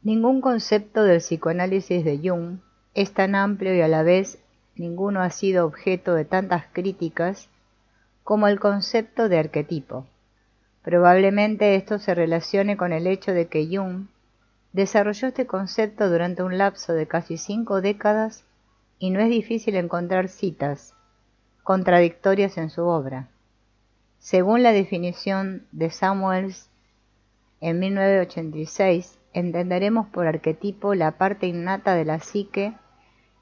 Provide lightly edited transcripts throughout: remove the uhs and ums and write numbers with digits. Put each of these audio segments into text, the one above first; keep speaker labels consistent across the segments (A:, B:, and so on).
A: Ningún concepto del psicoanálisis de Jung es tan amplio y a la vez ninguno ha sido objeto de tantas críticas como el concepto de arquetipo. Probablemente esto se relacione con el hecho de que Jung desarrolló este concepto durante un lapso de casi 5 décadas y no es difícil encontrar citas contradictorias en su obra. Según la definición de Samuels en 1986, entenderemos por arquetipo la parte innata de la psique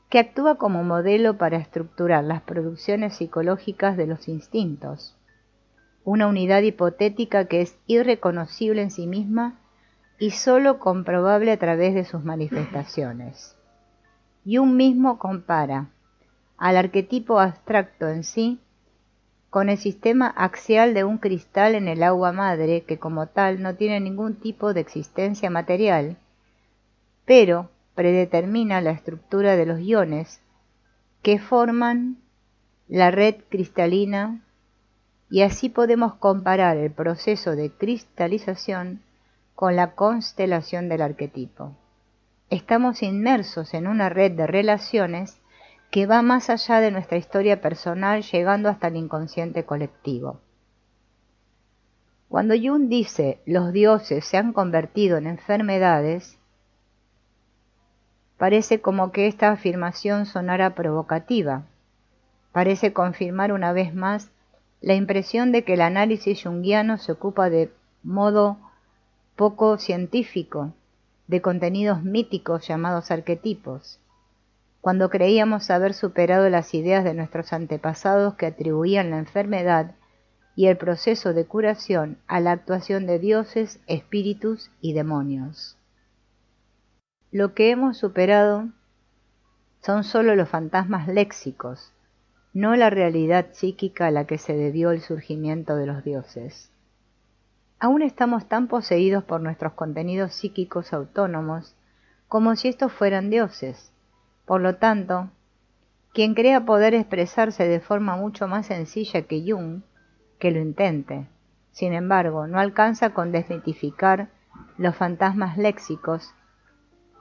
A: que actúa como modelo para estructurar las producciones psicológicas de los instintos, una unidad hipotética que es irreconocible en sí misma y sólo comprobable a través de sus manifestaciones. Jung mismo compara al arquetipo abstracto en sí con el sistema axial de un cristal en el agua madre que como tal no tiene ningún tipo de existencia material, pero predetermina la estructura de los iones que forman la red cristalina y así podemos comparar el proceso de cristalización con la constelación del arquetipo. Estamos inmersos en una red de relaciones que va más allá de nuestra historia personal, llegando hasta el inconsciente colectivo. Cuando Jung dice los dioses se han convertido en enfermedades, parece como que esta afirmación sonara provocativa. Parece confirmar una vez más la impresión de que el análisis junguiano se ocupa de modo poco científico de contenidos míticos llamados arquetipos, cuando creíamos haber superado las ideas de nuestros antepasados que atribuían la enfermedad y el proceso de curación a la actuación de dioses, espíritus y demonios. Lo que hemos superado son solo los fantasmas léxicos, no la realidad psíquica a la que se debió el surgimiento de los dioses. Aún estamos tan poseídos por nuestros contenidos psíquicos autónomos como si estos fueran dioses. Por lo tanto, quien crea poder expresarse de forma mucho más sencilla que Jung, que lo intente. Sin embargo, no alcanza con desmitificar los fantasmas léxicos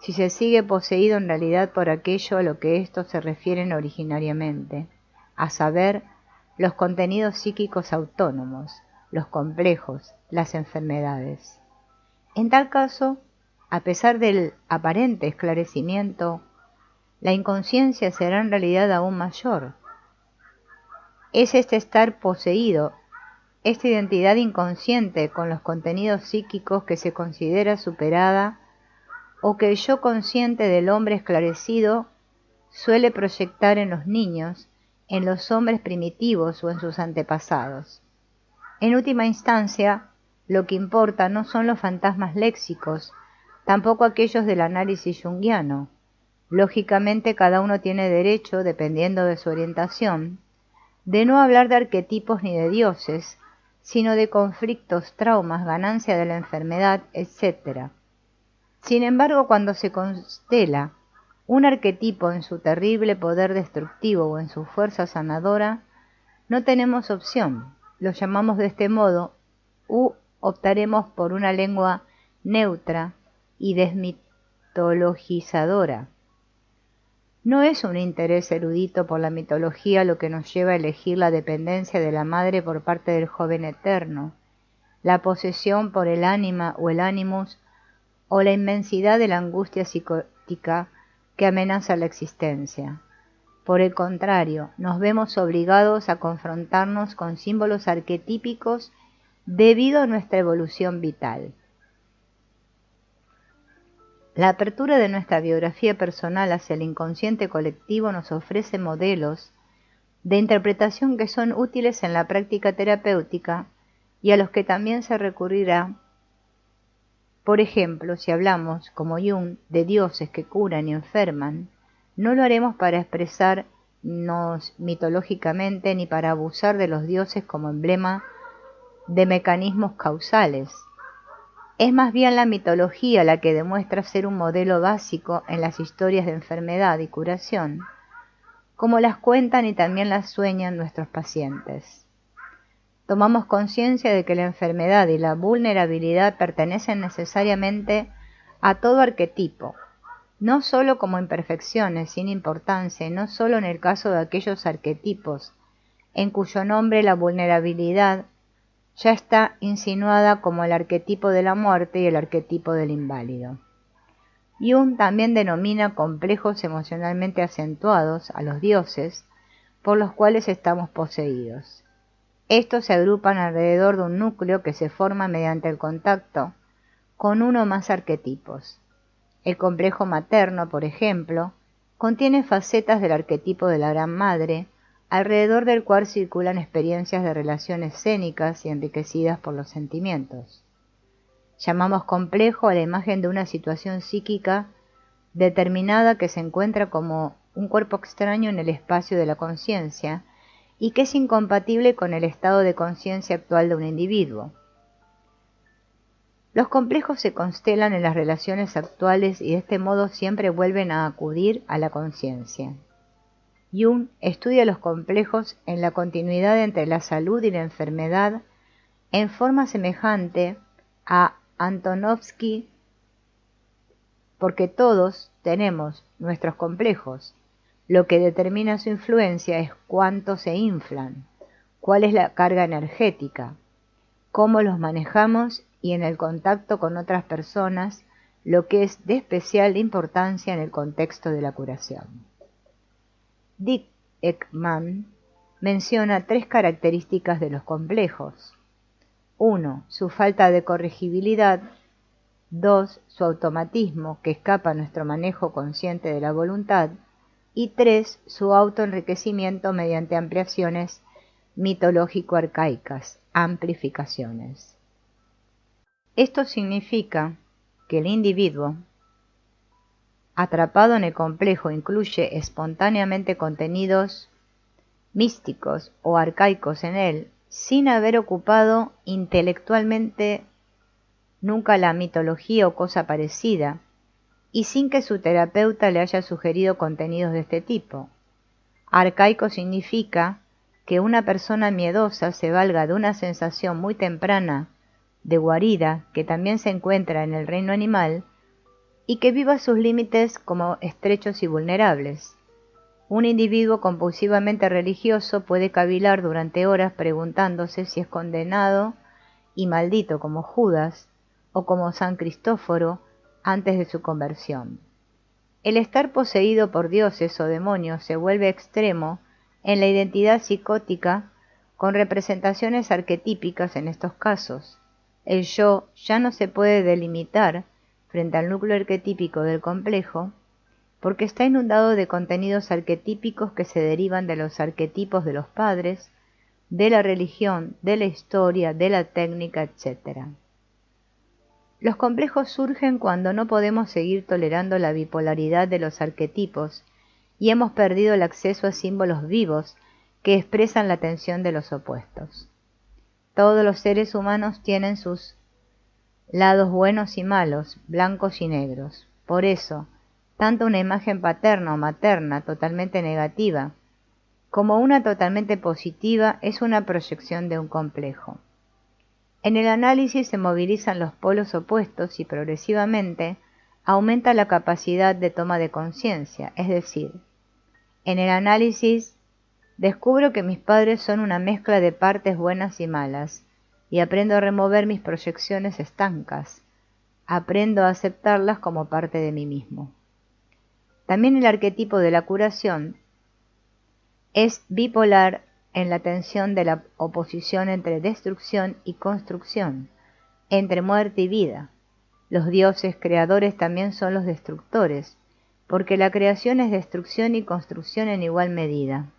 A: si se sigue poseído en realidad por aquello a lo que estos se refieren originariamente, a saber, los contenidos psíquicos autónomos, los complejos, las enfermedades. En tal caso, a pesar del aparente esclarecimiento, la inconsciencia será en realidad aún mayor. Es este estar poseído, esta identidad inconsciente con los contenidos psíquicos que se considera superada o que el yo consciente del hombre esclarecido suele proyectar en los niños, en los hombres primitivos o en sus antepasados. En última instancia, lo que importa no son los fantasmas léxicos, tampoco aquellos del análisis junguiano. Lógicamente, cada uno tiene derecho, dependiendo de su orientación, de no hablar de arquetipos ni de dioses, sino de conflictos, traumas, ganancia de la enfermedad, etc. Sin embargo, cuando se constela un arquetipo en su terrible poder destructivo o en su fuerza sanadora, no tenemos opción. Lo llamamos de este modo u optaremos por una lengua neutra y desmitologizadora. No es un interés erudito por la mitología lo que nos lleva a elegir la dependencia de la madre por parte del joven eterno, la posesión por el ánima o el animus, o la inmensidad de la angustia psicótica que amenaza la existencia. Por el contrario, nos vemos obligados a confrontarnos con símbolos arquetípicos debido a nuestra evolución vital. La apertura de nuestra biografía personal hacia el inconsciente colectivo nos ofrece modelos de interpretación que son útiles en la práctica terapéutica y a los que también se recurrirá. Por ejemplo, si hablamos, como Jung, de dioses que curan y enferman, no lo haremos para expresarnos mitológicamente ni para abusar de los dioses como emblema de mecanismos causales. Es más bien la mitología la que demuestra ser un modelo básico en las historias de enfermedad y curación, como las cuentan y también las sueñan nuestros pacientes. Tomamos conciencia de que la enfermedad y la vulnerabilidad pertenecen necesariamente a todo arquetipo, no sólo como imperfecciones sin importancia, y no sólo en el caso de aquellos arquetipos en cuyo nombre la vulnerabilidad ya está insinuada, como el arquetipo de la muerte y el arquetipo del inválido. Jung también denomina complejos emocionalmente acentuados a los dioses por los cuales estamos poseídos. Estos se agrupan alrededor de un núcleo que se forma mediante el contacto con uno o más arquetipos. El complejo materno, por ejemplo, contiene facetas del arquetipo de la Gran Madre, alrededor del cual circulan experiencias de relaciones escénicas y enriquecidas por los sentimientos. Llamamos complejo a la imagen de una situación psíquica determinada que se encuentra como un cuerpo extraño en el espacio de la conciencia y que es incompatible con el estado de conciencia actual de un individuo. Los complejos se constelan en las relaciones actuales y de este modo siempre vuelven a acudir a la conciencia. Jung estudia los complejos en la continuidad entre la salud y la enfermedad en forma semejante a Antonovsky, porque todos tenemos nuestros complejos. Lo que determina su influencia es cuánto se inflan, cuál es la carga energética, cómo los manejamos y en el contacto con otras personas, lo que es de especial importancia en el contexto de la curación. Dick Ekman menciona 3 características de los complejos. 1. Su falta de corregibilidad. 2. Su automatismo, que escapa a nuestro manejo consciente de la voluntad. Y 3. Su autoenriquecimiento mediante ampliaciones mitológico-arcaicas, amplificaciones. Esto significa que el individuo, atrapado en el complejo, incluye espontáneamente contenidos místicos o arcaicos en él, sin haber ocupado intelectualmente nunca la mitología o cosa parecida, y sin que su terapeuta le haya sugerido contenidos de este tipo. Arcaico significa que una persona miedosa se valga de una sensación muy temprana de guarida que también se encuentra en el reino animal y que viva sus límites como estrechos y vulnerables. Un individuo compulsivamente religioso puede cavilar durante horas preguntándose si es condenado y maldito como Judas o como San Cristóforo antes de su conversión. El estar poseído por dioses o demonios se vuelve extremo en la identidad psicótica con representaciones arquetípicas en estos casos. El yo ya no se puede delimitar frente al núcleo arquetípico del complejo porque está inundado de contenidos arquetípicos que se derivan de los arquetipos de los padres, de la religión, de la historia, de la técnica, etc. Los complejos surgen cuando no podemos seguir tolerando la bipolaridad de los arquetipos y hemos perdido el acceso a símbolos vivos que expresan la tensión de los opuestos. Todos los seres humanos tienen sus lados buenos y malos, blancos y negros. Por eso, tanto una imagen paterna o materna totalmente negativa como una totalmente positiva es una proyección de un complejo. En el análisis se movilizan los polos opuestos y progresivamente aumenta la capacidad de toma de conciencia, es decir, en el análisis descubro que mis padres son una mezcla de partes buenas y malas, y aprendo a remover mis proyecciones estancas, aprendo a aceptarlas como parte de mí mismo. También el arquetipo de la curación es bipolar en la tensión de la oposición entre destrucción y construcción, entre muerte y vida. Los dioses creadores también son los destructores, porque la creación es destrucción y construcción en igual medida.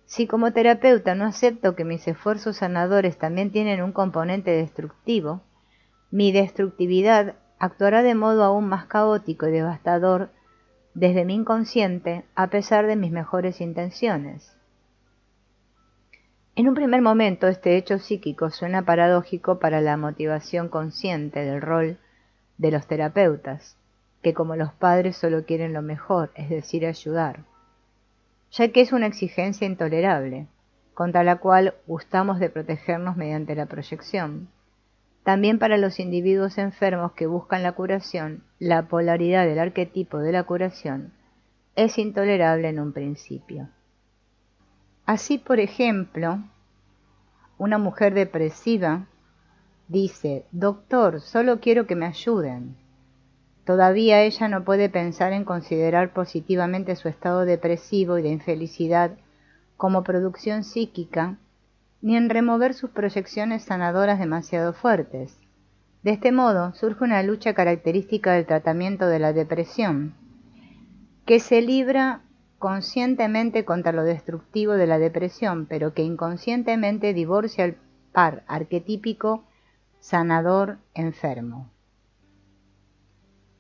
A: Si como terapeuta no acepto que mis esfuerzos sanadores también tienen un componente destructivo, mi destructividad actuará de modo aún más caótico y devastador desde mi inconsciente a pesar de mis mejores intenciones. En un primer momento este hecho psíquico suena paradójico para la motivación consciente del rol de los terapeutas, que como los padres solo quieren lo mejor, es decir, ayudar, ya que es una exigencia intolerable, contra la cual gustamos de protegernos mediante la proyección. También para los individuos enfermos que buscan la curación, la polaridad del arquetipo de la curación es intolerable en un principio. Así, por ejemplo, una mujer depresiva dice: «Doctor, solo quiero que me ayuden». Todavía ella no puede pensar en considerar positivamente su estado depresivo y de infelicidad como producción psíquica, ni en remover sus proyecciones sanadoras demasiado fuertes. De este modo surge una lucha característica del tratamiento de la depresión, que se libra conscientemente contra lo destructivo de la depresión, pero que inconscientemente divorcia al par arquetípico sanador enfermo.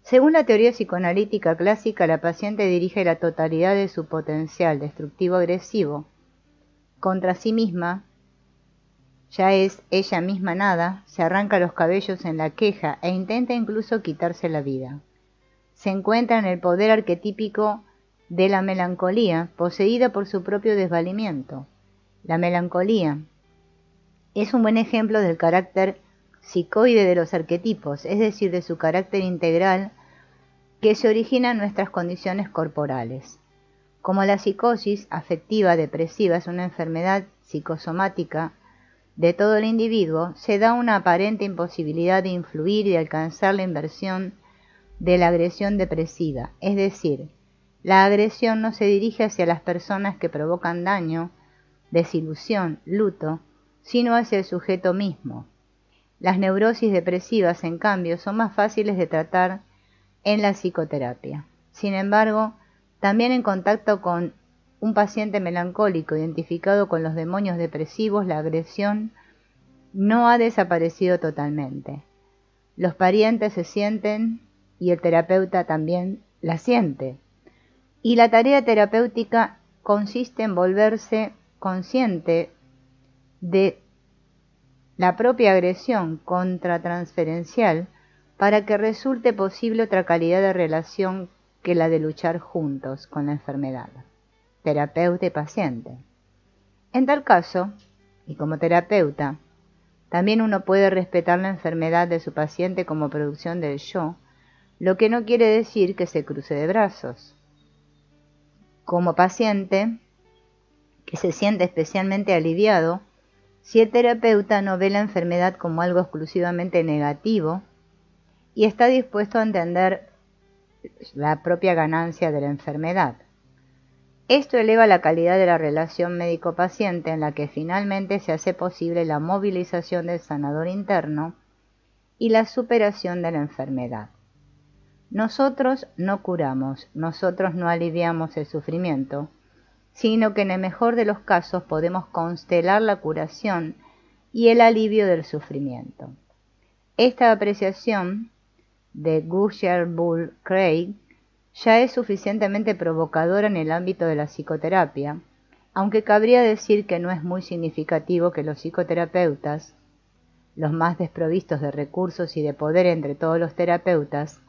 A: Según la teoría psicoanalítica clásica, la paciente dirige la totalidad de su potencial destructivo-agresivo contra sí misma, ya es ella misma nada, se arranca los cabellos en la queja e intenta incluso quitarse la vida. Se encuentra en el poder arquetípico de la melancolía, poseída por su propio desvalimiento. La melancolía es un buen ejemplo del carácter psicoide de los arquetipos, es decir, de su carácter integral que se origina en nuestras condiciones corporales. Como la psicosis afectiva depresiva es una enfermedad psicosomática de todo el individuo, se da una aparente imposibilidad de influir y de alcanzar la inversión de la agresión depresiva, es decir, la agresión no se dirige hacia las personas que provocan daño, desilusión, luto, sino hacia el sujeto mismo. Las neurosis depresivas, en cambio, son más fáciles de tratar en la psicoterapia. Sin embargo, también en contacto con un paciente melancólico identificado con los demonios depresivos, la agresión no ha desaparecido totalmente. Los parientes se sienten y el terapeuta también la siente. Y la tarea terapéutica consiste en volverse consciente de la propia agresión contratransferencial para que resulte posible otra calidad de relación que la de luchar juntos con la enfermedad, terapeuta y paciente. En tal caso, y como terapeuta, también uno puede respetar la enfermedad de su paciente como producción del yo, lo que no quiere decir que se cruce de brazos. Como paciente, que se siente especialmente aliviado si el terapeuta no ve la enfermedad como algo exclusivamente negativo y está dispuesto a entender la propia ganancia de la enfermedad. Esto eleva la calidad de la relación médico-paciente, en la que finalmente se hace posible la movilización del sanador interno y la superación de la enfermedad. Nosotros no curamos, nosotros no aliviamos el sufrimiento, sino que en el mejor de los casos podemos constelar la curación y el alivio del sufrimiento. Esta apreciación de Gusher Bull Craig ya es suficientemente provocadora en el ámbito de la psicoterapia, aunque cabría decir que no es muy significativo que los psicoterapeutas, los más desprovistos de recursos y de poder entre todos los terapeutas,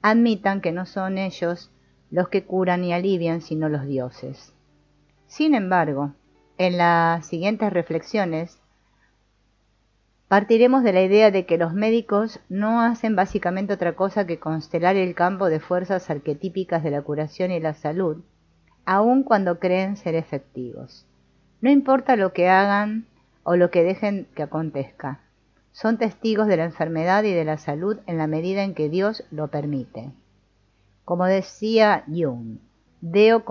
A: admitan que no son ellos los que curan y alivian, sino los dioses. Sin embargo, en las siguientes reflexiones partiremos de la idea de que los médicos no hacen básicamente otra cosa que constelar el campo de fuerzas arquetípicas de la curación y la salud, aun cuando creen ser efectivos. No importa lo que hagan o lo que dejen que acontezca, son testigos de la enfermedad y de la salud en la medida en que Dios lo permite. Como decía Jung, Deo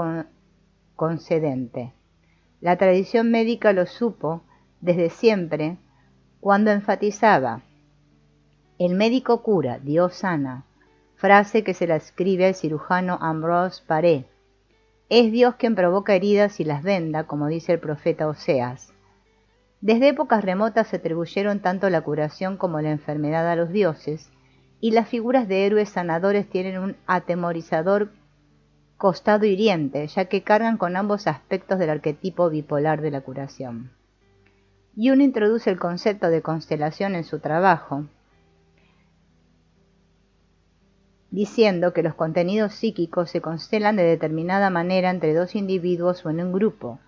A: concedente. La tradición médica lo supo desde siempre cuando enfatizaba: el médico cura, Dios sana, frase que se la escribe al cirujano Ambrose Paré. Es Dios quien provoca heridas y las venda, como dice el profeta Oseas. Desde épocas remotas se atribuyeron tanto la curación como la enfermedad a los dioses, y las figuras de héroes sanadores tienen un atemorizador costado hiriente, ya que cargan con ambos aspectos del arquetipo bipolar de la curación. Jung introduce el concepto de constelación en su trabajo, diciendo que los contenidos psíquicos se constelan de determinada manera entre dos individuos o en un grupo,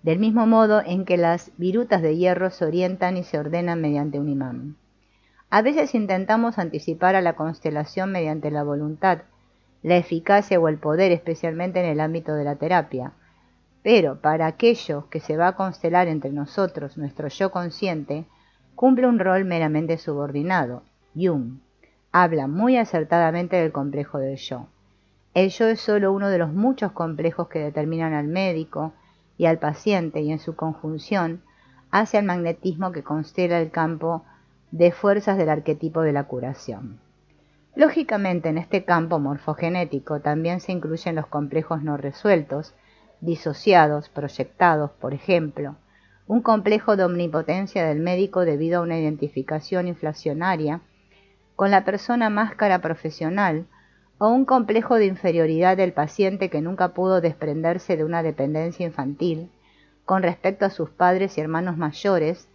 A: del mismo modo en que las virutas de hierro se orientan y se ordenan mediante un imán. A veces intentamos anticipar a la constelación mediante la voluntad, la eficacia o el poder, especialmente en el ámbito de la terapia. Pero para aquello que se va a constelar entre nosotros, nuestro yo consciente, cumple un rol meramente subordinado. Jung habla muy acertadamente del complejo del yo. El yo es solo uno de los muchos complejos que determinan al médico y al paciente, y en su conjunción hace al magnetismo que constela el campo de fuerzas del arquetipo de la curación. Lógicamente, en este campo morfogenético también se incluyen los complejos no resueltos, disociados, proyectados, por ejemplo, un complejo de omnipotencia del médico debido a una identificación inflacionaria con la persona máscara profesional, o un complejo de inferioridad del paciente que nunca pudo desprenderse de una dependencia infantil con respecto a sus padres y hermanos mayores,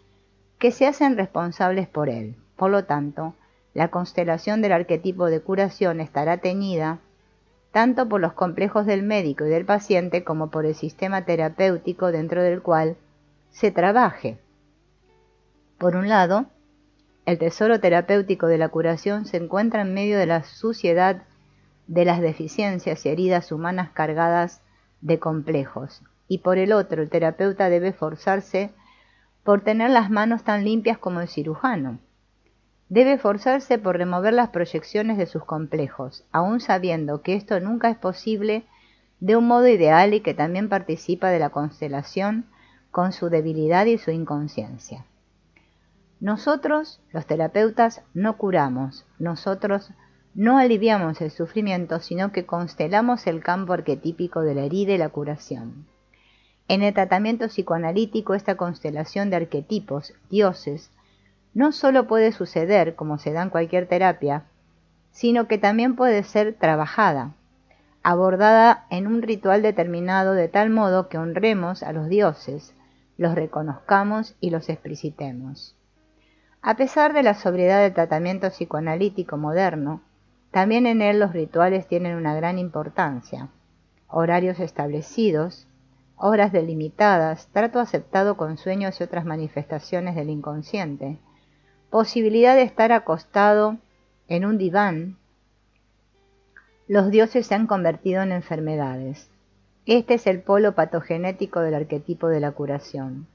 A: que se hacen responsables por él. Por lo tanto, la constelación del arquetipo de curación estará teñida tanto por los complejos del médico y del paciente como por el sistema terapéutico dentro del cual se trabaje. Por un lado, el tesoro terapéutico de la curación se encuentra en medio de la suciedad de las deficiencias y heridas humanas cargadas de complejos, y por el otro, el terapeuta debe esforzarse por tener las manos tan limpias como el cirujano. Debe esforzarse por remover las proyecciones de sus complejos, aun sabiendo que esto nunca es posible de un modo ideal y que también participa de la constelación con su debilidad y su inconsciencia. Nosotros, los terapeutas, no curamos, nosotros no aliviamos el sufrimiento, sino que constelamos el campo arquetípico de la herida y la curación. En el tratamiento psicoanalítico, esta constelación de arquetipos, dioses, no solo puede suceder, como se da en cualquier terapia, sino que también puede ser trabajada, abordada en un ritual determinado de tal modo que honremos a los dioses, los reconozcamos y los explicitemos. A pesar de la sobriedad del tratamiento psicoanalítico moderno, también en él los rituales tienen una gran importancia. Horarios establecidos, horas delimitadas, trato aceptado con sueños y otras manifestaciones del inconsciente, posibilidad de estar acostado en un diván. Los dioses se han convertido en enfermedades. Este es el polo patogenético del arquetipo de la curación.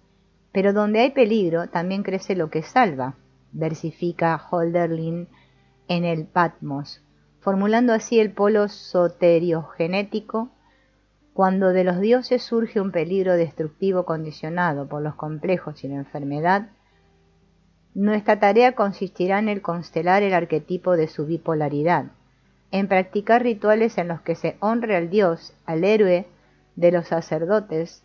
A: Pero donde hay peligro, también crece lo que salva, versifica Hölderlin en el Patmos, formulando así el polo soteriogenético. Cuando de los dioses surge un peligro destructivo condicionado por los complejos y la enfermedad, nuestra tarea consistirá en el constelar el arquetipo de su bipolaridad, en practicar rituales en los que se honre al dios, al héroe de los sacerdotes,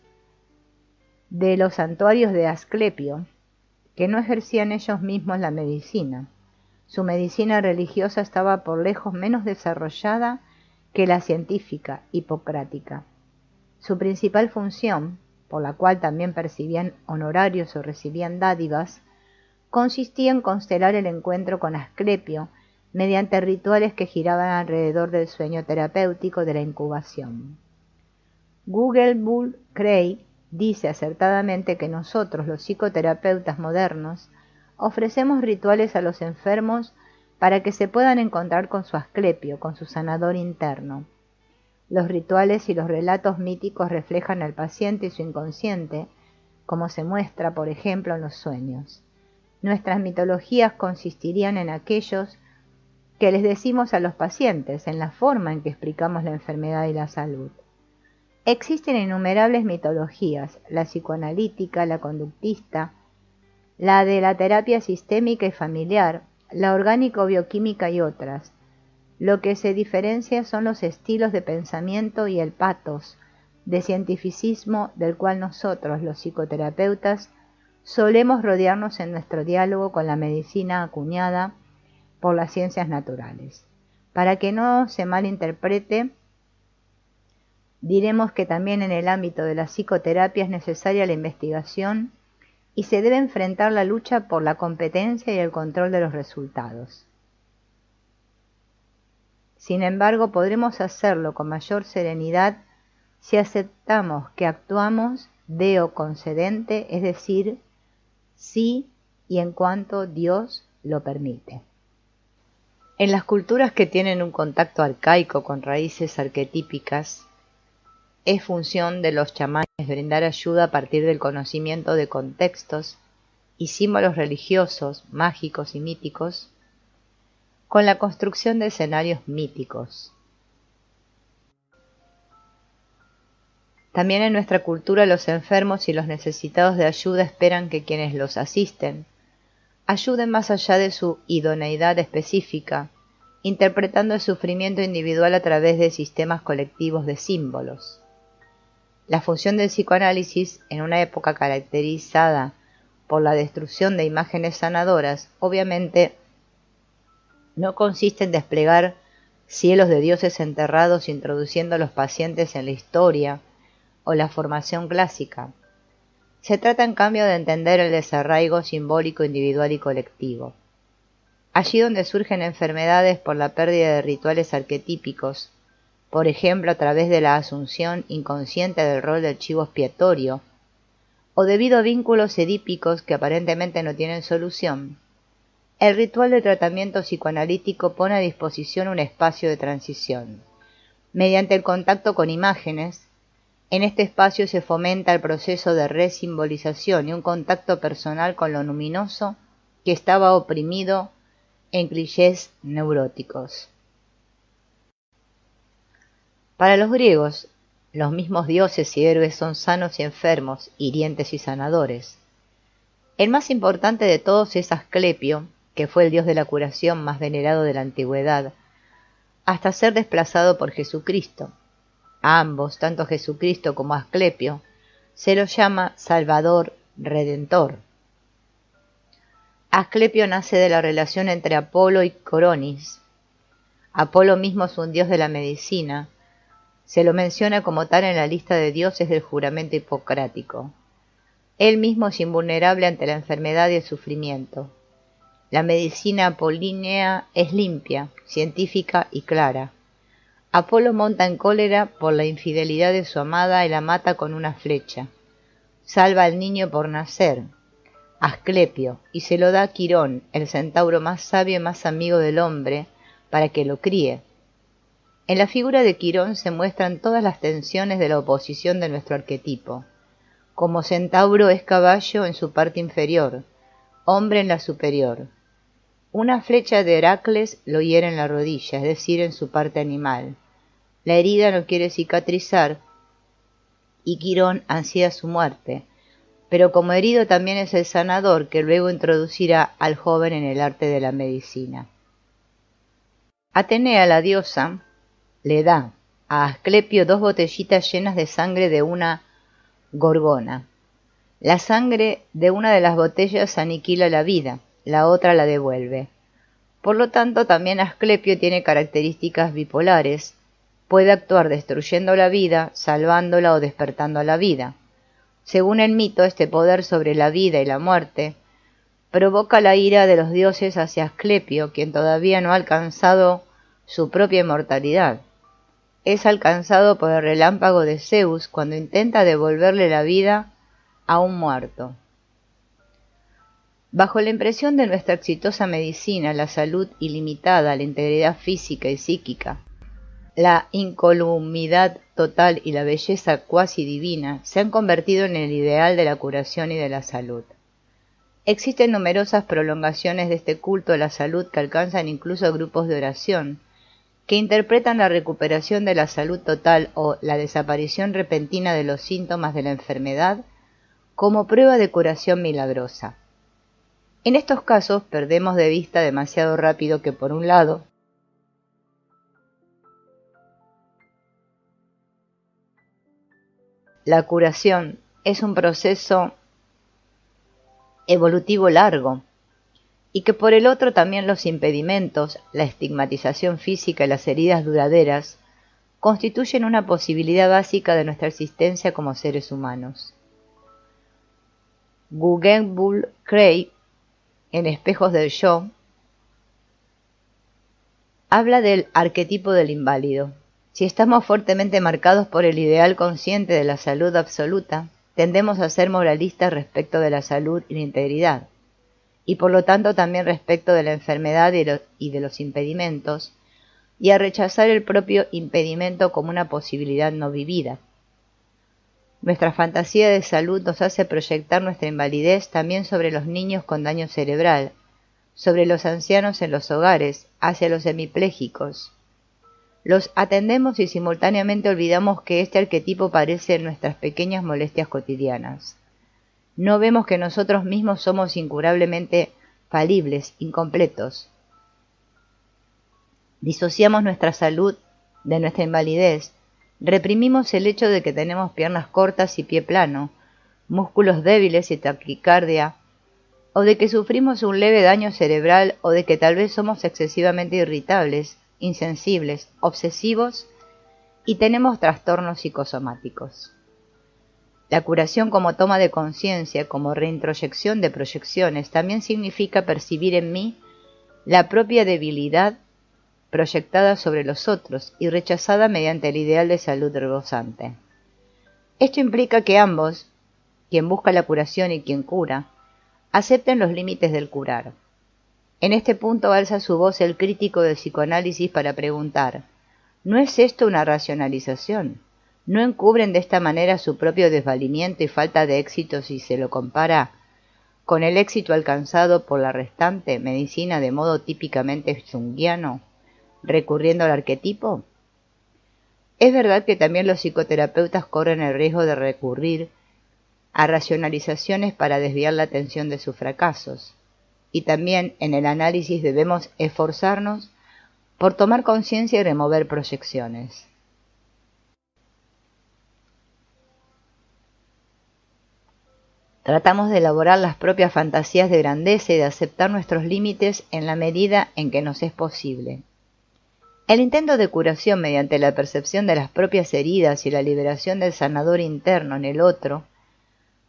A: de los santuarios de Asclepio, que no ejercían ellos mismos la medicina. Su medicina religiosa estaba por lejos menos desarrollada que la científica hipocrática. Su principal función, por la cual también percibían honorarios o recibían dádivas, consistía en constelar el encuentro con Asclepio mediante rituales que giraban alrededor del sueño terapéutico de la incubación. Gugelbull Cray dice acertadamente que nosotros, los psicoterapeutas modernos, ofrecemos rituales a los enfermos para que se puedan encontrar con su Asclepio, con su sanador interno. Los rituales y los relatos míticos reflejan al paciente y su inconsciente, como se muestra, por ejemplo, en los sueños. Nuestras mitologías consistirían en aquellos que les decimos a los pacientes, en la forma en que explicamos la enfermedad y la salud. Existen innumerables mitologías, la psicoanalítica, la conductista, la de la terapia sistémica y familiar, la orgánico-bioquímica y otras. Lo que se diferencia son los estilos de pensamiento y el patos de cientificismo del cual nosotros, los psicoterapeutas, solemos rodearnos en nuestro diálogo con la medicina acuñada por las ciencias naturales. Para que no se malinterprete, diremos que también en el ámbito de la psicoterapia es necesaria la investigación y se debe enfrentar la lucha por la competencia y el control de los resultados. Sin embargo, podremos hacerlo con mayor serenidad si aceptamos que actuamos deo concedente, es decir, sí y en cuanto Dios lo permite. En las culturas que tienen un contacto arcaico con raíces arquetípicas, es función de los chamanes brindar ayuda a partir del conocimiento de contextos y símbolos religiosos, mágicos y míticos, con la construcción de escenarios míticos. También en nuestra cultura los enfermos y los necesitados de ayuda esperan que quienes los asisten ayuden más allá de su idoneidad específica, interpretando el sufrimiento individual a través de sistemas colectivos de símbolos. La función del psicoanálisis, en una época caracterizada por la destrucción de imágenes sanadoras, obviamente no consiste en desplegar cielos de dioses enterrados introduciendo a los pacientes en la historia o la formación clásica. Se trata en cambio de entender el desarraigo simbólico individual y colectivo. Allí donde surgen enfermedades por la pérdida de rituales arquetípicos, por ejemplo a través de la asunción inconsciente del rol del chivo expiatorio, o debido a vínculos edípicos que aparentemente no tienen solución, el ritual de tratamiento psicoanalítico pone a disposición un espacio de transición. Mediante el contacto con imágenes, en este espacio se fomenta el proceso de resimbolización y un contacto personal con lo luminoso que estaba oprimido en clichés neuróticos. Para los griegos, los mismos dioses y héroes son sanos y enfermos, hirientes y sanadores. El más importante de todos es Asclepio, que fue el dios de la curación más venerado de la antigüedad, hasta ser desplazado por Jesucristo. A ambos, tanto Jesucristo como Asclepio, se los llama Salvador, Redentor. Asclepio nace de la relación entre Apolo y Coronis. Apolo mismo es un dios de la medicina. Se lo menciona como tal en la lista de dioses del juramento hipocrático. Él mismo es invulnerable ante la enfermedad y el sufrimiento. La medicina apolínea es limpia, científica y clara. Apolo monta en cólera por la infidelidad de su amada y la mata con una flecha. Salva al niño por nacer, Asclepio, y se lo da a Quirón, el centauro más sabio y más amigo del hombre, para que lo críe. En la figura de Quirón se muestran todas las tensiones de la oposición de nuestro arquetipo. Como centauro es caballo en su parte inferior, hombre en la superior. Una flecha de Heracles lo hiere en la rodilla, es decir, en su parte animal. La herida no quiere cicatrizar y Quirón ansía su muerte, pero como herido también es el sanador que luego introducirá al joven en el arte de la medicina. Atenea, la diosa, le da a Asclepio 2 botellitas llenas de sangre de una gorgona. La sangre de una de las botellas aniquila la vida, la otra la devuelve. Por lo tanto, también Asclepio tiene características bipolares. Puede actuar destruyendo la vida, salvándola o despertando a la vida. Según el mito, este poder sobre la vida y la muerte provoca la ira de los dioses hacia Asclepio, quien todavía no ha alcanzado su propia inmortalidad. Es alcanzado por el relámpago de Zeus cuando intenta devolverle la vida a un muerto. Bajo la impresión de nuestra exitosa medicina, la salud ilimitada, la integridad física y psíquica, la incolumidad total y la belleza cuasi divina se han convertido en el ideal de la curación y de la salud. Existen numerosas prolongaciones de este culto a la salud que alcanzan incluso grupos de oración, que interpretan la recuperación de la salud total o la desaparición repentina de los síntomas de la enfermedad como prueba de curación milagrosa. En estos casos perdemos de vista demasiado rápido que, por un lado, la curación es un proceso evolutivo largo y que por el otro también los impedimentos, la estigmatización física y las heridas duraderas constituyen una posibilidad básica de nuestra existencia como seres humanos. Guggenbull Cray, en Espejos del Yo, habla del arquetipo del inválido. Si estamos fuertemente marcados por el ideal consciente de la salud absoluta, tendemos a ser moralistas respecto de la salud y la integridad. y por lo tanto también respecto de la enfermedad y de los impedimentos, y a rechazar el propio impedimento como una posibilidad no vivida. Nuestra fantasía de salud nos hace proyectar nuestra invalidez también sobre los niños con daño cerebral, sobre los ancianos en los hogares, hacia los hemipléjicos. Los atendemos y simultáneamente olvidamos que este arquetipo aparece en nuestras pequeñas molestias cotidianas. No vemos que nosotros mismos somos incurablemente falibles, incompletos. Disociamos nuestra salud de nuestra invalidez, reprimimos el hecho de que tenemos piernas cortas y pie plano, músculos débiles y taquicardia, o de que sufrimos un leve daño cerebral, o de que tal vez somos excesivamente irritables, insensibles, obsesivos y tenemos trastornos psicosomáticos. La curación como toma de conciencia, como reintroyección de proyecciones, también significa percibir en mí la propia debilidad proyectada sobre los otros y rechazada mediante el ideal de salud rebosante. Esto implica que ambos, quien busca la curación y quien cura, acepten los límites del curar. En este punto alza su voz el crítico del psicoanálisis para preguntar: ¿no es esto una racionalización? ¿No encubren de esta manera su propio desvalimiento y falta de éxito si se lo compara con el éxito alcanzado por la restante medicina de modo típicamente junguiano, recurriendo al arquetipo? Es verdad que también los psicoterapeutas corren el riesgo de recurrir a racionalizaciones para desviar la atención de sus fracasos, y también en el análisis debemos esforzarnos por tomar conciencia y remover proyecciones. Tratamos de elaborar las propias fantasías de grandeza y de aceptar nuestros límites en la medida en que nos es posible. El intento de curación mediante la percepción de las propias heridas y la liberación del sanador interno en el otro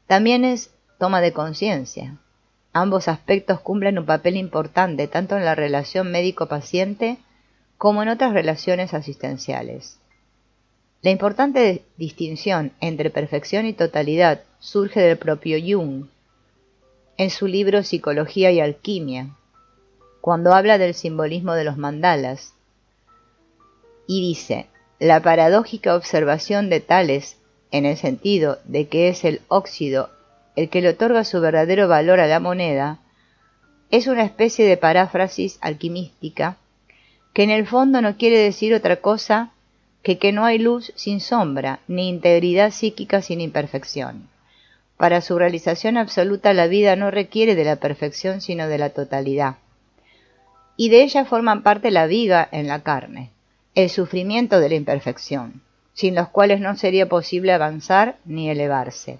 A: también es toma de conciencia. Ambos aspectos cumplen un papel importante tanto en la relación médico-paciente como en otras relaciones asistenciales. La importante distinción entre perfección y totalidad surge del propio Jung, en su libro Psicología y Alquimia, cuando habla del simbolismo de los mandalas, y dice: la paradójica observación de Tales, en el sentido de que es el óxido el que le otorga su verdadero valor a la moneda, es una especie de paráfrasis alquimística que en el fondo no quiere decir otra cosa que no hay luz sin sombra, ni integridad psíquica sin imperfección. Para su realización absoluta la vida no requiere de la perfección sino de la totalidad, y de ella forman parte la viga en la carne, el sufrimiento de la imperfección, sin los cuales no sería posible avanzar ni elevarse.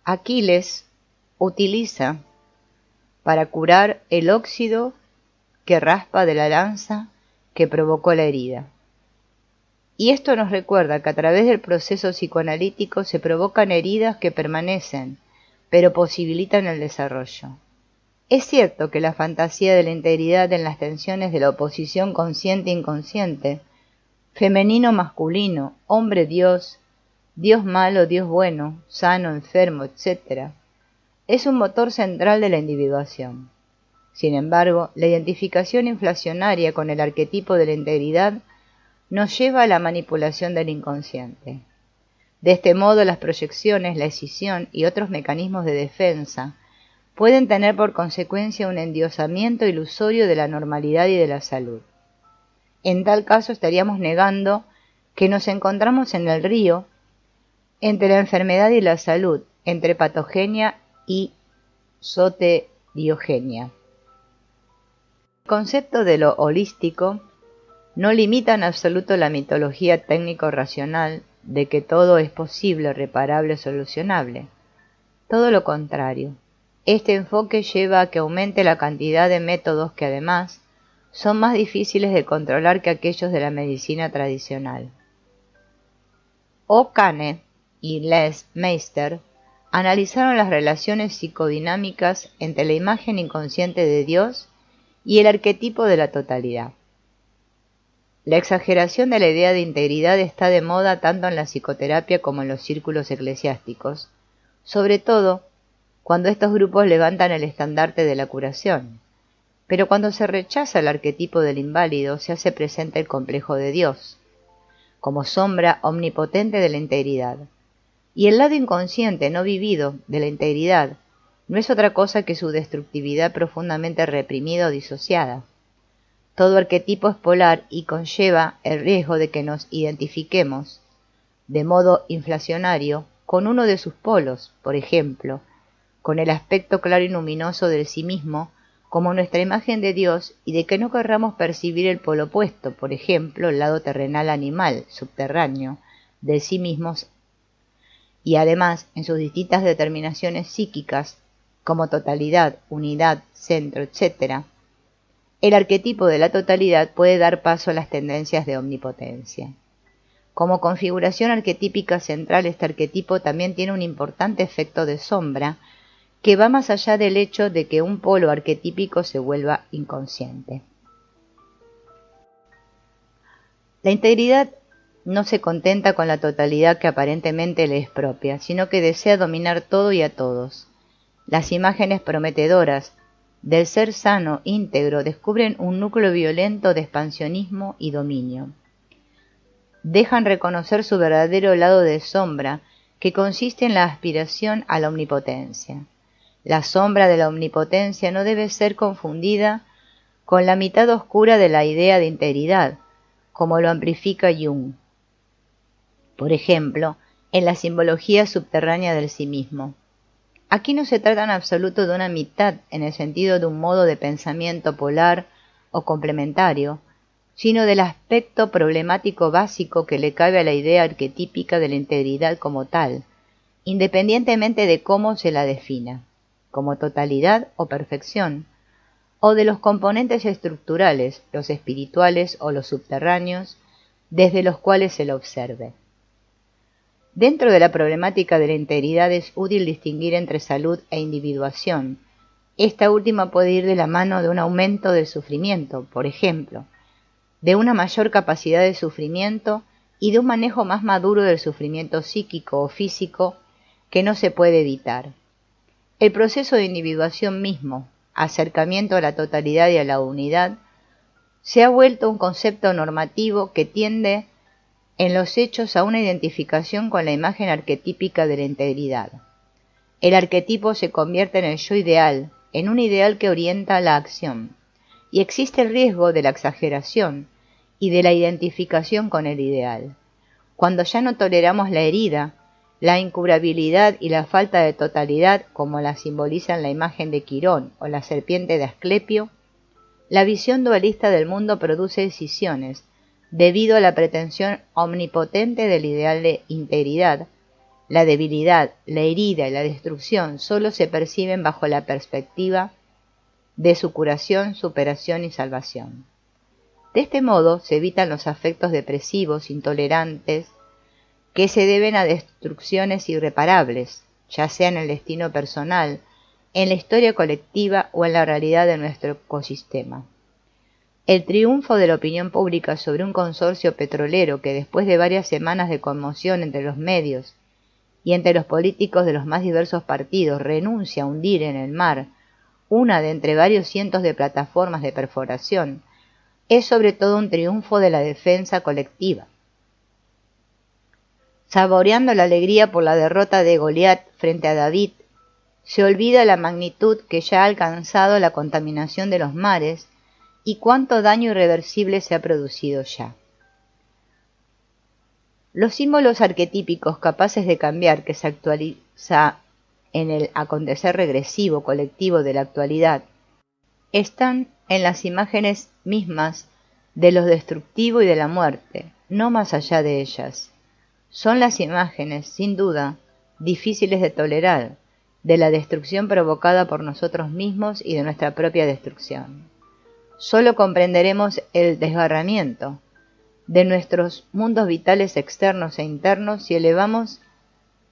A: Aquiles utiliza para curar el óxido que raspa de la lanza que provocó la herida. Y esto nos recuerda que a través del proceso psicoanalítico se provocan heridas que permanecen, pero posibilitan el desarrollo. Es cierto que la fantasía de la integridad en las tensiones de la oposición consciente-inconsciente, femenino-masculino, hombre-dios, Dios malo, Dios bueno, sano, enfermo, etc., es un motor central de la individuación. Sin embargo, la identificación inflacionaria con el arquetipo de la integridad nos lleva a la manipulación del inconsciente. De este modo, las proyecciones, la escisión y otros mecanismos de defensa pueden tener por consecuencia un endiosamiento ilusorio de la normalidad y de la salud. En tal caso estaríamos negando que nos encontramos en el río entre la enfermedad y la salud, entre patogenia y soteriogenia. El concepto de lo holístico no limita en absoluto la mitología técnico-racional de que todo es posible, reparable, solucionable. Todo lo contrario. Este enfoque lleva a que aumente la cantidad de métodos que además son más difíciles de controlar que aquellos de la medicina tradicional. O'Kane y Les Meister analizaron las relaciones psicodinámicas entre la imagen inconsciente de Dios y el arquetipo de la totalidad. La exageración de la idea de integridad está de moda tanto en la psicoterapia como en los círculos eclesiásticos, sobre todo cuando estos grupos levantan el estandarte de la curación. Pero cuando se rechaza el arquetipo del inválido, se hace presente el complejo de Dios, como sombra omnipotente de la integridad. Y el lado inconsciente, no vivido, de la integridad, no es otra cosa que su destructividad profundamente reprimida o disociada. Todo arquetipo es polar y conlleva el riesgo de que nos identifiquemos, de modo inflacionario, con uno de sus polos, por ejemplo, con el aspecto claro y luminoso del sí mismo, como nuestra imagen de Dios, y de que no querramos percibir el polo opuesto, por ejemplo, el lado terrenal animal, subterráneo, del sí mismos, y además, en sus distintas determinaciones psíquicas, como totalidad, unidad, centro, etc., el arquetipo de la totalidad puede dar paso a las tendencias de omnipotencia. Como configuración arquetípica central, este arquetipo también tiene un importante efecto de sombra que va más allá del hecho de que un polo arquetípico se vuelva inconsciente. La integridad no se contenta con la totalidad que aparentemente le es propia, sino que desea dominar todo y a todos. Las imágenes prometedoras del ser sano, íntegro, descubren un núcleo violento de expansionismo y dominio. Dejan reconocer su verdadero lado de sombra, que consiste en la aspiración a la omnipotencia. La sombra de la omnipotencia no debe ser confundida con la mitad oscura de la idea de integridad, como lo amplifica Jung, por ejemplo, en la simbología subterránea del sí mismo. Aquí no se trata en absoluto de una mitad en el sentido de un modo de pensamiento polar o complementario, sino del aspecto problemático básico que le cabe a la idea arquetípica de la integridad como tal, independientemente de cómo se la defina, como totalidad o perfección, o de los componentes estructurales, los espirituales o los subterráneos, desde los cuales se la observe. Dentro de la problemática de la integridad es útil distinguir entre salud e individuación. Esta última puede ir de la mano de un aumento del sufrimiento, por ejemplo, de una mayor capacidad de sufrimiento y de un manejo más maduro del sufrimiento psíquico o físico que no se puede evitar. El proceso de individuación mismo, acercamiento a la totalidad y a la unidad, se ha vuelto un concepto normativo que tiende en los hechos a una identificación con la imagen arquetípica de la integridad. El arquetipo se convierte en el yo ideal, en un ideal que orienta la acción, y existe el riesgo de la exageración y de la identificación con el ideal. Cuando ya no toleramos la herida, la incurabilidad y la falta de totalidad, como la simbolizan la imagen de Quirón o la serpiente de Asclepio, la visión dualista del mundo produce escisiones, debido a la pretensión omnipotente del ideal de integridad. La debilidad, la herida y la destrucción solo se perciben bajo la perspectiva de su curación, superación y salvación. De este modo se evitan los afectos depresivos, intolerantes, que se deben a destrucciones irreparables, ya sea en el destino personal, en la historia colectiva o en la realidad de nuestro ecosistema. El triunfo de la opinión pública sobre un consorcio petrolero que después de varias semanas de conmoción entre los medios y entre los políticos de los más diversos partidos renuncia a hundir en el mar una de entre varios cientos de plataformas de perforación, es sobre todo un triunfo de la defensa colectiva. Saboreando la alegría por la derrota de Goliat frente a David, se olvida la magnitud que ya ha alcanzado la contaminación de los mares y cuánto daño irreversible se ha producido ya. Los símbolos arquetípicos capaces de cambiar que se actualiza en el acontecer regresivo colectivo de la actualidad están en las imágenes mismas de lo destructivo y de la muerte, no más allá de ellas. Son las imágenes, sin duda, difíciles de tolerar, de la destrucción provocada por nosotros mismos y de nuestra propia destrucción. Solo comprenderemos el desgarramiento de nuestros mundos vitales externos e internos si elevamos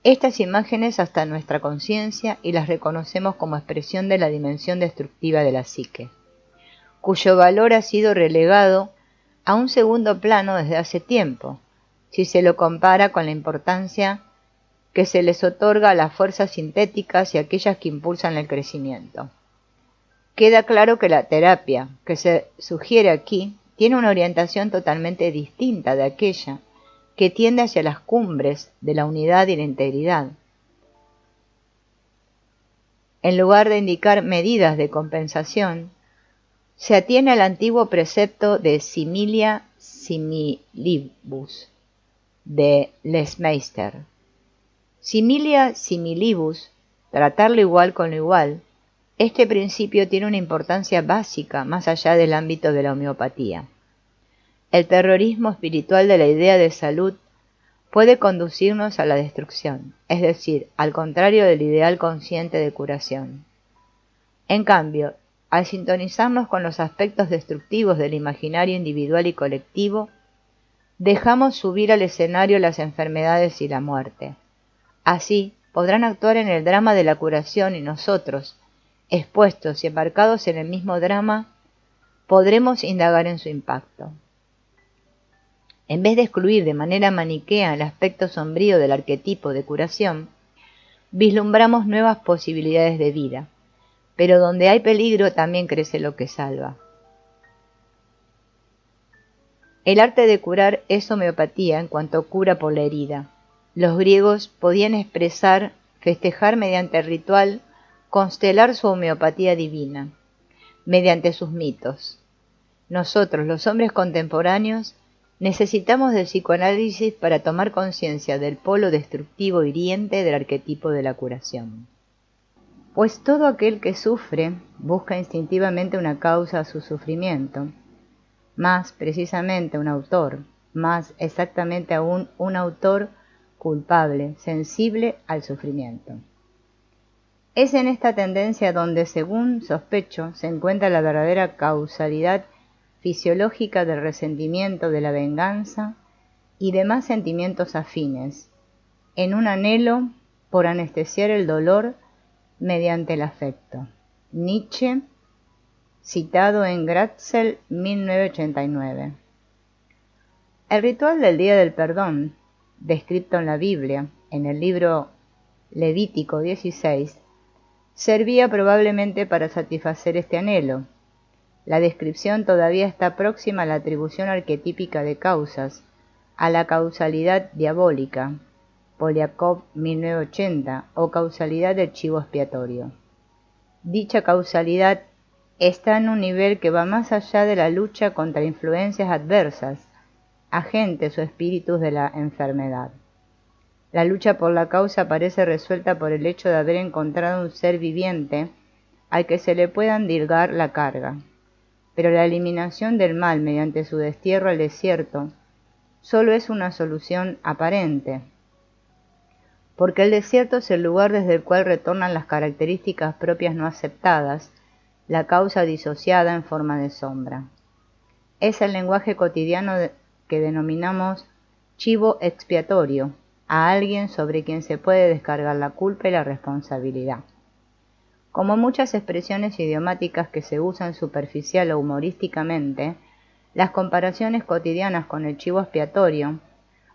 A: estas imágenes hasta nuestra conciencia y las reconocemos como expresión de la dimensión destructiva de la psique, cuyo valor ha sido relegado a un segundo plano desde hace tiempo, si se lo compara con la importancia que se les otorga a las fuerzas sintéticas y aquellas que impulsan el crecimiento. Queda claro que la terapia que se sugiere aquí tiene una orientación totalmente distinta de aquella que tiende hacia las cumbres de la unidad y la integridad. En lugar de indicar medidas de compensación, se atiene al antiguo precepto de similia similibus de Lesmeister. Similia similibus, tratar lo igual con lo igual, este principio tiene una importancia básica más allá del ámbito de la homeopatía. El terrorismo espiritual de la idea de salud puede conducirnos a la destrucción, es decir, al contrario del ideal consciente de curación. En cambio, al sintonizarnos con los aspectos destructivos del imaginario individual y colectivo, dejamos subir al escenario las enfermedades y la muerte. Así, podrán actuar en el drama de la curación y nosotros, expuestos y embarcados en el mismo drama, podremos indagar en su impacto. En vez de excluir de manera maniquea el aspecto sombrío del arquetipo de curación, vislumbramos nuevas posibilidades de vida, pero donde hay peligro también crece lo que salva. El arte de curar es homeopatía en cuanto cura por la herida. Los griegos podían expresar, festejar mediante el ritual, constelar su homeopatía divina, mediante sus mitos. Nosotros, los hombres contemporáneos, necesitamos del psicoanálisis para tomar conciencia del polo destructivo hiriente del arquetipo de la curación. Pues todo aquel que sufre busca instintivamente una causa a su sufrimiento, más precisamente un autor, más exactamente aún un autor culpable, sensible al sufrimiento. Es en esta tendencia donde, según sospecho, se encuentra la verdadera causalidad fisiológica del resentimiento, de la venganza y demás sentimientos afines, en un anhelo por anestesiar el dolor mediante el afecto. Nietzsche, citado en Gratzel 1989. El ritual del Día del Perdón, descrito en la Biblia, en el libro Levítico 16, servía probablemente para satisfacer este anhelo. La descripción todavía está próxima a la atribución arquetípica de causas, a la causalidad diabólica, Poliakov 1980, o causalidad del chivo expiatorio. Dicha causalidad está en un nivel que va más allá de la lucha contra influencias adversas, agentes o espíritus de la enfermedad. La lucha por la causa parece resuelta por el hecho de haber encontrado un ser viviente al que se le pueda endilgar la carga. Pero la eliminación del mal mediante su destierro al desierto solo es una solución aparente, porque el desierto es el lugar desde el cual retornan las características propias no aceptadas, la causa disociada en forma de sombra. Es el lenguaje cotidiano que denominamos chivo expiatorio, a alguien sobre quien se puede descargar la culpa y la responsabilidad. Como muchas expresiones idiomáticas que se usan superficial o humorísticamente, las comparaciones cotidianas con el chivo expiatorio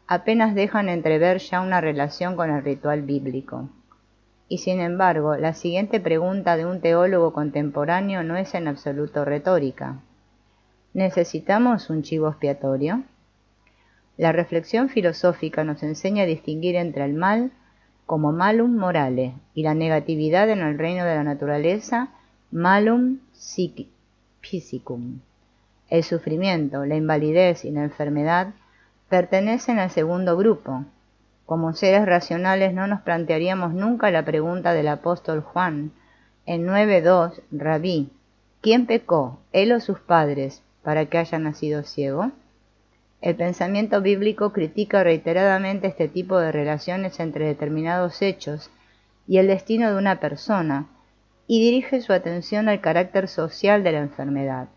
A: apenas dejan entrever ya una relación con el ritual bíblico. Y sin embargo, la siguiente pregunta de un teólogo contemporáneo no es en absoluto retórica. ¿Necesitamos un chivo expiatorio? La reflexión filosófica nos enseña a distinguir entre el mal como malum morale y la negatividad en el reino de la naturaleza, malum physicum. El sufrimiento, la invalidez y la enfermedad pertenecen al segundo grupo. Como seres racionales no nos plantearíamos nunca la pregunta del apóstol Juan en 9:2, Rabí, ¿quién pecó, él o sus padres, para que haya nacido ciego? El pensamiento bíblico critica reiteradamente este tipo de relaciones entre determinados hechos y el destino de una persona, y dirige su atención al carácter social de la enfermedad,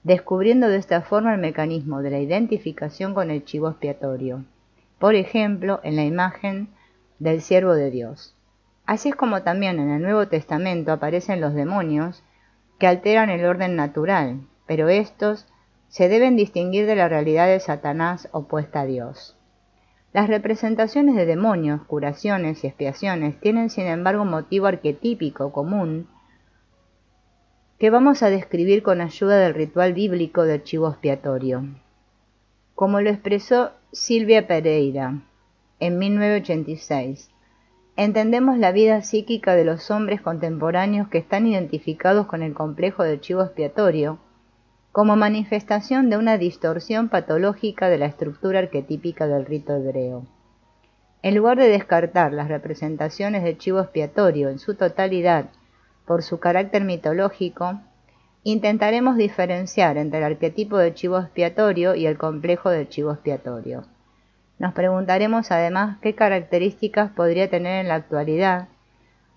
A: descubriendo de esta forma el mecanismo de la identificación con el chivo expiatorio, por ejemplo, en la imagen del siervo de Dios. Así es como también en el Nuevo Testamento aparecen los demonios que alteran el orden natural, pero estos se deben distinguir de la realidad de Satanás opuesta a Dios. Las representaciones de demonios, curaciones y expiaciones tienen sin embargo un motivo arquetípico común que vamos a describir con ayuda del ritual bíblico del chivo expiatorio. Como lo expresó Silvia Pereira en 1986, entendemos la vida psíquica de los hombres contemporáneos que están identificados con el complejo del chivo expiatorio como manifestación de una distorsión patológica de la estructura arquetípica del rito hebreo. En lugar de descartar las representaciones del chivo expiatorio en su totalidad por su carácter mitológico, intentaremos diferenciar entre el arquetipo del chivo expiatorio y el complejo del chivo expiatorio. Nos preguntaremos además qué características podría tener en la actualidad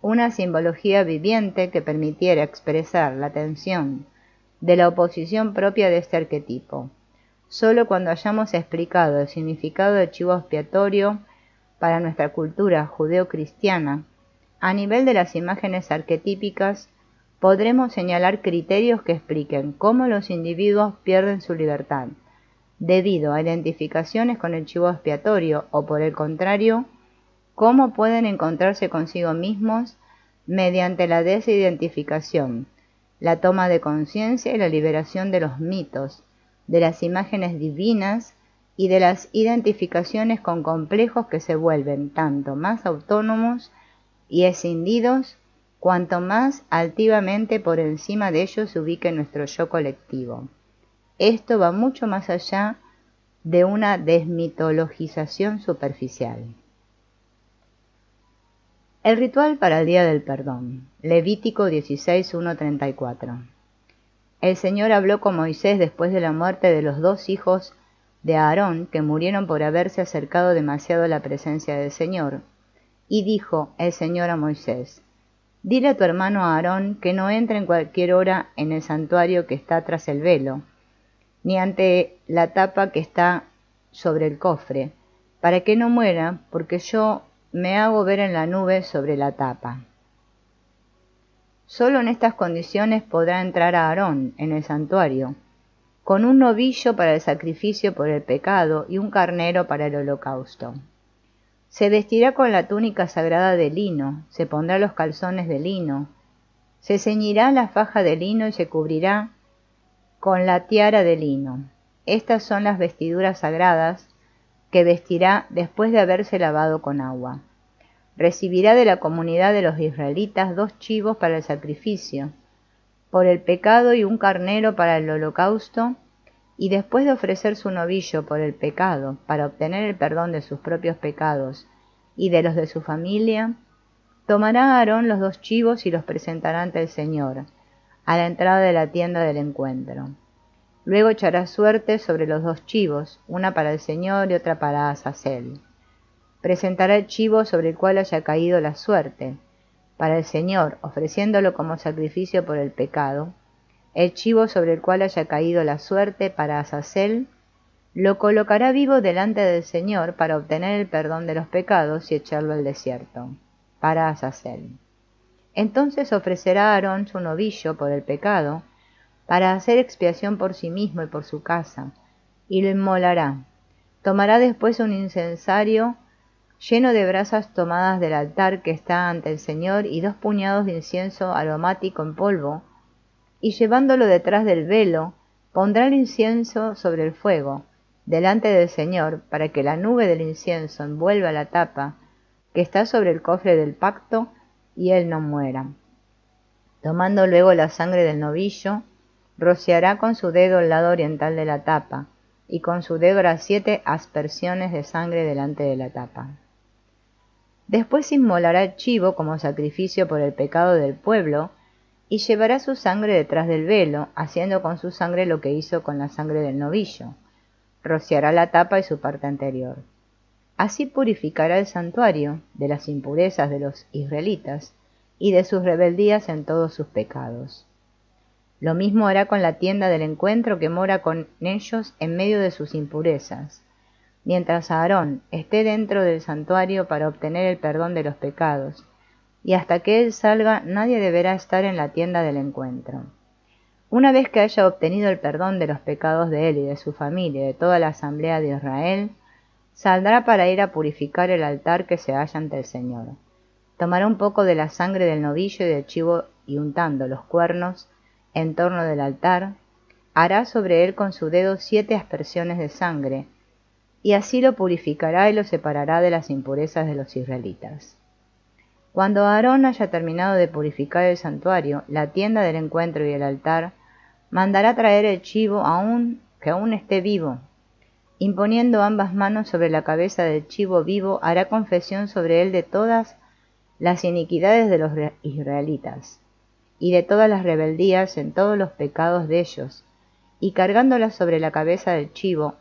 A: una simbología viviente que permitiera expresar la tensión de la oposición propia de este arquetipo. Solo cuando hayamos explicado el significado del chivo expiatorio para nuestra cultura judeo-cristiana, a nivel de las imágenes arquetípicas, podremos señalar criterios que expliquen cómo los individuos pierden su libertad, debido a identificaciones con el chivo expiatorio, o por el contrario, cómo pueden encontrarse consigo mismos mediante la desidentificación, la toma de conciencia y la liberación de los mitos, de las imágenes divinas y de las identificaciones con complejos que se vuelven tanto más autónomos y escindidos cuanto más altivamente por encima de ellos se ubique nuestro yo colectivo. Esto va mucho más allá de una desmitologización superficial. El ritual para el Día del Perdón. Levítico 16:1-34. El Señor habló con Moisés después de la muerte de los 2 hijos de Aarón que murieron por haberse acercado demasiado a la presencia del Señor. Y dijo el Señor a Moisés: Dile a tu hermano Aarón que no entre en cualquier hora en el santuario que está tras el velo, ni ante la tapa que está sobre el cofre, para que no muera, porque yo me hago ver en la nube sobre la tapa. Solo en estas condiciones podrá entrar Aarón en el santuario, con un novillo para el sacrificio por el pecado y un carnero para el holocausto. Se vestirá con la túnica sagrada de lino, se pondrá los calzones de lino, se ceñirá la faja de lino y se cubrirá con la tiara de lino. Estas son las vestiduras sagradas que vestirá después de haberse lavado con agua. Recibirá de la comunidad de los israelitas 2 chivos para el sacrificio, por el pecado y un carnero para el holocausto, y después de ofrecer su novillo por el pecado, para obtener el perdón de sus propios pecados y de los de su familia, tomará Aarón los 2 chivos y los presentará ante el Señor, a la entrada de la tienda del encuentro. Luego echará suerte sobre los 2 chivos, una para el Señor y otra para Azazel. Presentará el chivo sobre el cual haya caído la suerte, para el Señor, ofreciéndolo como sacrificio por el pecado. El chivo sobre el cual haya caído la suerte para Azazel, lo colocará vivo delante del Señor para obtener el perdón de los pecados y echarlo al desierto, para Azazel. Entonces ofrecerá a Aarón su novillo por el pecado, para hacer expiación por sí mismo y por su casa, y lo inmolará. Tomará después un incensario lleno de brasas tomadas del altar que está ante el Señor y 2 puñados de incienso aromático en polvo, y llevándolo detrás del velo, pondrá el incienso sobre el fuego, delante del Señor, para que la nube del incienso envuelva la tapa que está sobre el cofre del pacto, y él no muera. Tomando luego la sangre del novillo, rociará con su dedo el lado oriental de la tapa, y con su dedo hará 7 aspersiones de sangre delante de la tapa. Después inmolará el chivo como sacrificio por el pecado del pueblo, y llevará su sangre detrás del velo, haciendo con su sangre lo que hizo con la sangre del novillo. Rociará la tapa y su parte anterior. Así purificará el santuario de las impurezas de los israelitas y de sus rebeldías en todos sus pecados. Lo mismo hará con la tienda del encuentro que mora con ellos en medio de sus impurezas, mientras Aarón esté dentro del santuario para obtener el perdón de los pecados, y hasta que él salga nadie deberá estar en la tienda del encuentro. Una vez que haya obtenido el perdón de los pecados de él y de su familia y de toda la asamblea de Israel, saldrá para ir a purificar el altar que se halla ante el Señor. Tomará un poco de la sangre del novillo y del chivo y untando los cuernos en torno del altar, hará sobre él con su dedo 7 aspersiones de sangre, y así lo purificará y lo separará de las impurezas de los israelitas. Cuando Aarón haya terminado de purificar el santuario, la tienda del encuentro y el altar, mandará traer el chivo que aún esté vivo. Imponiendo ambas manos sobre la cabeza del chivo vivo, hará confesión sobre él de todas las iniquidades de los israelitas, y de todas las rebeldías en todos los pecados de ellos, y cargándolas sobre la cabeza del chivo,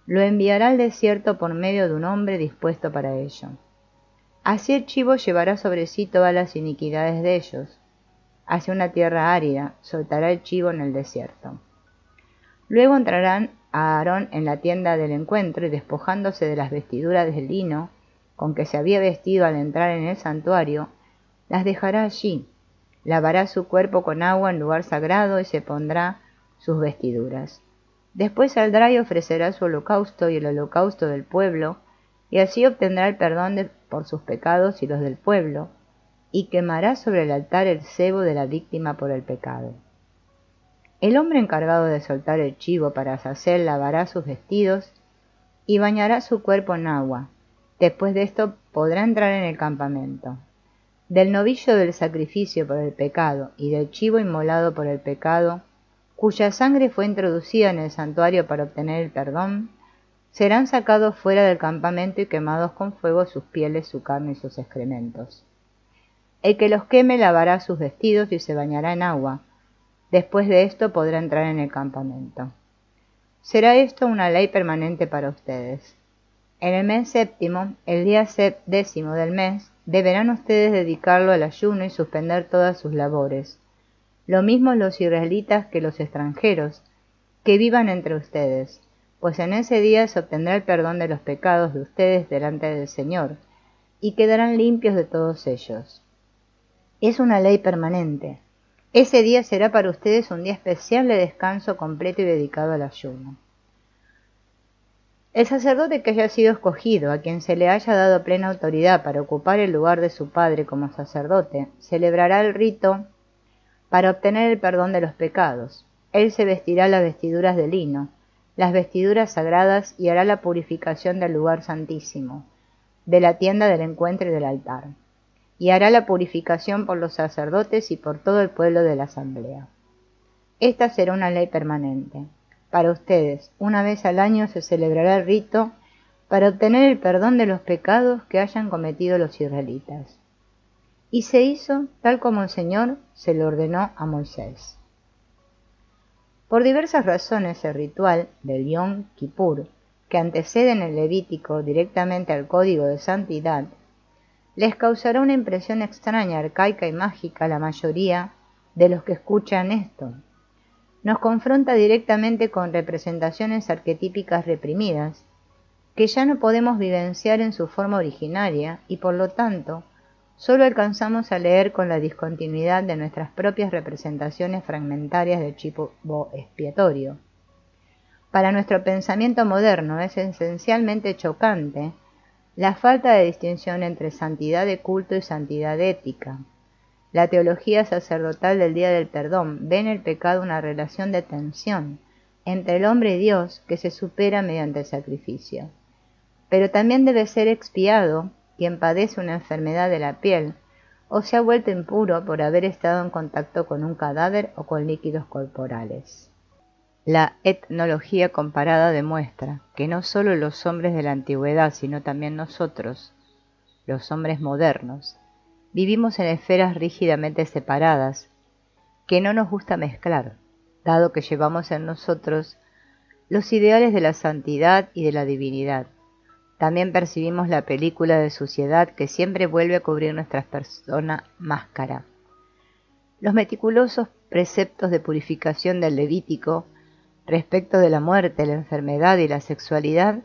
A: lo enviará al desierto por medio de un hombre dispuesto para ello. Así el chivo llevará sobre sí todas las iniquidades de ellos. Hacia una tierra árida soltará el chivo en el desierto. Luego entrarán a Aarón en la tienda del encuentro y despojándose de las vestiduras de lino con que se había vestido al entrar en el santuario, las dejará allí, lavará su cuerpo con agua en lugar sagrado y se pondrá sus vestiduras. Después saldrá y ofrecerá su holocausto y el holocausto del pueblo, y así obtendrá el perdón por sus pecados y los del pueblo, y quemará sobre el altar el cebo de la víctima por el pecado. El hombre encargado de soltar el chivo para Azazel lavará sus vestidos y bañará su cuerpo en agua. Después de esto podrá entrar en el campamento. Del novillo del sacrificio por el pecado y del chivo inmolado por el pecado, cuya sangre fue introducida en el santuario para obtener el perdón, serán sacados fuera del campamento y quemados con fuego sus pieles, su carne y sus excrementos. El que los queme lavará sus vestidos y se bañará en agua. Después de esto podrá entrar en el campamento. Será esto una ley permanente para ustedes. En el mes séptimo, el día 10º del mes, deberán ustedes dedicarlo al ayuno y suspender todas sus labores. Lo mismo los israelitas que los extranjeros, que vivan entre ustedes, pues en ese día se obtendrá el perdón de los pecados de ustedes delante del Señor, y quedarán limpios de todos ellos. Es una ley permanente. Ese día será para ustedes un día especial de descanso completo y dedicado al ayuno. El sacerdote que haya sido escogido, a quien se le haya dado plena autoridad para ocupar el lugar de su padre como sacerdote, celebrará el rito para obtener el perdón de los pecados. Él se vestirá las vestiduras de lino, las vestiduras sagradas, y hará la purificación del lugar santísimo, de la tienda del encuentro y del altar, y hará la purificación por los sacerdotes y por todo el pueblo de la asamblea. Esta será una ley permanente. Para ustedes, una vez al año se celebrará el rito para obtener el perdón de los pecados que hayan cometido los israelitas. Y se hizo tal como el Señor se lo ordenó a Moisés. Por diversas razones el ritual del Yom Kippur, que antecede en el Levítico directamente al código de santidad, les causará una impresión extraña, arcaica y mágica a la mayoría de los que escuchan esto. Nos confronta directamente con representaciones arquetípicas reprimidas, que ya no podemos vivenciar en su forma originaria y por lo tanto solo alcanzamos a leer con la discontinuidad de nuestras propias representaciones fragmentarias del chivo expiatorio. Para nuestro pensamiento moderno es esencialmente chocante la falta de distinción entre santidad de culto y santidad ética. La teología sacerdotal del Día del Perdón ve en el pecado una relación de tensión entre el hombre y Dios que se supera mediante el sacrificio. Pero también debe ser expiado quien padece una enfermedad de la piel o se ha vuelto impuro por haber estado en contacto con un cadáver o con líquidos corporales. La etnología comparada demuestra que no solo los hombres de la antigüedad, sino también nosotros, los hombres modernos, vivimos en esferas rígidamente separadas, que no nos gusta mezclar, dado que llevamos en nosotros los ideales de la santidad y de la divinidad. También percibimos la película de suciedad que siempre vuelve a cubrir nuestra persona máscara. Los meticulosos preceptos de purificación del Levítico respecto de la muerte, la enfermedad y la sexualidad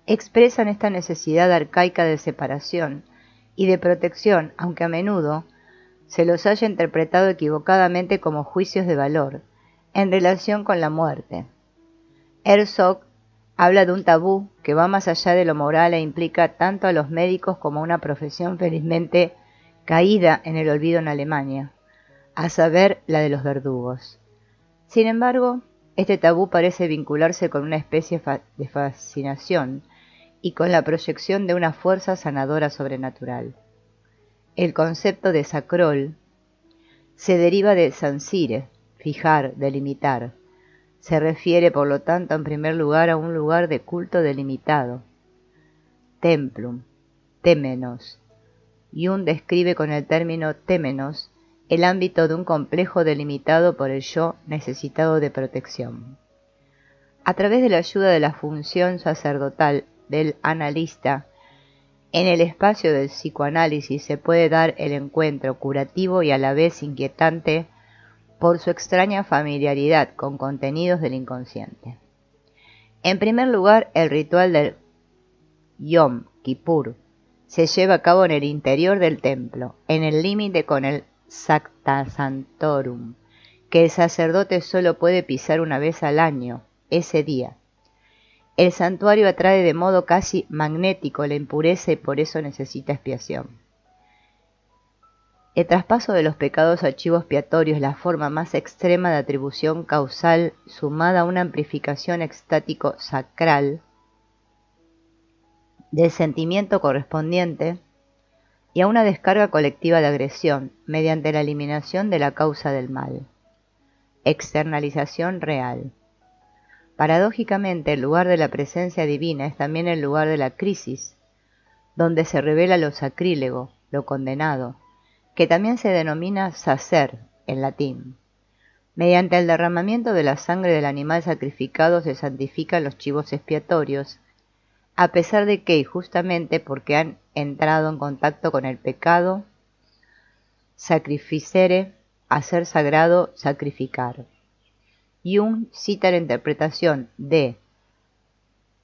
A: expresan esta necesidad arcaica de separación y de protección, aunque a menudo se los haya interpretado equivocadamente como juicios de valor en relación con la muerte. Herzog Habla de un tabú que va más allá de lo moral e implica tanto a los médicos como a una profesión felizmente caída en el olvido en Alemania, a saber, la de los verdugos. Sin embargo, este tabú parece vincularse con una especie de fascinación y con la proyección de una fuerza sanadora sobrenatural. El concepto de sacrol se deriva de sancire, fijar, delimitar. Se refiere, por lo tanto, en primer lugar a un lugar de culto delimitado. Templum, témenos. Jung describe con el término témenos el ámbito de un complejo delimitado por el yo necesitado de protección. A través de la ayuda de la función sacerdotal del analista, en el espacio del psicoanálisis se puede dar el encuentro curativo y a la vez inquietante por su extraña familiaridad con contenidos del inconsciente. En primer lugar, el ritual del Yom Kippur se lleva a cabo en el interior del templo, en el límite con el Sacta Sanctorum, que el sacerdote solo puede pisar una vez al año, ese día. El santuario atrae de modo casi magnético la impureza y por eso necesita expiación. El traspaso de los pecados a chivo expiatorio es la forma más extrema de atribución causal sumada a una amplificación extático sacral del sentimiento correspondiente y a una descarga colectiva de agresión mediante la eliminación de la causa del mal. Externalización real. Paradójicamente, el lugar de la presencia divina es también el lugar de la crisis, donde se revela lo sacrílego, lo condenado, que también se denomina sacer en latín. Mediante el derramamiento de la sangre del animal sacrificado se santifican los chivos expiatorios, a pesar de que, y justamente porque han entrado en contacto con el pecado, sacrificere, hacer sagrado, sacrificar. Jung cita la interpretación de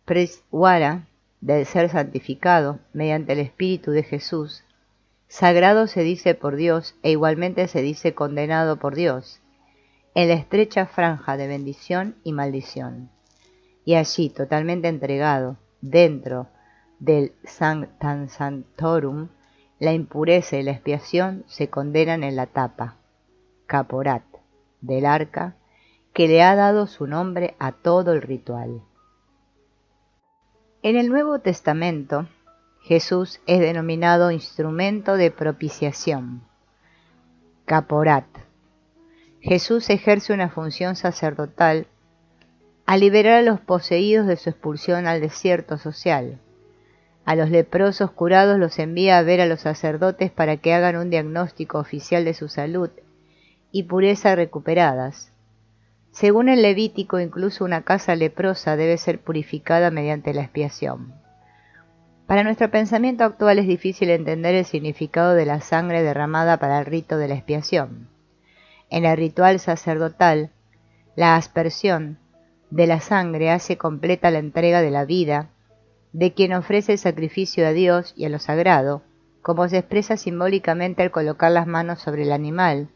A: Preswara del ser santificado mediante el Espíritu de Jesús. Sagrado se dice por Dios e igualmente se dice condenado por Dios, en la estrecha franja de bendición y maldición. Y allí, totalmente entregado, dentro del Sanctam Sanctorum, la impureza y la expiación se condenan en la tapa, caporat, del arca, que le ha dado su nombre a todo el ritual. En el Nuevo Testamento, Jesús es denominado instrumento de propiciación, caporat. Jesús ejerce una función sacerdotal al liberar a los poseídos de su expulsión al desierto social. A los leprosos curados los envía a ver a los sacerdotes para que hagan un diagnóstico oficial de su salud y pureza recuperadas. Según el Levítico, incluso una casa leprosa debe ser purificada mediante la expiación. Para nuestro pensamiento actual es difícil entender el significado de la sangre derramada para el rito de la expiación. En el ritual sacerdotal, la aspersión de la sangre hace completa la entrega de la vida de quien ofrece el sacrificio a Dios y a lo sagrado, como se expresa simbólicamente al colocar las manos sobre el animal.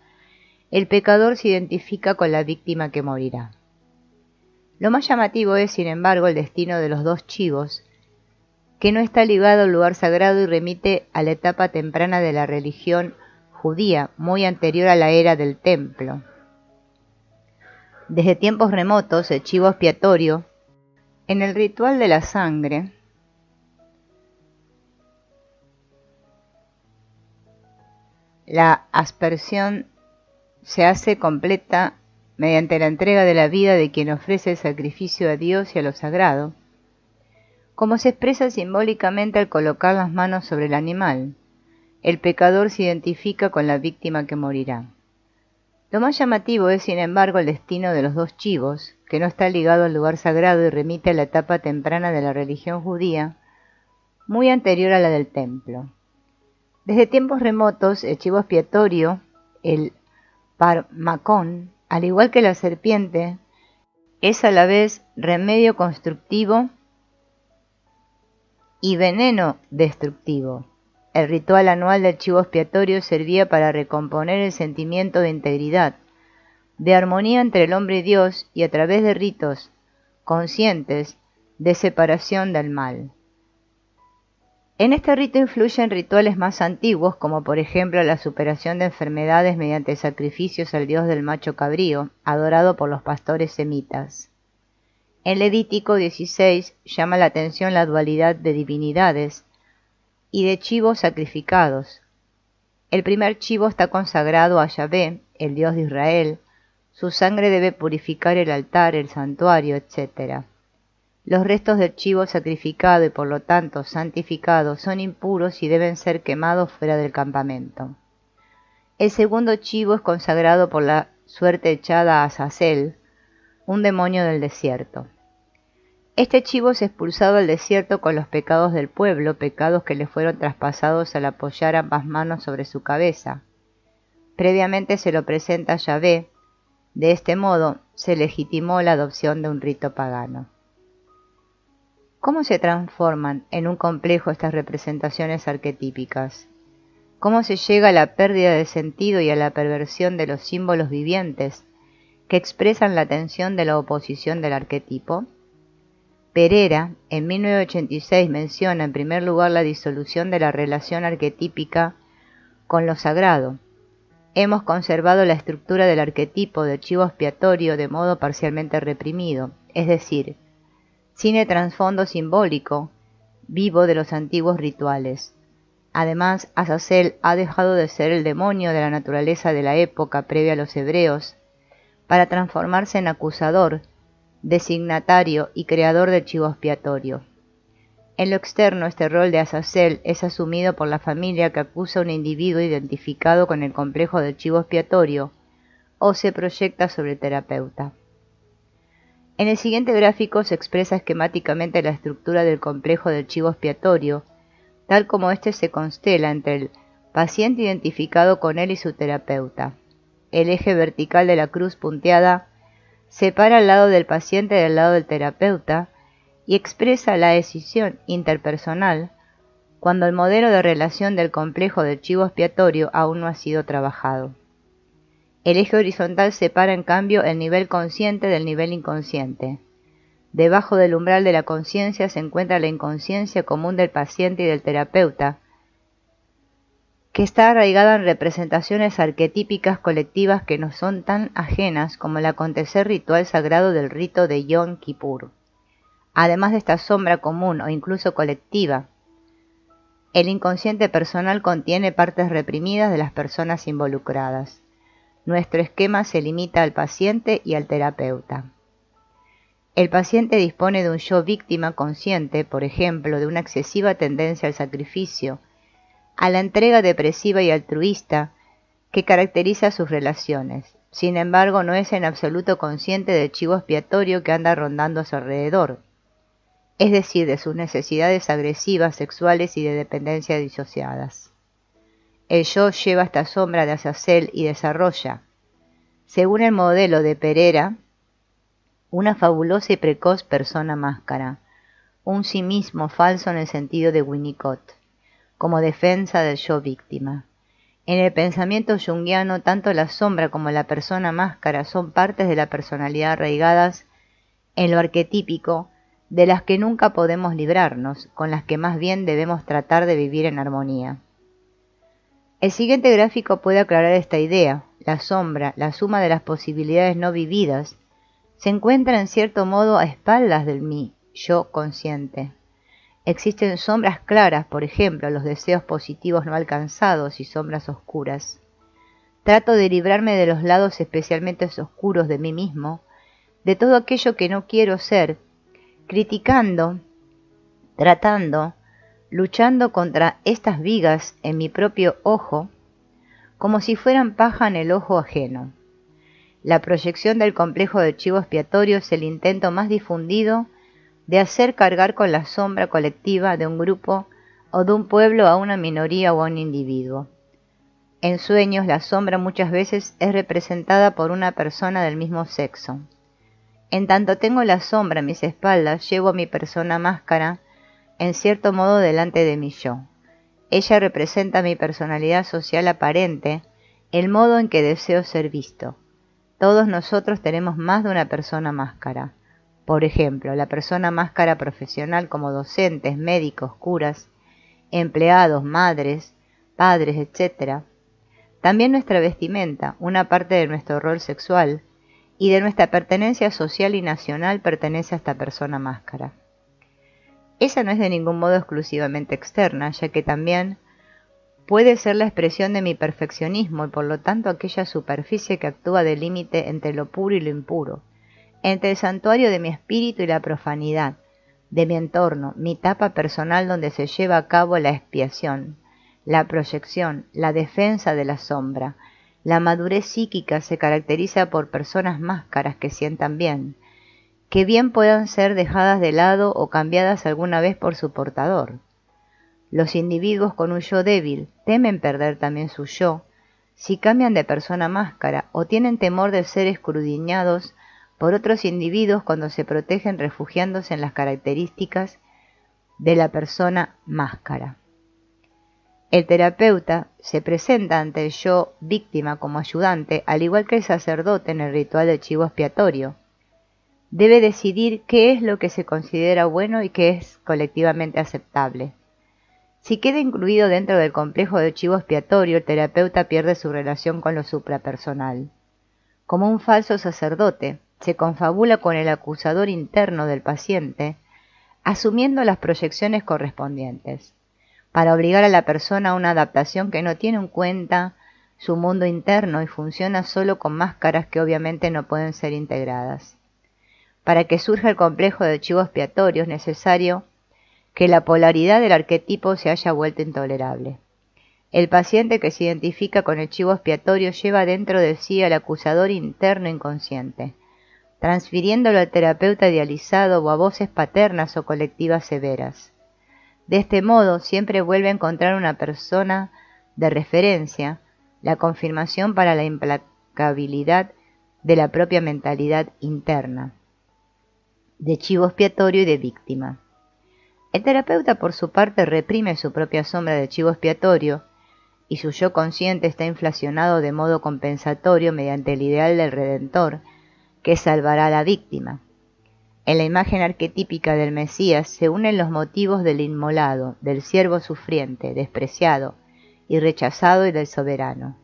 A: El pecador se identifica con la víctima que morirá. Lo más llamativo es, sin embargo, el destino de los dos chivos, que no está ligado al lugar sagrado y remite a la etapa temprana de la religión judía, muy anterior a la era del templo. Desde tiempos remotos, el chivo expiatorio, en el ritual de la sangre, la aspersión se hace completa mediante la entrega de la vida de quien ofrece el sacrificio a Dios y a lo sagrado, como se expresa simbólicamente al colocar las manos sobre el animal. El pecador se identifica con la víctima que morirá. Lo más llamativo es, sin embargo, el destino de los dos chivos, que no está ligado al lugar sagrado y remite a la etapa temprana de la religión judía, muy anterior a la del templo. Desde tiempos remotos, el chivo expiatorio, el parmacón, al igual que la serpiente, es a la vez remedio constructivo y veneno destructivo. El ritual anual del chivo expiatorio servía para recomponer el sentimiento de integridad, de armonía entre el hombre y Dios, y a través de ritos conscientes de separación del mal. En este rito influyen rituales más antiguos, como por ejemplo la superación de enfermedades mediante sacrificios al dios del macho cabrío, adorado por los pastores semitas. En Levítico 16 llama la atención la dualidad de divinidades y de chivos sacrificados. El primer chivo está consagrado a Yahvé, el Dios de Israel. Su sangre debe purificar el altar, el santuario, etc. Los restos del chivo sacrificado y por lo tanto santificado son impuros y deben ser quemados fuera del campamento. El segundo chivo es consagrado por la suerte echada a Azazel, un demonio del desierto. Este chivo es expulsado al desierto con los pecados del pueblo, pecados que le fueron traspasados al apoyar ambas manos sobre su cabeza. Previamente se lo presenta a Yahvé. De este modo se legitimó la adopción de un rito pagano. ¿Cómo se transforman en un complejo estas representaciones arquetípicas? ¿Cómo se llega a la pérdida de sentido y a la perversión de los símbolos vivientes que expresan la tensión de la oposición del arquetipo? Pereira, en 1986, menciona en primer lugar la disolución de la relación arquetípica con lo sagrado. Hemos conservado la estructura del arquetipo de chivo expiatorio de modo parcialmente reprimido, es decir, sin el trasfondo simbólico vivo de los antiguos rituales. Además, Azazel ha dejado de ser el demonio de la naturaleza de la época previa a los hebreos para transformarse en acusador, designatario y creador del chivo expiatorio. En lo externo, este rol de Azazel es asumido por la familia que acusa a un individuo identificado con el complejo del chivo expiatorio o se proyecta sobre el terapeuta. En el siguiente gráfico se expresa esquemáticamente la estructura del complejo del chivo expiatorio, tal como éste se constela entre el paciente identificado con él y su terapeuta. El eje vertical de la cruz punteada separa al lado del paciente del lado del terapeuta y expresa la escisión interpersonal cuando el modelo de relación del complejo del chivo expiatorio aún no ha sido trabajado. El eje horizontal separa en cambio el nivel consciente del nivel inconsciente. Debajo del umbral de la conciencia se encuentra la inconsciencia común del paciente y del terapeuta, que está arraigada en representaciones arquetípicas colectivas que nos son tan ajenas como el acontecer ritual sagrado del rito de Yom Kippur. Además de esta sombra común o incluso colectiva, el inconsciente personal contiene partes reprimidas de las personas involucradas. Nuestro esquema se limita al paciente y al terapeuta. El paciente dispone de un yo víctima consciente, por ejemplo, de una excesiva tendencia al sacrificio, a la entrega depresiva y altruista que caracteriza sus relaciones. Sin embargo, no es en absoluto consciente del chivo expiatorio que anda rondando a su alrededor, es decir, de sus necesidades agresivas, sexuales y de dependencia disociadas. El yo lleva esta sombra de Azazel y desarrolla, según el modelo de Pereira, una fabulosa y precoz persona máscara, un sí mismo falso en el sentido de Winnicott, como defensa del yo víctima. En el pensamiento junguiano, tanto la sombra como la persona máscara son partes de la personalidad arraigadas en lo arquetípico, de las que nunca podemos librarnos, con las que más bien debemos tratar de vivir en armonía. El siguiente gráfico puede aclarar esta idea. La sombra, la suma de las posibilidades no vividas, se encuentra en cierto modo a espaldas del mí, yo consciente. Existen sombras claras, por ejemplo, los deseos positivos no alcanzados y sombras oscuras. Trato de librarme de los lados especialmente oscuros de mí mismo, de todo aquello que no quiero ser, criticando, tratando, luchando contra estas vigas en mi propio ojo, como si fueran paja en el ojo ajeno. La proyección del complejo del chivo expiatorio es el intento más difundido de hacer cargar con la sombra colectiva de un grupo o de un pueblo a una minoría o a un individuo. En sueños, la sombra muchas veces es representada por una persona del mismo sexo. En tanto tengo la sombra a mis espaldas, llevo a mi persona máscara, en cierto modo delante de mi yo. Ella representa mi personalidad social aparente, el modo en que deseo ser visto. Todos nosotros tenemos más de una persona máscara. Por ejemplo, la persona máscara profesional como docentes, médicos, curas, empleados, madres, padres, etc. También nuestra vestimenta, una parte de nuestro rol sexual y de nuestra pertenencia social y nacional pertenece a esta persona máscara. Esa no es de ningún modo exclusivamente externa, ya que también puede ser la expresión de mi perfeccionismo y por lo tanto aquella superficie que actúa de límite entre lo puro y lo impuro, entre el santuario de mi espíritu y la profanidad, de mi entorno, mi tapa personal donde se lleva a cabo la expiación, la proyección, la defensa de la sombra. La madurez psíquica se caracteriza por personas máscaras que sientan bien, que bien puedan ser dejadas de lado o cambiadas alguna vez por su portador. Los individuos con un yo débil temen perder también su yo si cambian de persona máscara o tienen temor de ser escudriñados por otros individuos cuando se protegen refugiándose en las características de la persona máscara. El terapeuta se presenta ante el yo víctima como ayudante, al igual que el sacerdote en el ritual del chivo expiatorio. Debe decidir qué es lo que se considera bueno y qué es colectivamente aceptable. Si queda incluido dentro del complejo del chivo expiatorio, el terapeuta pierde su relación con lo suprapersonal. Como un falso sacerdote, se confabula con el acusador interno del paciente, asumiendo las proyecciones correspondientes, para obligar a la persona a una adaptación que no tiene en cuenta su mundo interno y funciona solo con máscaras que obviamente no pueden ser integradas. Para que surja el complejo del chivo expiatorio es necesario que la polaridad del arquetipo se haya vuelto intolerable. El paciente que se identifica con el chivo expiatorio lleva dentro de sí al acusador interno inconsciente, transfiriéndolo al terapeuta idealizado o a voces paternas o colectivas severas. De este modo, siempre vuelve a encontrar una persona de referencia, la confirmación para la implacabilidad de la propia mentalidad interna, de chivo expiatorio y de víctima. El terapeuta, por su parte, reprime su propia sombra de chivo expiatorio y su yo consciente está inflacionado de modo compensatorio mediante el ideal del Redentor, que salvará a la víctima. En la imagen arquetípica del Mesías se unen los motivos del inmolado, del siervo sufriente, despreciado y rechazado y del soberano.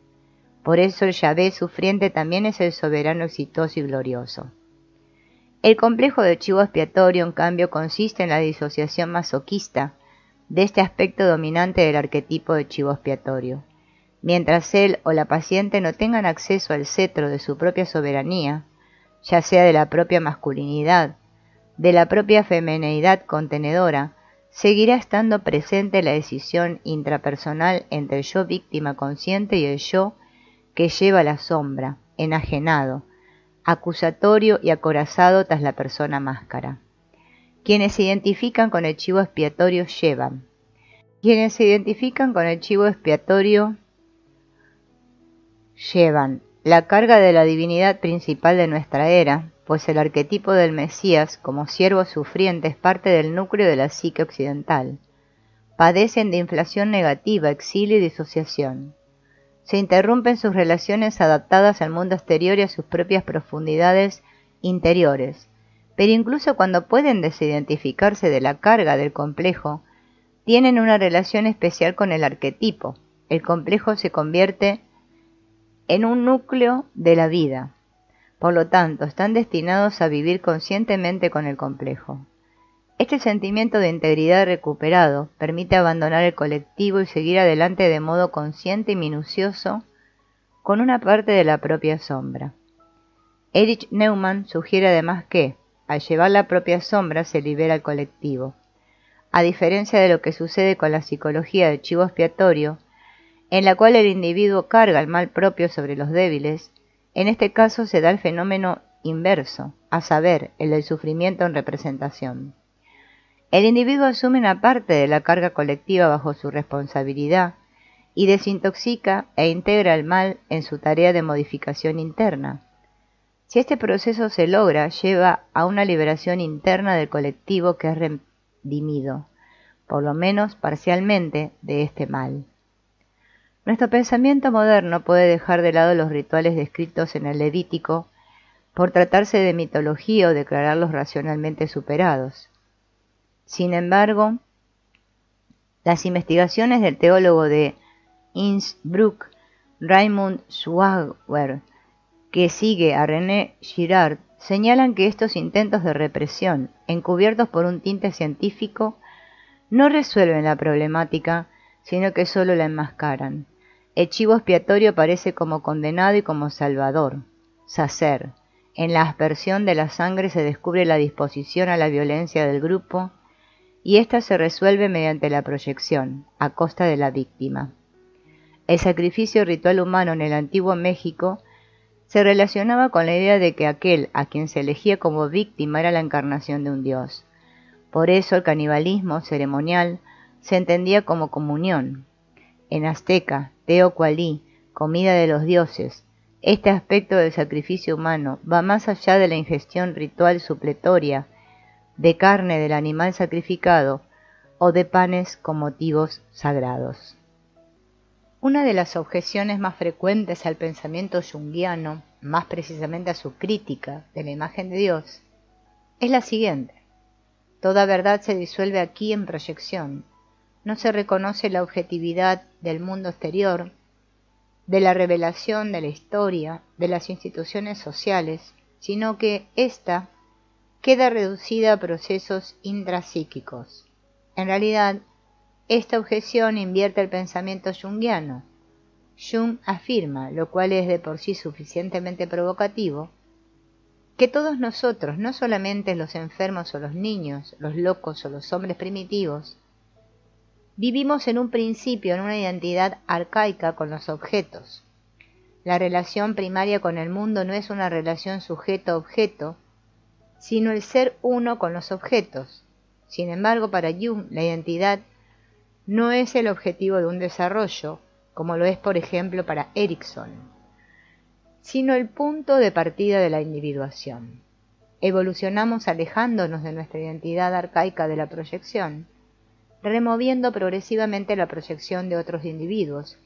A: Por eso el Yahvé sufriente también es el soberano exitoso y glorioso. El complejo del chivo expiatorio, en cambio, consiste en la disociación masoquista de este aspecto dominante del arquetipo del chivo expiatorio. Mientras él o la paciente no tengan acceso al cetro de su propia soberanía, ya sea de la propia masculinidad, de la propia femineidad contenedora, seguirá estando presente la decisión intrapersonal entre el yo víctima consciente y el yo que lleva la sombra, enajenado, acusatorio y acorazado tras la persona máscara. Quienes se identifican con el chivo expiatorio llevan. Quienes se identifican con el chivo expiatorio llevan la carga de la divinidad principal de nuestra era, pues el arquetipo del Mesías como siervo sufriente es parte del núcleo de la psique occidental. Padecen de inflación negativa, exilio y disociación. Se interrumpen sus relaciones adaptadas al mundo exterior y a sus propias profundidades interiores, pero incluso cuando pueden desidentificarse de la carga del complejo, tienen una relación especial con el arquetipo. El complejo se convierte en un núcleo de la vida. Por lo tanto, están destinados a vivir conscientemente con el complejo. Este sentimiento de integridad recuperado permite abandonar el colectivo y seguir adelante de modo consciente y minucioso con una parte de la propia sombra. Erich Neumann sugiere además que, al llevar la propia sombra, se libera el colectivo. A diferencia de lo que sucede con la psicología del chivo expiatorio, en la cual el individuo carga el mal propio sobre los débiles, en este caso se da el fenómeno inverso, a saber, el del sufrimiento en representación. El individuo asume una parte de la carga colectiva bajo su responsabilidad y desintoxica e integra el mal en su tarea de modificación interna. Si este proceso se logra, lleva a una liberación interna del colectivo que es redimido, por lo menos parcialmente, de este mal. Nuestro pensamiento moderno puede dejar de lado los rituales descritos en el Levítico por tratarse de mitología o declararlos racionalmente superados. Sin embargo, las investigaciones del teólogo de Innsbruck, Raimund Schwager, que sigue a René Girard, señalan que estos intentos de represión, encubiertos por un tinte científico, no resuelven la problemática, sino que solo la enmascaran. El chivo expiatorio aparece como condenado y como salvador, sacer. En la aspersión de la sangre se descubre la disposición a la violencia del grupo, y ésta se resuelve mediante la proyección, a costa de la víctima. El sacrificio ritual humano en el antiguo México se relacionaba con la idea de que aquel a quien se elegía como víctima era la encarnación de un dios. Por eso el canibalismo ceremonial se entendía como comunión. En azteca, teocualí, comida de los dioses, este aspecto del sacrificio humano va más allá de la ingestión ritual supletoria de carne del animal sacrificado o de panes con motivos sagrados. Una de las objeciones más frecuentes al pensamiento junguiano, más precisamente a su crítica de la imagen de Dios, es la siguiente. Toda verdad se disuelve aquí en proyección. No se reconoce la objetividad del mundo exterior, de la revelación de la historia, de las instituciones sociales, sino que ésta queda reducida a procesos intrapsíquicos. En realidad, esta objeción invierte el pensamiento junguiano. Jung afirma, lo cual es de por sí suficientemente provocativo, que todos nosotros, no solamente los enfermos o los niños, los locos o los hombres primitivos, vivimos en un principio en una identidad arcaica con los objetos. La relación primaria con el mundo no es una relación sujeto-objeto, sino el ser uno con los objetos. Sin embargo, para Jung, la identidad no es el objetivo de un desarrollo, como lo es por ejemplo para Erikson, sino el punto de partida de la individuación. Evolucionamos alejándonos de nuestra identidad arcaica de la proyección, removiendo progresivamente la proyección de otros individuos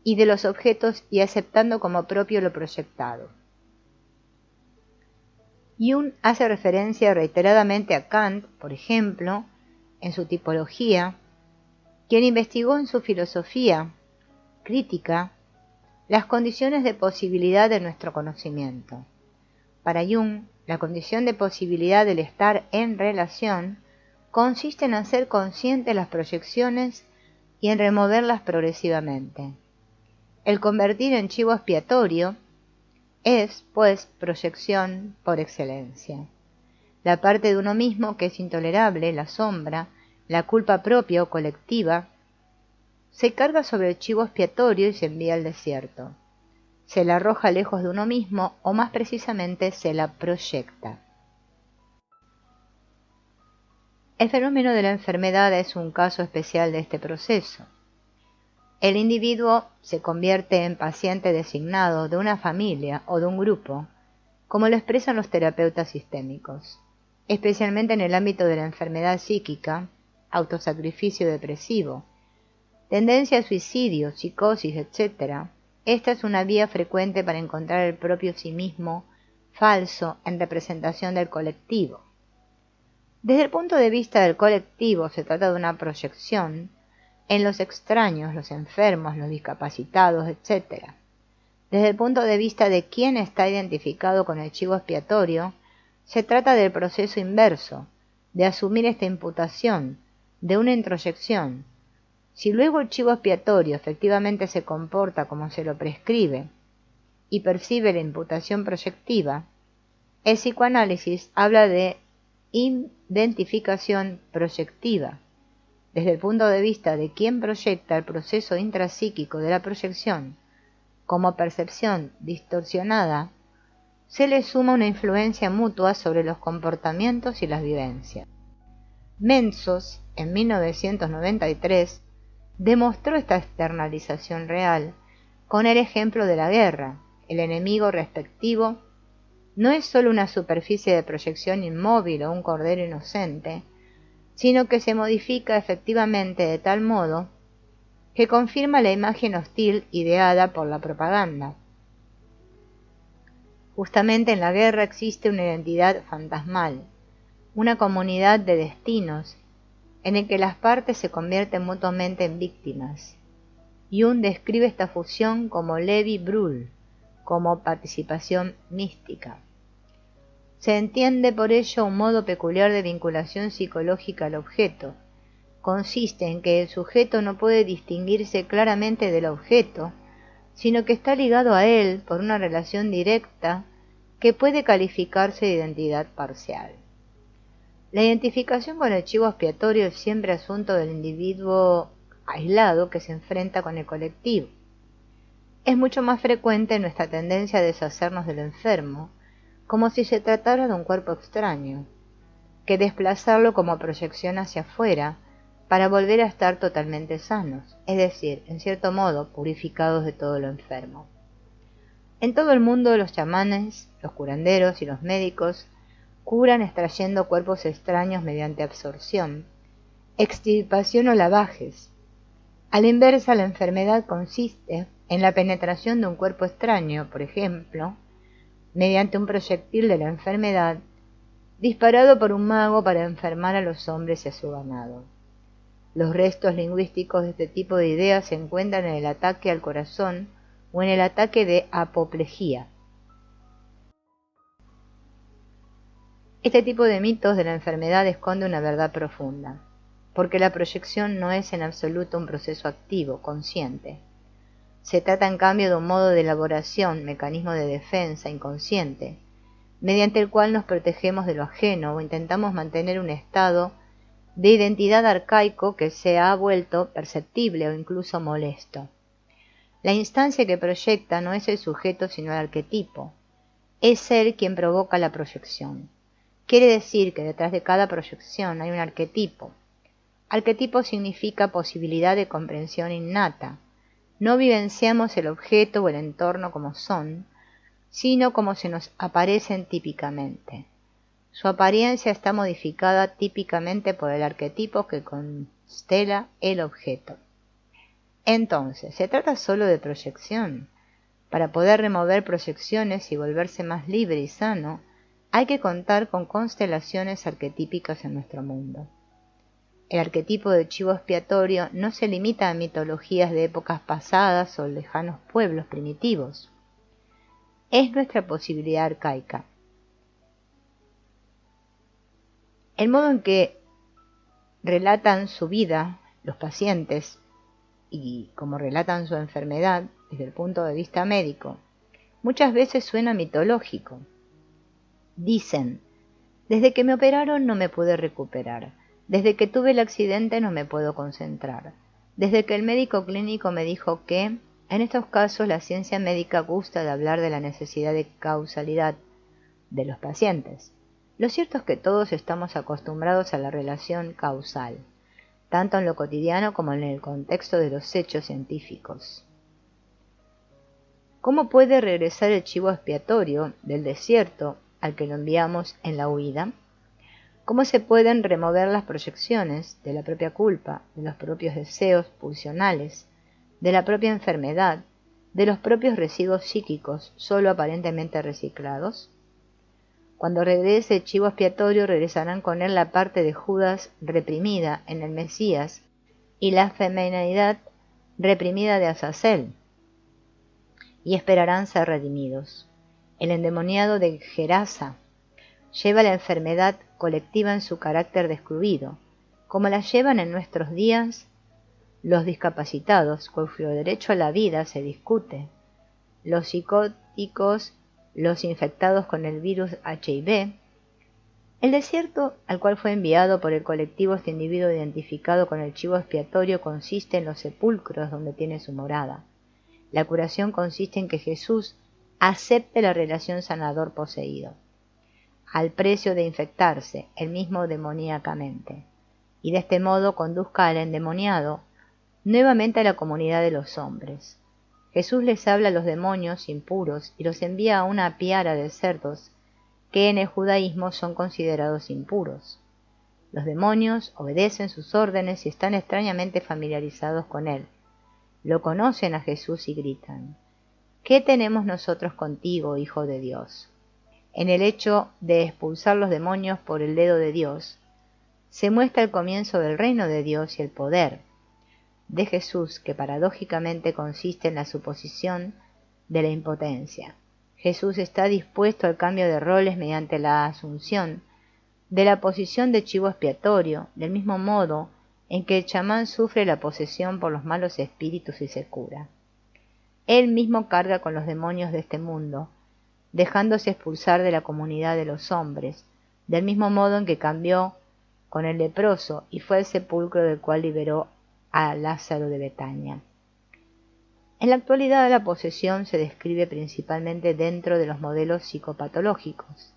A: y de los objetos y aceptando como propio lo proyectado. Jung hace referencia reiteradamente a Kant, por ejemplo, en su tipología, quien investigó en su filosofía crítica las condiciones de posibilidad de nuestro conocimiento. Para Jung, la condición de posibilidad del estar en relación consiste en hacer conscientes las proyecciones y en removerlas progresivamente. El convertir en chivo expiatorio es, pues, proyección por excelencia. La parte de uno mismo que es intolerable, la sombra, la culpa propia o colectiva, se carga sobre el chivo expiatorio y se envía al desierto. Se la arroja lejos de uno mismo o más precisamente se la proyecta. El fenómeno de la enfermedad es un caso especial de este proceso. El individuo se convierte en paciente designado de una familia o de un grupo, como lo expresan los terapeutas sistémicos, especialmente en el ámbito de la enfermedad psíquica, autosacrificio depresivo, tendencia a suicidio, psicosis, etc. Esta es una vía frecuente para encontrar el propio sí mismo falso en representación del colectivo. Desde el punto de vista del colectivo se trata de una proyección en los extraños, los enfermos, los discapacitados, etc. Desde el punto de vista de quien está identificado con el chivo expiatorio, se trata del proceso inverso, de asumir esta imputación, de una introyección. Si luego el chivo expiatorio efectivamente se comporta como se lo prescribe y percibe la imputación proyectiva, el psicoanálisis habla de identificación proyectiva. Desde el punto de vista de quien proyecta el proceso intrapsíquico de la proyección como percepción distorsionada, se le suma una influencia mutua sobre los comportamientos y las vivencias. Mensos, en 1993, demostró esta externalización real con el ejemplo de la guerra. El enemigo respectivo no es sólo una superficie de proyección inmóvil o un cordero inocente, sino que se modifica efectivamente de tal modo que confirma la imagen hostil ideada por la propaganda. Justamente en la guerra existe una identidad fantasmal, una comunidad de destinos en el que las partes se convierten mutuamente en víctimas. Jung describe esta fusión como Levi-Brühl, como participación mística. Se entiende por ello un modo peculiar de vinculación psicológica al objeto. Consiste en que el sujeto no puede distinguirse claramente del objeto, sino que está ligado a él por una relación directa que puede calificarse de identidad parcial. La identificación con el chivo expiatorio es siempre asunto del individuo aislado que se enfrenta con el colectivo. Es mucho más frecuente nuestra tendencia a deshacernos del enfermo, como si se tratara de un cuerpo extraño, que desplazarlo como proyección hacia afuera para volver a estar totalmente sanos, es decir, en cierto modo, purificados de todo lo enfermo. En todo el mundo los chamanes, los curanderos y los médicos curan extrayendo cuerpos extraños mediante absorción, extirpación o lavajes. A la inversa, la enfermedad consiste en la penetración de un cuerpo extraño, por ejemplo, mediante un proyectil de la enfermedad disparado por un mago para enfermar a los hombres y a su ganado. Los restos lingüísticos de este tipo de ideas se encuentran en el ataque al corazón o en el ataque de apoplejía. Este tipo de mitos de la enfermedad esconde una verdad profunda, porque la proyección no es en absoluto un proceso activo, consciente. Se trata en cambio de un modo de elaboración, mecanismo de defensa inconsciente, mediante el cual nos protegemos de lo ajeno o intentamos mantener un estado de identidad arcaico que se ha vuelto perceptible o incluso molesto. La instancia que proyecta no es el sujeto sino el arquetipo. Es él quien provoca la proyección. Quiere decir que detrás de cada proyección hay un arquetipo. Arquetipo significa posibilidad de comprensión innata. No vivenciamos el objeto o el entorno como son, sino como se nos aparecen típicamente. Su apariencia está modificada típicamente por el arquetipo que constela el objeto. Entonces, ¿se trata solo de proyección? Para poder remover proyecciones y volverse más libre y sano, hay que contar con constelaciones arquetípicas en nuestro mundo. El arquetipo de chivo expiatorio no se limita a mitologías de épocas pasadas o lejanos pueblos primitivos. Es nuestra posibilidad arcaica. El modo en que relatan su vida los pacientes y cómo relatan su enfermedad desde el punto de vista médico, muchas veces suena mitológico. Dicen, desde que me operaron no me pude recuperar, desde que tuve el accidente no me puedo concentrar, desde que el médico clínico me dijo que, en estos casos la ciencia médica gusta de hablar de la necesidad de causalidad de los pacientes. Lo cierto es que todos estamos acostumbrados a la relación causal, tanto en lo cotidiano como en el contexto de los hechos científicos. ¿Cómo puede regresar el chivo expiatorio del desierto al que lo enviamos en la huida? ¿Cómo se pueden remover las proyecciones de la propia culpa, de los propios deseos pulsionales, de la propia enfermedad, de los propios residuos psíquicos solo aparentemente reciclados? Cuando regrese el chivo expiatorio, regresarán con él la parte de Judas reprimida en el Mesías y la feminidad reprimida de Azazel, y esperarán ser redimidos. El endemoniado de Gerasa lleva la enfermedad colectiva en su carácter de excluido, como la llevan en nuestros días los discapacitados, cuyo derecho a la vida se discute, los psicóticos, los infectados con el virus HIV. El desierto al cual fue enviado por el colectivo este individuo identificado con el chivo expiatorio consiste en los sepulcros donde tiene su morada. La curación consiste en que Jesús acepte la relación sanador poseído, al precio de infectarse él mismo demoníacamente, y de este modo conduzca al endemoniado nuevamente a la comunidad de los hombres. Jesús les habla a los demonios impuros y los envía a una piara de cerdos que en el judaísmo son considerados impuros. Los demonios obedecen sus órdenes y están extrañamente familiarizados con él. Lo conocen a Jesús y gritan: ¿Qué tenemos nosotros contigo, Hijo de Dios? En el hecho de expulsar los demonios por el dedo de Dios, se muestra el comienzo del reino de Dios y el poder de Jesús, que paradójicamente consiste en la suposición de la impotencia. Jesús está dispuesto al cambio de roles mediante la asunción de la posición de chivo expiatorio, del mismo modo en que el chamán sufre la posesión por los malos espíritus y se cura. Él mismo carga con los demonios de este mundo, dejándose expulsar de la comunidad de los hombres, del mismo modo en que cambió con el leproso y fue al sepulcro del cual liberó a Lázaro de Betania. En la actualidad la posesión se describe principalmente dentro de los modelos psicopatológicos.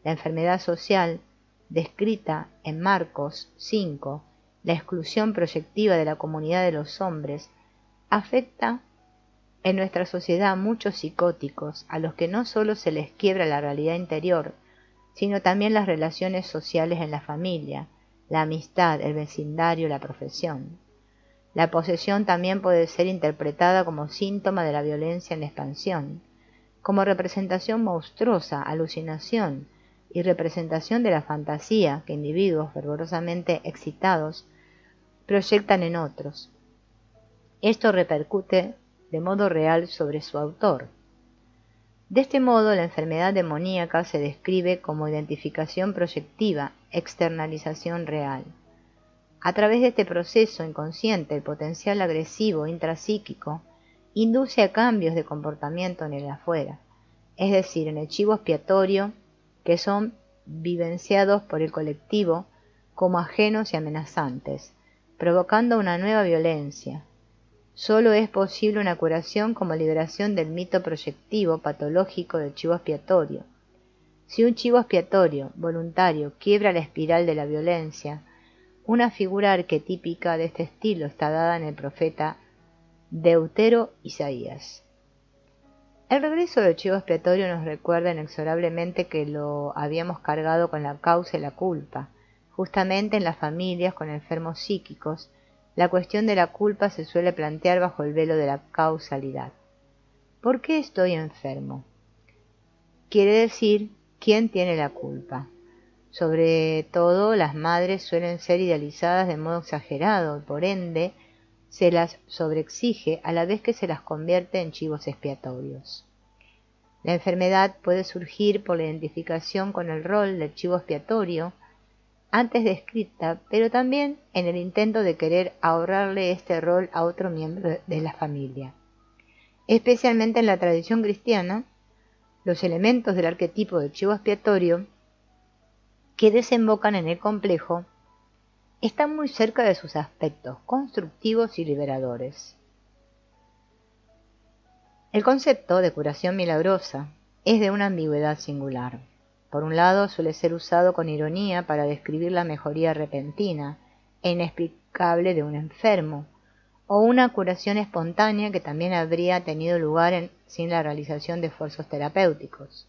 A: La enfermedad social, descrita en Marcos 5, la exclusión proyectiva de la comunidad de los hombres, afecta en nuestra sociedad a muchos psicóticos, a los que no solo se les quiebra la realidad interior, sino también las relaciones sociales en la familia, la amistad, el vecindario, la profesión. La posesión también puede ser interpretada como síntoma de la violencia en expansión, como representación monstruosa, alucinación y representación de la fantasía que individuos fervorosamente excitados proyectan en otros. Esto repercute de modo real sobre su autor. De este modo, la enfermedad demoníaca se describe como identificación proyectiva, externalización real. A través de este proceso inconsciente, el potencial agresivo intrapsíquico induce a cambios de comportamiento en el afuera, es decir, en el chivo expiatorio, que son vivenciados por el colectivo como ajenos y amenazantes, provocando una nueva violencia. Solo es posible una curación como liberación del mito proyectivo patológico del chivo expiatorio. Si un chivo expiatorio voluntario quiebra la espiral de la violencia, una figura arquetípica de este estilo está dada en el profeta Deutero Isaías. El regreso del chivo expiatorio nos recuerda inexorablemente que lo habíamos cargado con la causa y la culpa. Justamente en las familias con enfermos psíquicos, la cuestión de la culpa se suele plantear bajo el velo de la causalidad. ¿Por qué estoy enfermo? Quiere decir, ¿quién tiene la culpa? Sobre todo, las madres suelen ser idealizadas de modo exagerado y por ende se las sobreexige a la vez que se las convierte en chivos expiatorios. La enfermedad puede surgir por la identificación con el rol del chivo expiatorio antes descrita, pero también en el intento de querer ahorrarle este rol a otro miembro de la familia. Especialmente en la tradición cristiana, los elementos del arquetipo del chivo expiatorio que desembocan en el complejo están muy cerca de sus aspectos constructivos y liberadores. El concepto de curación milagrosa es de una ambigüedad singular. Por un lado, suele ser usado con ironía para describir la mejoría repentina e inexplicable de un enfermo, o una curación espontánea que también habría tenido lugar sin la realización de esfuerzos terapéuticos.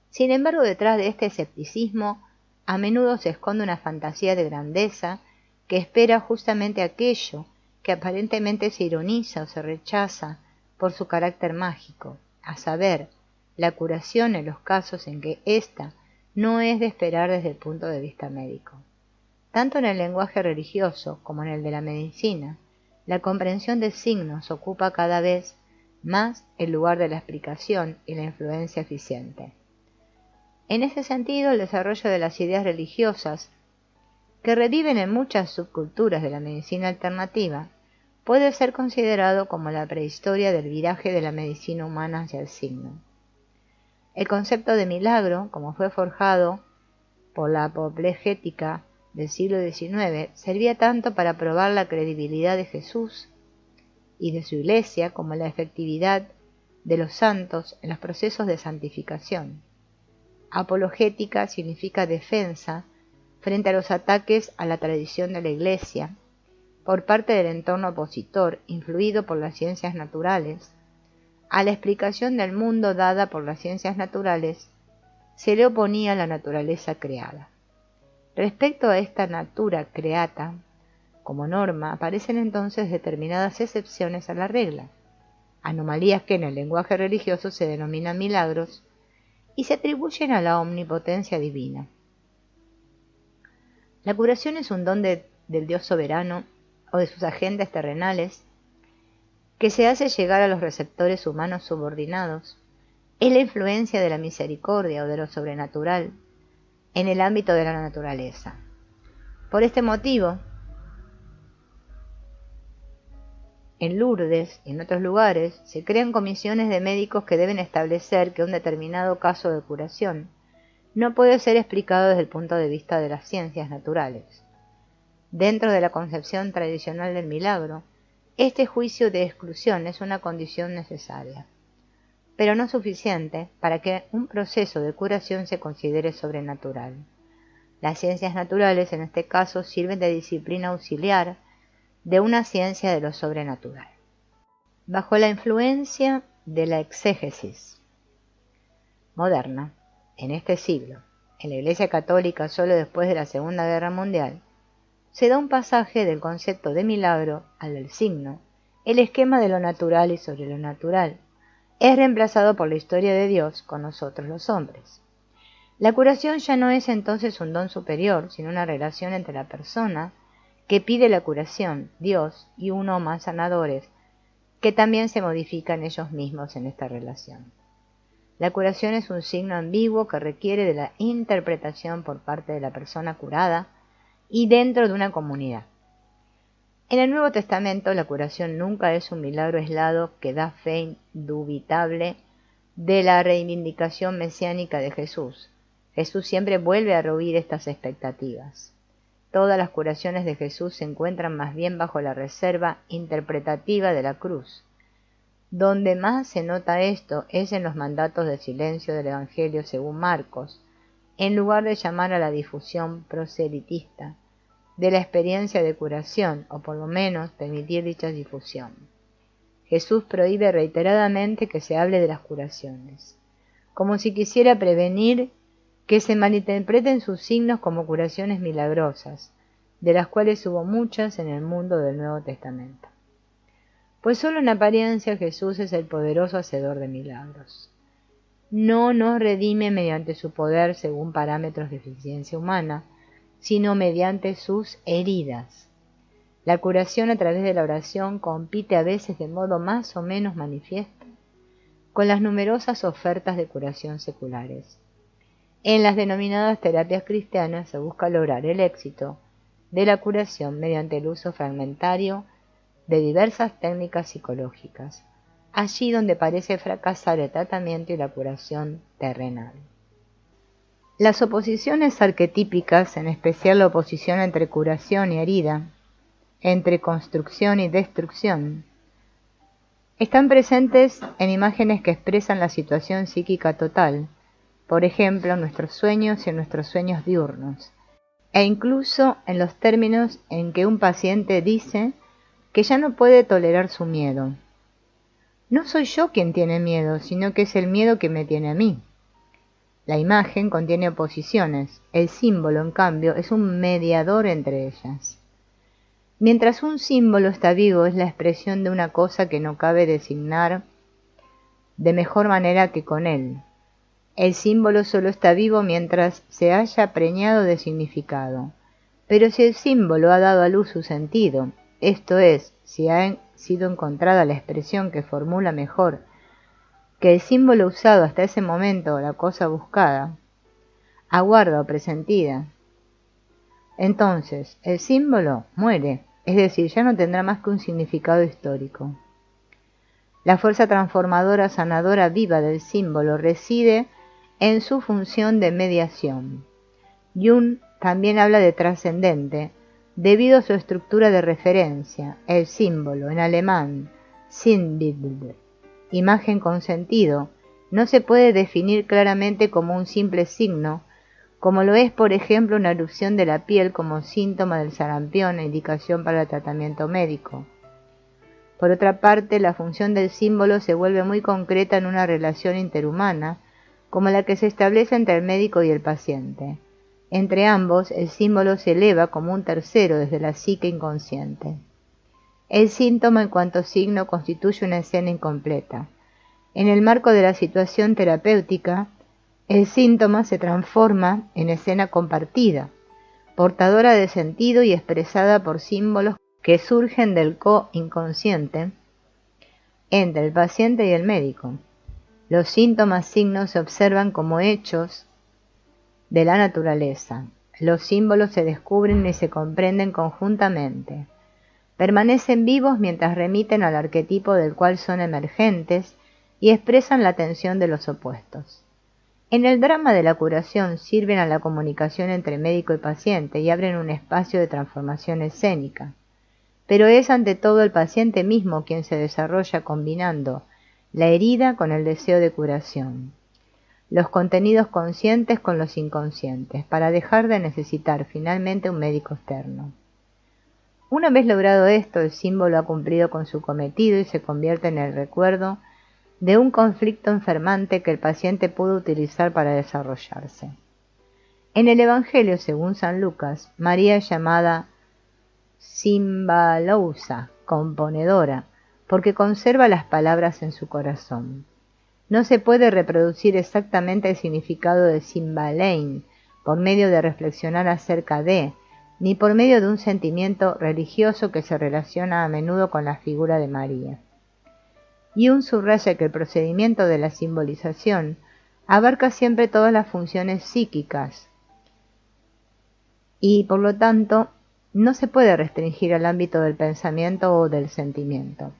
A: Sin embargo, detrás de este escepticismo, a menudo se esconde una fantasía de grandeza que espera justamente aquello que aparentemente se ironiza o se rechaza por su carácter mágico, a saber, la curación en los casos en que ésta no es de esperar desde el punto de vista médico. Tanto en el lenguaje religioso como en el de la medicina, la comprensión de signos ocupa cada vez más el lugar de la explicación y la influencia eficiente. En ese sentido, el desarrollo de las ideas religiosas, que reviven en muchas subculturas de la medicina alternativa, puede ser considerado como la prehistoria del viraje de la medicina humana hacia el signo. El concepto de milagro, como fue forjado por la apologética del siglo XIX, servía tanto para probar la credibilidad de Jesús y de su Iglesia como la efectividad de los santos en los procesos de santificación. Apologética significa defensa frente a los ataques a la tradición de la Iglesia por parte del entorno opositor, influido por las ciencias naturales. A la explicación del mundo dada por las ciencias naturales se le oponía la naturaleza creada. Respecto a esta natura creata, como norma, aparecen entonces determinadas excepciones a la regla. anomalías que en el lenguaje religioso se denominan milagros y se atribuyen a la omnipotencia divina. La curación es un don del Dios soberano o de sus agentes terrenales que se hace llegar a los receptores humanos subordinados. Es la influencia de la misericordia o de lo sobrenatural en el ámbito de la naturaleza. Por este motivo, en Lourdes y en otros lugares se crean comisiones de médicos que deben establecer que un determinado caso de curación no puede ser explicado desde el punto de vista de las ciencias naturales. Dentro de la concepción tradicional del milagro, este juicio de exclusión es una condición necesaria, pero no suficiente para que un proceso de curación se considere sobrenatural. Las ciencias naturales en este caso sirven de disciplina auxiliar de una ciencia de lo sobrenatural. Bajo la influencia de la exégesis moderna, en este siglo, en la Iglesia Católica solo después de la Segunda Guerra Mundial, se da un pasaje del concepto de milagro al del signo. El esquema de lo natural y sobre lo natural es reemplazado por la historia de Dios con nosotros los hombres. La curación ya no es entonces un don superior, sino una relación entre la persona que pide la curación, Dios, y uno o más sanadores, que también se modifican ellos mismos en esta relación. La curación es un signo ambiguo que requiere de la interpretación por parte de la persona curada y dentro de una comunidad. En el Nuevo Testamento la curación nunca es un milagro aislado que da fe indubitable de la reivindicación mesiánica de Jesús. Jesús siempre vuelve a rehuir estas expectativas. Todas las curaciones de Jesús se encuentran más bien bajo la reserva interpretativa de la cruz. Donde más se nota esto es en los mandatos de silencio del Evangelio según Marcos, en lugar de llamar a la difusión proselitista de la experiencia de curación, o por lo menos permitir dicha difusión. Jesús prohíbe reiteradamente que se hable de las curaciones, como si quisiera prevenir que se malinterpreten sus signos como curaciones milagrosas, de las cuales hubo muchas en el mundo del Nuevo Testamento. Pues solo en apariencia Jesús es el poderoso hacedor de milagros. No nos redime mediante su poder según parámetros de eficiencia humana, sino mediante sus heridas. La curación a través de la oración compite a veces de modo más o menos manifiesto con las numerosas ofertas de curación seculares. En las denominadas terapias cristianas se busca lograr el éxito de la curación mediante el uso fragmentario de diversas técnicas psicológicas, allí donde parece fracasar el tratamiento y la curación terrenal. Las oposiciones arquetípicas, en especial la oposición entre curación y herida, entre construcción y destrucción, están presentes en imágenes que expresan la situación psíquica total, por ejemplo, en nuestros sueños y en nuestros sueños diurnos, e incluso en los términos en que un paciente dice que ya no puede tolerar su miedo. No soy yo quien tiene miedo, sino que es el miedo que me tiene a mí. La imagen contiene oposiciones, el símbolo, en cambio, es un mediador entre ellas. Mientras un símbolo está vivo, es la expresión de una cosa que no cabe designar de mejor manera que con él. El símbolo solo está vivo mientras se haya preñado de significado. Pero si el símbolo ha dado a luz su sentido, esto es, si ha sido encontrada la expresión que formula mejor que el símbolo usado hasta ese momento o la cosa buscada, aguarda o presentida, entonces el símbolo muere, es decir, ya no tendrá más que un significado histórico. La fuerza transformadora sanadora viva del símbolo reside en su función de mediación. Jung también habla de trascendente, debido a su estructura de referencia, el símbolo, en alemán, Sinnbild, imagen con sentido, no se puede definir claramente como un simple signo, como lo es, por ejemplo, una erupción de la piel como síntoma del sarampión e indicación para el tratamiento médico. Por otra parte, la función del símbolo se vuelve muy concreta en una relación interhumana, como la que se establece entre el médico y el paciente. Entre ambos, el símbolo se eleva como un tercero desde la psique inconsciente. El síntoma en cuanto signo constituye una escena incompleta. En el marco de la situación terapéutica, el síntoma se transforma en escena compartida, portadora de sentido y expresada por símbolos que surgen del co-inconsciente entre el paciente y el médico. Los síntomas-signos se observan como hechos de la naturaleza. Los símbolos se descubren y se comprenden conjuntamente. Permanecen vivos mientras remiten al arquetipo del cual son emergentes y expresan la tensión de los opuestos. En el drama de la curación sirven a la comunicación entre médico y paciente y abren un espacio de transformación escénica. Pero es ante todo el paciente mismo quien se desarrolla combinando la herida con el deseo de curación, los contenidos conscientes con los inconscientes, para dejar de necesitar finalmente un médico externo. Una vez logrado esto, el símbolo ha cumplido con su cometido y se convierte en el recuerdo de un conflicto enfermante que el paciente pudo utilizar para desarrollarse. En el Evangelio, según San Lucas, María es llamada Cimbalousa, componedora, porque conserva las palabras en su corazón. No se puede reproducir exactamente el significado de Cimbalein por medio de reflexionar acerca de, ni por medio de un sentimiento religioso que se relaciona a menudo con la figura de María. Jung subraya que el procedimiento de la simbolización abarca siempre todas las funciones psíquicas y, por lo tanto, no se puede restringir al ámbito del pensamiento o del sentimiento.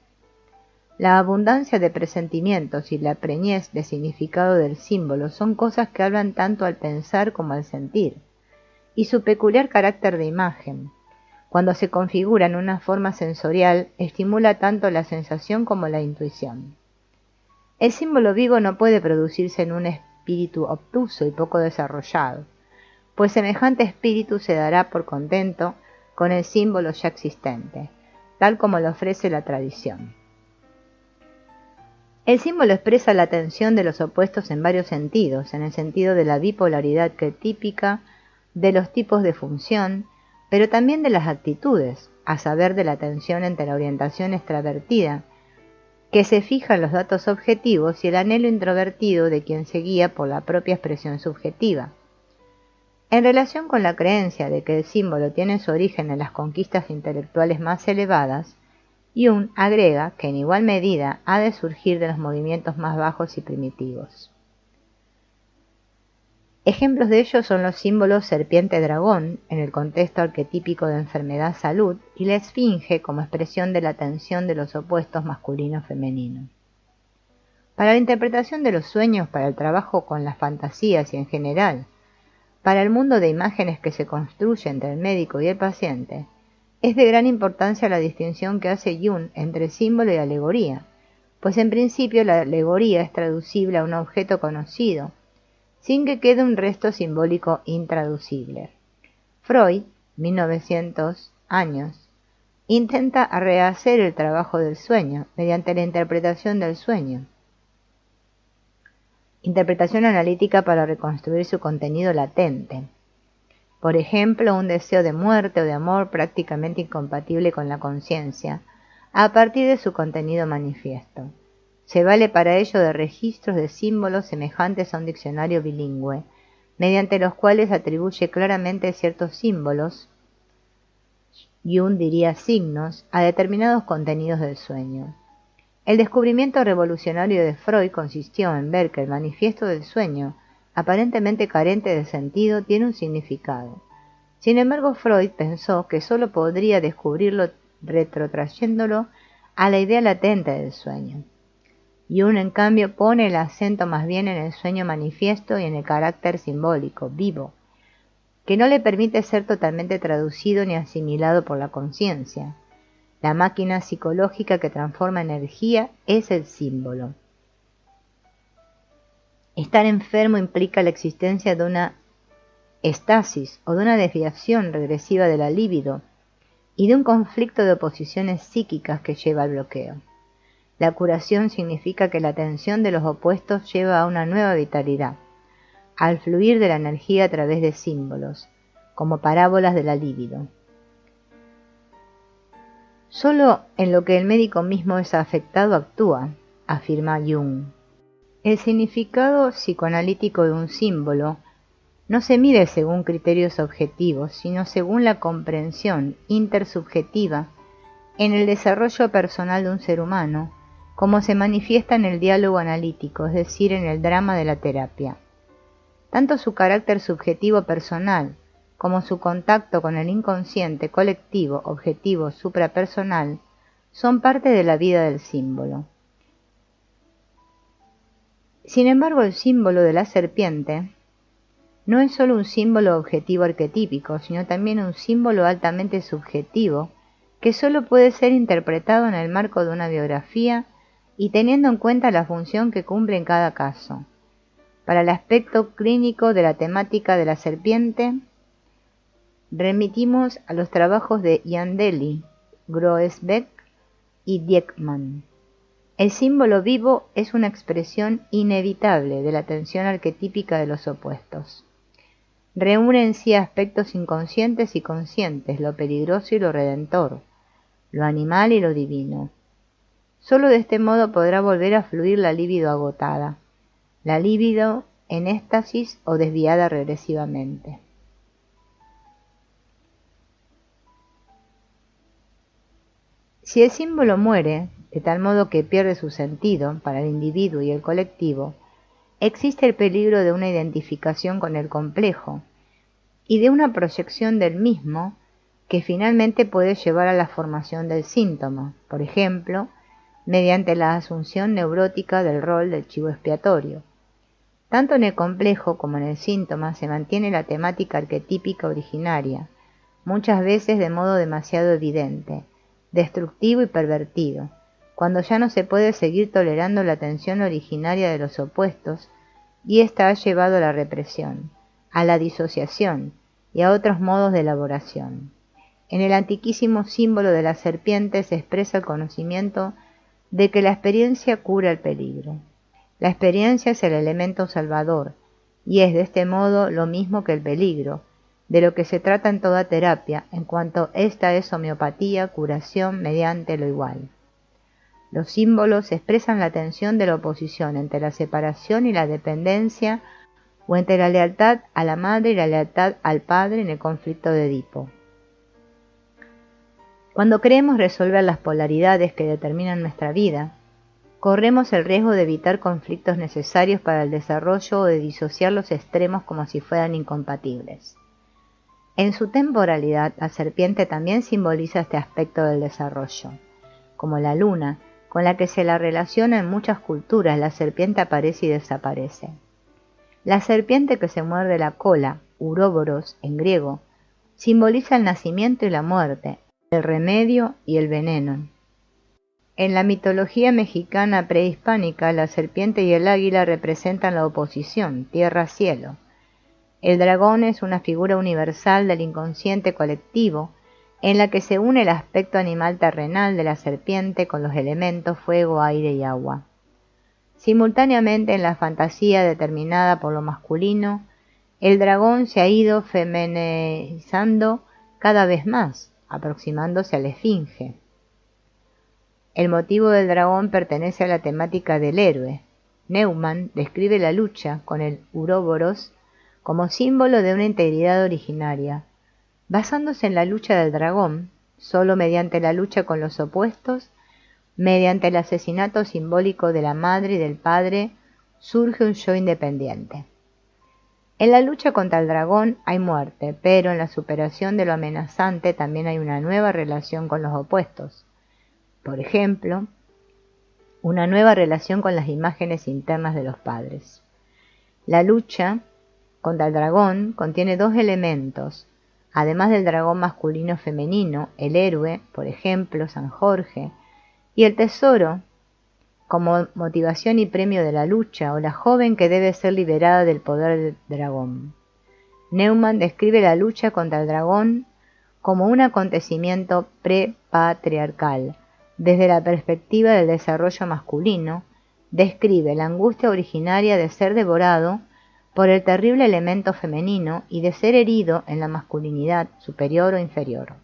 A: La abundancia de presentimientos y la preñez de significado del símbolo son cosas que hablan tanto al pensar como al sentir, y su peculiar carácter de imagen, cuando se configura en una forma sensorial, estimula tanto la sensación como la intuición. El símbolo vivo no puede producirse en un espíritu obtuso y poco desarrollado, pues semejante espíritu se dará por contento con el símbolo ya existente, tal como lo ofrece la tradición. El símbolo expresa la tensión de los opuestos en varios sentidos, en el sentido de la bipolaridad que es típica de los tipos de función, pero también de las actitudes, a saber de la tensión entre la orientación extravertida, que se fija en los datos objetivos, y el anhelo introvertido de quien se guía por la propia expresión subjetiva. En relación con la creencia de que el símbolo tiene su origen en las conquistas intelectuales más elevadas, Jung agrega que en igual medida ha de surgir de los movimientos más bajos y primitivos. Ejemplos de ello son los símbolos serpiente-dragón, en el contexto arquetípico de enfermedad-salud, y la esfinge como expresión de la tensión de los opuestos masculino-femenino. Para la interpretación de los sueños, para el trabajo con las fantasías y en general, para el mundo de imágenes que se construye entre el médico y el paciente, es de gran importancia la distinción que hace Jung entre símbolo y alegoría, pues en principio la alegoría es traducible a un objeto conocido, sin que quede un resto simbólico intraducible. Freud, 1900 años, intenta rehacer el trabajo del sueño mediante la interpretación del sueño, interpretación analítica para reconstruir su contenido latente. Por ejemplo, un deseo de muerte o de amor prácticamente incompatible con la conciencia, a partir de su contenido manifiesto. Se vale para ello de registros de símbolos semejantes a un diccionario bilingüe, mediante los cuales atribuye claramente ciertos símbolos, Jung diría signos, a determinados contenidos del sueño. El descubrimiento revolucionario de Freud consistió en ver que el manifiesto del sueño, aparentemente carente de sentido, tiene un significado. Sin embargo, Freud pensó que sólo podría descubrirlo retrotrayéndolo a la idea latente del sueño. Jung, en cambio, pone el acento más bien en el sueño manifiesto y en el carácter simbólico, vivo, que no le permite ser totalmente traducido ni asimilado por la conciencia. La máquina psicológica que transforma energía es el símbolo. Estar enfermo implica la existencia de una estasis o de una desviación regresiva de la libido y de un conflicto de oposiciones psíquicas que lleva al bloqueo. La curación significa que la tensión de los opuestos lleva a una nueva vitalidad, al fluir de la energía a través de símbolos, como parábolas de la libido. Solo en lo que el médico mismo es afectado actúa, afirma Jung. El significado psicoanalítico de un símbolo no se mide según criterios objetivos, sino según la comprensión intersubjetiva en el desarrollo personal de un ser humano, como se manifiesta en el diálogo analítico, es decir, en el drama de la terapia. Tanto su carácter subjetivo personal como su contacto con el inconsciente colectivo, objetivo, suprapersonal, son parte de la vida del símbolo. Sin embargo, el símbolo de la serpiente no es solo un símbolo objetivo arquetípico, sino también un símbolo altamente subjetivo que solo puede ser interpretado en el marco de una biografía y teniendo en cuenta la función que cumple en cada caso. Para el aspecto clínico de la temática de la serpiente, remitimos a los trabajos de Yandeli, Groesbeck y Dieckmann. El símbolo vivo es una expresión inevitable de la tensión arquetípica de los opuestos. Reúne en sí aspectos inconscientes y conscientes, lo peligroso y lo redentor, lo animal y lo divino. Solo de este modo podrá volver a fluir la libido agotada, la libido en éxtasis o desviada regresivamente. Si el símbolo muere, de tal modo que pierde su sentido para el individuo y el colectivo, existe el peligro de una identificación con el complejo y de una proyección del mismo que finalmente puede llevar a la formación del síntoma, por ejemplo, mediante la asunción neurótica del rol del chivo expiatorio. Tanto en el complejo como en el síntoma se mantiene la temática arquetípica originaria, muchas veces de modo demasiado evidente, destructivo y pervertido, cuando ya no se puede seguir tolerando la tensión originaria de los opuestos, y ésta ha llevado a la represión, a la disociación y a otros modos de elaboración. En el antiquísimo símbolo de la serpiente se expresa el conocimiento de que la experiencia cura el peligro. La experiencia es el elemento salvador, y es de este modo lo mismo que el peligro, de lo que se trata en toda terapia, en cuanto esta es homeopatía, curación mediante lo igual. Los símbolos expresan la tensión de la oposición entre la separación y la dependencia, o entre la lealtad a la madre y la lealtad al padre en el conflicto de Edipo. Cuando queremos resolver las polaridades que determinan nuestra vida, corremos el riesgo de evitar conflictos necesarios para el desarrollo o de disociar los extremos como si fueran incompatibles. En su temporalidad, la serpiente también simboliza este aspecto del desarrollo. Como la luna, con la que se la relaciona en muchas culturas, la serpiente aparece y desaparece. La serpiente que se muerde la cola, Uroboros en griego, simboliza el nacimiento y la muerte, el remedio y el veneno. En la mitología mexicana prehispánica, la serpiente y el águila representan la oposición, tierra-cielo. El dragón es una figura universal del inconsciente colectivo, en la que se une el aspecto animal terrenal de la serpiente con los elementos fuego, aire y agua. Simultáneamente, en la fantasía determinada por lo masculino, el dragón se ha ido femenizando cada vez más, aproximándose a la esfinge. El motivo del dragón pertenece a la temática del héroe. Neumann describe la lucha con el Uroboros como símbolo de una integridad originaria, basándose en la lucha del dragón, solo mediante la lucha con los opuestos, mediante el asesinato simbólico de la madre y del padre, surge un yo independiente. En la lucha contra el dragón hay muerte, pero en la superación de lo amenazante también hay una nueva relación con los opuestos. Por ejemplo, una nueva relación con las imágenes internas de los padres. La lucha contra el dragón contiene dos elementos, además del dragón masculino-femenino, el héroe, por ejemplo, San Jorge, y el tesoro, como motivación y premio de la lucha, o la joven que debe ser liberada del poder del dragón. Neumann describe la lucha contra el dragón como un acontecimiento prepatriarcal. Desde la perspectiva del desarrollo masculino, describe la angustia originaria de ser devorado por el terrible elemento femenino y de ser herido en la masculinidad superior o inferior.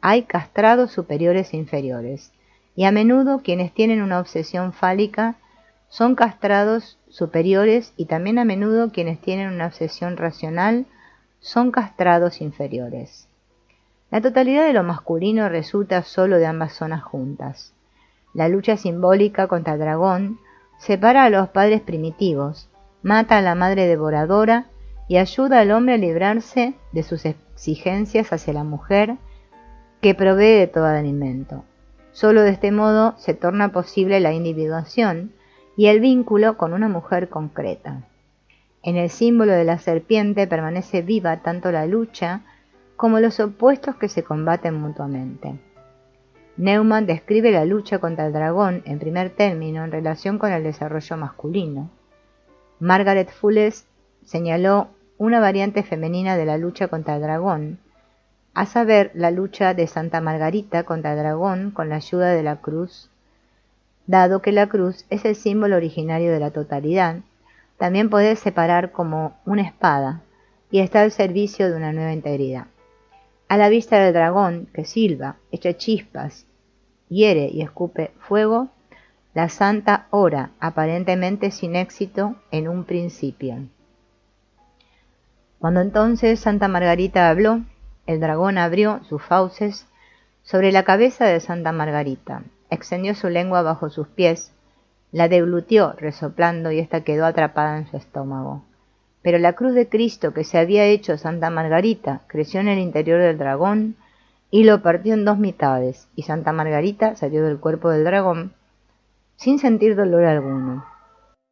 A: hay castrados superiores e inferiores, y a menudo quienes tienen una obsesión fálica son castrados superiores y también a menudo quienes tienen una obsesión racional son castrados inferiores. La totalidad de lo masculino resulta solo de ambas zonas juntas. La lucha simbólica contra el dragón separa a los padres primitivos, mata a la madre devoradora y ayuda al hombre a librarse de sus exigencias hacia la mujer que provee de todo alimento. Solo de este modo se torna posible la individuación y el vínculo con una mujer concreta. En el símbolo de la serpiente permanece viva tanto la lucha como los opuestos que se combaten mutuamente. Neumann describe la lucha contra el dragón en primer término en relación con el desarrollo masculino. Margaret Fuller señaló una variante femenina de la lucha contra el dragón, a saber, la lucha de Santa Margarita contra el dragón con la ayuda de la cruz. Dado que la cruz es el símbolo originario de la totalidad, también puede separar como una espada y está al servicio de una nueva integridad. A la vista del dragón, que silba, echa chispas, hiere y escupe fuego, la santa ora, aparentemente sin éxito, en un principio. Cuando entonces Santa Margarita habló, el dragón abrió sus fauces sobre la cabeza de Santa Margarita, extendió su lengua bajo sus pies, la deglutió resoplando y ésta quedó atrapada en su estómago. Pero la cruz de Cristo que se había hecho Santa Margarita creció en el interior del dragón y lo partió en dos mitades, y Santa Margarita salió del cuerpo del dragón sin sentir dolor alguno.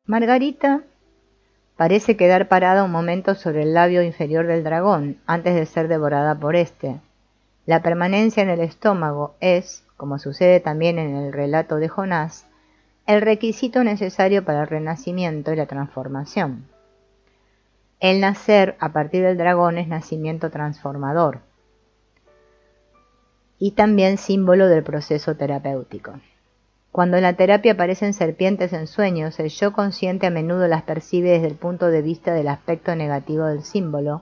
A: Margarita parece quedar parada un momento sobre el labio inferior del dragón antes de ser devorada por éste. La permanencia en el estómago es, como sucede también en el relato de Jonás, el requisito necesario para el renacimiento y la transformación. El nacer a partir del dragón es nacimiento transformador y también símbolo del proceso terapéutico. Cuando en la terapia aparecen serpientes en sueños, el yo consciente a menudo las percibe desde el punto de vista del aspecto negativo del símbolo,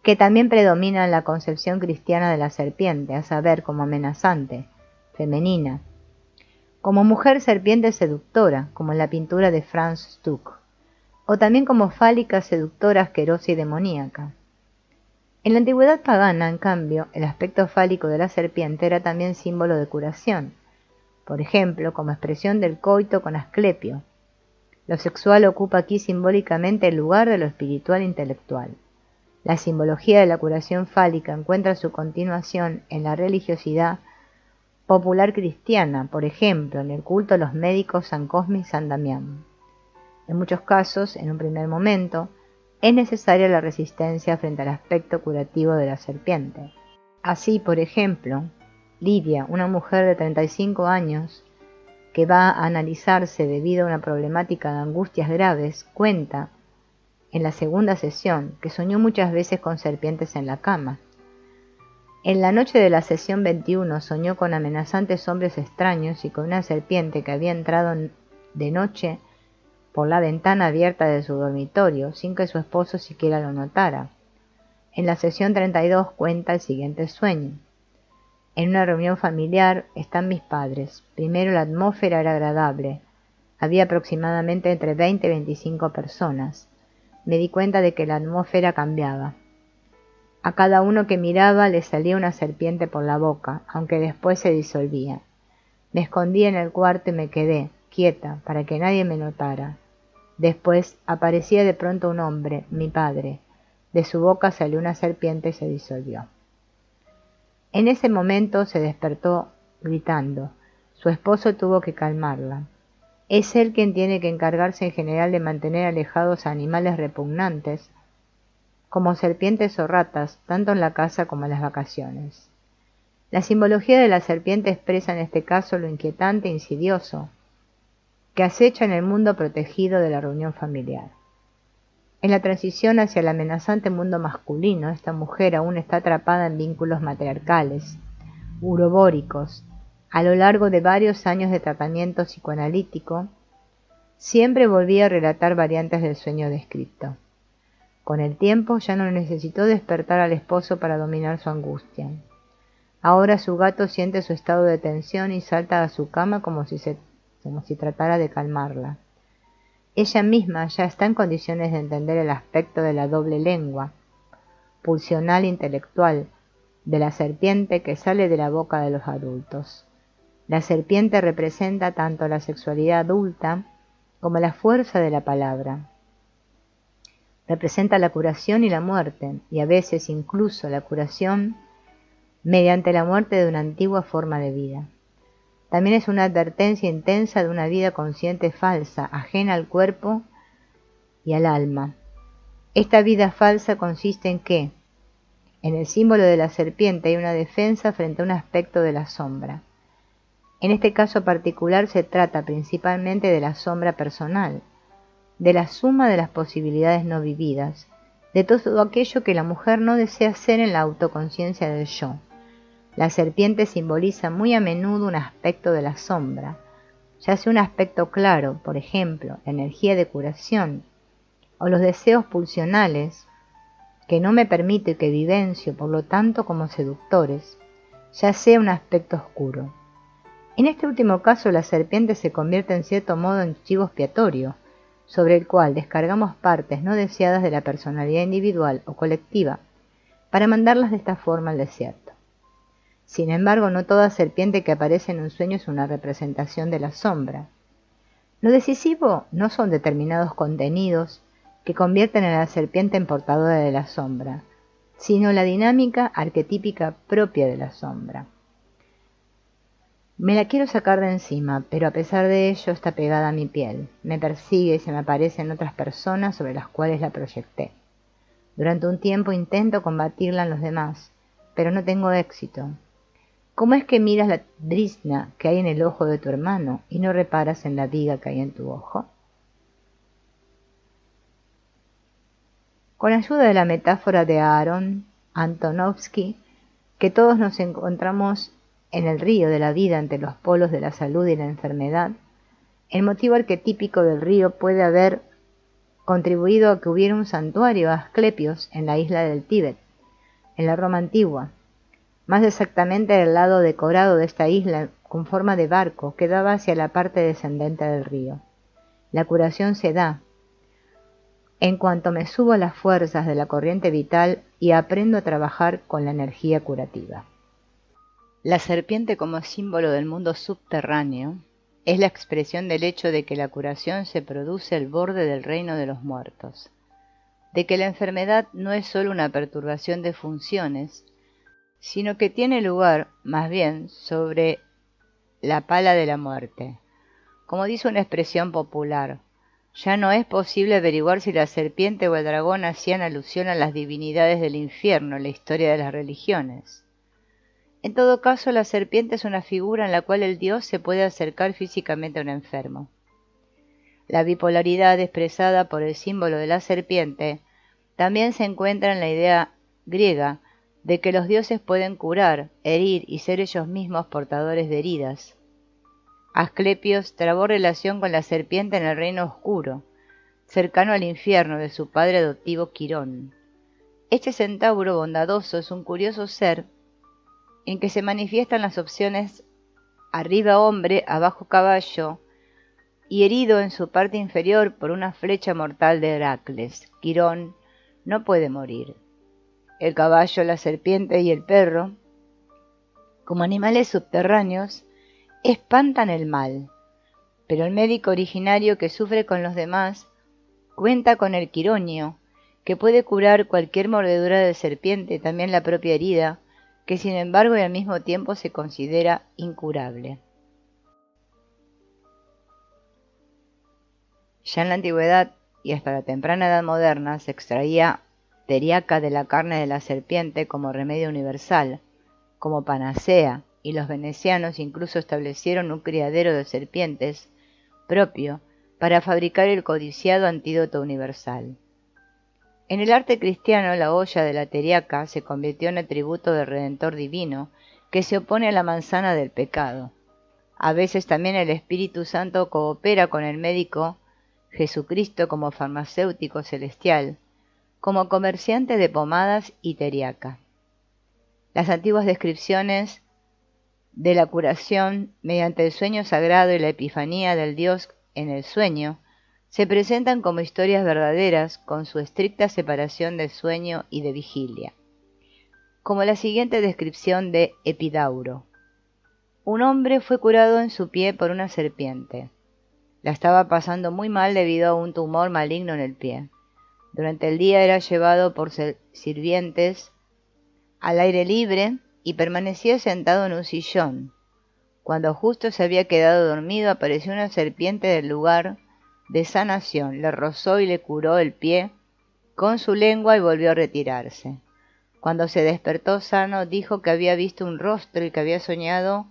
A: que también predomina en la concepción cristiana de la serpiente, a saber, como amenazante, femenina, como mujer serpiente seductora, como en la pintura de Franz Stuck, o también como fálica seductora, asquerosa y demoníaca. En la antigüedad pagana, en cambio, el aspecto fálico de la serpiente era también símbolo de curación, por ejemplo, como expresión del coito con Asclepio. Lo sexual ocupa aquí simbólicamente el lugar de lo espiritual e intelectual. La simbología de la curación fálica encuentra su continuación en la religiosidad popular cristiana, por ejemplo, en el culto a los médicos San Cosme y San Damián. En muchos casos, en un primer momento, es necesaria la resistencia frente al aspecto curativo de la serpiente. Así, por ejemplo, Lidia, una mujer de 35 años que va a analizarse debido a una problemática de angustias graves, cuenta en la segunda sesión que soñó muchas veces con serpientes en la cama. En la noche de la sesión 21 soñó con amenazantes hombres extraños y con una serpiente que había entrado de noche por la ventana abierta de su dormitorio sin que su esposo siquiera lo notara. En la sesión 32 cuenta el siguiente sueño. En una reunión familiar están mis padres. Primero la atmósfera era agradable. Había aproximadamente entre 20 y 25 personas. Me di cuenta de que la atmósfera cambiaba. A cada uno que miraba le salía una serpiente por la boca, aunque después se disolvía. Me escondí en el cuarto y me quedé, quieta, para que nadie me notara. Después aparecía de pronto un hombre, mi padre. De su boca salió una serpiente y se disolvió. En ese momento se despertó gritando. Su esposo tuvo que calmarla. Es él quien tiene que encargarse en general de mantener alejados a animales repugnantes, como serpientes o ratas, tanto en la casa como en las vacaciones. La simbología de la serpiente expresa en este caso lo inquietante e insidioso que acecha en el mundo protegido de la reunión familiar. En la transición hacia el amenazante mundo masculino, esta mujer aún está atrapada en vínculos matriarcales, urobóricos. A lo largo de varios años de tratamiento psicoanalítico, siempre volvía a relatar variantes del sueño descrito. Con el tiempo ya no necesitó despertar al esposo para dominar su angustia. Ahora su gato siente su estado de tensión y salta a su cama como si tratara de calmarla. Ella misma ya está en condiciones de entender el aspecto de la doble lengua, pulsional e intelectual, de la serpiente que sale de la boca de los adultos. La serpiente representa tanto la sexualidad adulta como la fuerza de la palabra. Representa la curación y la muerte, y a veces incluso la curación mediante la muerte de una antigua forma de vida. También es una advertencia intensa de una vida consciente falsa, ajena al cuerpo y al alma. Esta vida falsa consiste en que, en el símbolo de la serpiente hay una defensa frente a un aspecto de la sombra. En este caso particular se trata principalmente de la sombra personal, de la suma de las posibilidades no vividas, de todo aquello que la mujer no desea ser en la autoconciencia del yo. La serpiente simboliza muy a menudo un aspecto de la sombra, ya sea un aspecto claro, por ejemplo, la energía de curación, o los deseos pulsionales, que no me permito y que vivencio, por lo tanto, como seductores, ya sea un aspecto oscuro. En este último caso, la serpiente se convierte en cierto modo en chivo expiatorio, sobre el cual descargamos partes no deseadas de la personalidad individual o colectiva, para mandarlas de esta forma al desierto. Sin embargo, no toda serpiente que aparece en un sueño es una representación de la sombra. Lo decisivo no son determinados contenidos que convierten a la serpiente en portadora de la sombra, sino la dinámica arquetípica propia de la sombra. Me la quiero sacar de encima, pero a pesar de ello está pegada a mi piel, me persigue y se me aparecen otras personas sobre las cuales la proyecté. Durante un tiempo intento combatirla en los demás, pero no tengo éxito. ¿Cómo es que miras la brizna que hay en el ojo de tu hermano y no reparas en la viga que hay en tu ojo? Con ayuda de la metáfora de Aaron Antonovsky, que todos nos encontramos en el río de la vida entre los polos de la salud y la enfermedad, el motivo arquetípico del río puede haber contribuido a que hubiera un santuario a Asclepios en la isla del Tíbet, en la Roma antigua, más exactamente del lado decorado de esta isla con forma de barco que daba hacia la parte descendente del río. La curación se da en cuanto me subo a las fuerzas de la corriente vital y aprendo a trabajar con la energía curativa. La serpiente como símbolo del mundo subterráneo es la expresión del hecho de que la curación se produce al borde del reino de los muertos, de que la enfermedad no es sólo una perturbación de funciones, sino que tiene lugar, más bien, sobre la pala de la muerte. Como dice una expresión popular, ya no es posible averiguar si la serpiente o el dragón hacían alusión a las divinidades del infierno en la historia de las religiones. En todo caso, la serpiente es una figura en la cual el dios se puede acercar físicamente a un enfermo. La bipolaridad expresada por el símbolo de la serpiente también se encuentra en la idea griega de que los dioses pueden curar, herir y ser ellos mismos portadores de heridas. Asclepios trabó relación con la serpiente en el reino oscuro, cercano al infierno de su padre adoptivo Quirón. Este centauro bondadoso es un curioso ser en que se manifiestan las opciones arriba hombre, abajo caballo, y herido en su parte inferior por una flecha mortal de Heracles. Quirón no puede morir. El caballo, la serpiente y el perro, como animales subterráneos, espantan el mal, pero el médico originario que sufre con los demás cuenta con el quironio, que puede curar cualquier mordedura de serpiente, también la propia herida, que sin embargo y al mismo tiempo se considera incurable. Ya en la antigüedad y hasta la temprana edad moderna se extraía teriaca de la carne de la serpiente como remedio universal, como panacea, y los venecianos incluso establecieron un criadero de serpientes propio para fabricar el codiciado antídoto universal. En el arte cristiano, la olla de la teriaca se convirtió en atributo del Redentor divino que se opone a la manzana del pecado. A veces también el Espíritu Santo coopera con el médico Jesucristo como farmacéutico celestial, como comerciante de pomadas y teriaca. Las antiguas descripciones de la curación mediante el sueño sagrado y la epifanía del Dios en el sueño se presentan como historias verdaderas con su estricta separación de sueño y de vigilia. Como la siguiente descripción de Epidauro. Un hombre fue curado en su pie por una serpiente. La estaba pasando muy mal debido a un tumor maligno en el pie. Durante el día era llevado por sirvientes al aire libre y permanecía sentado en un sillón. Cuando justo se había quedado dormido, apareció una serpiente del lugar de sanación, le rozó y le curó el pie con su lengua y volvió a retirarse. Cuando se despertó sano, dijo que había visto un rostro y que había soñado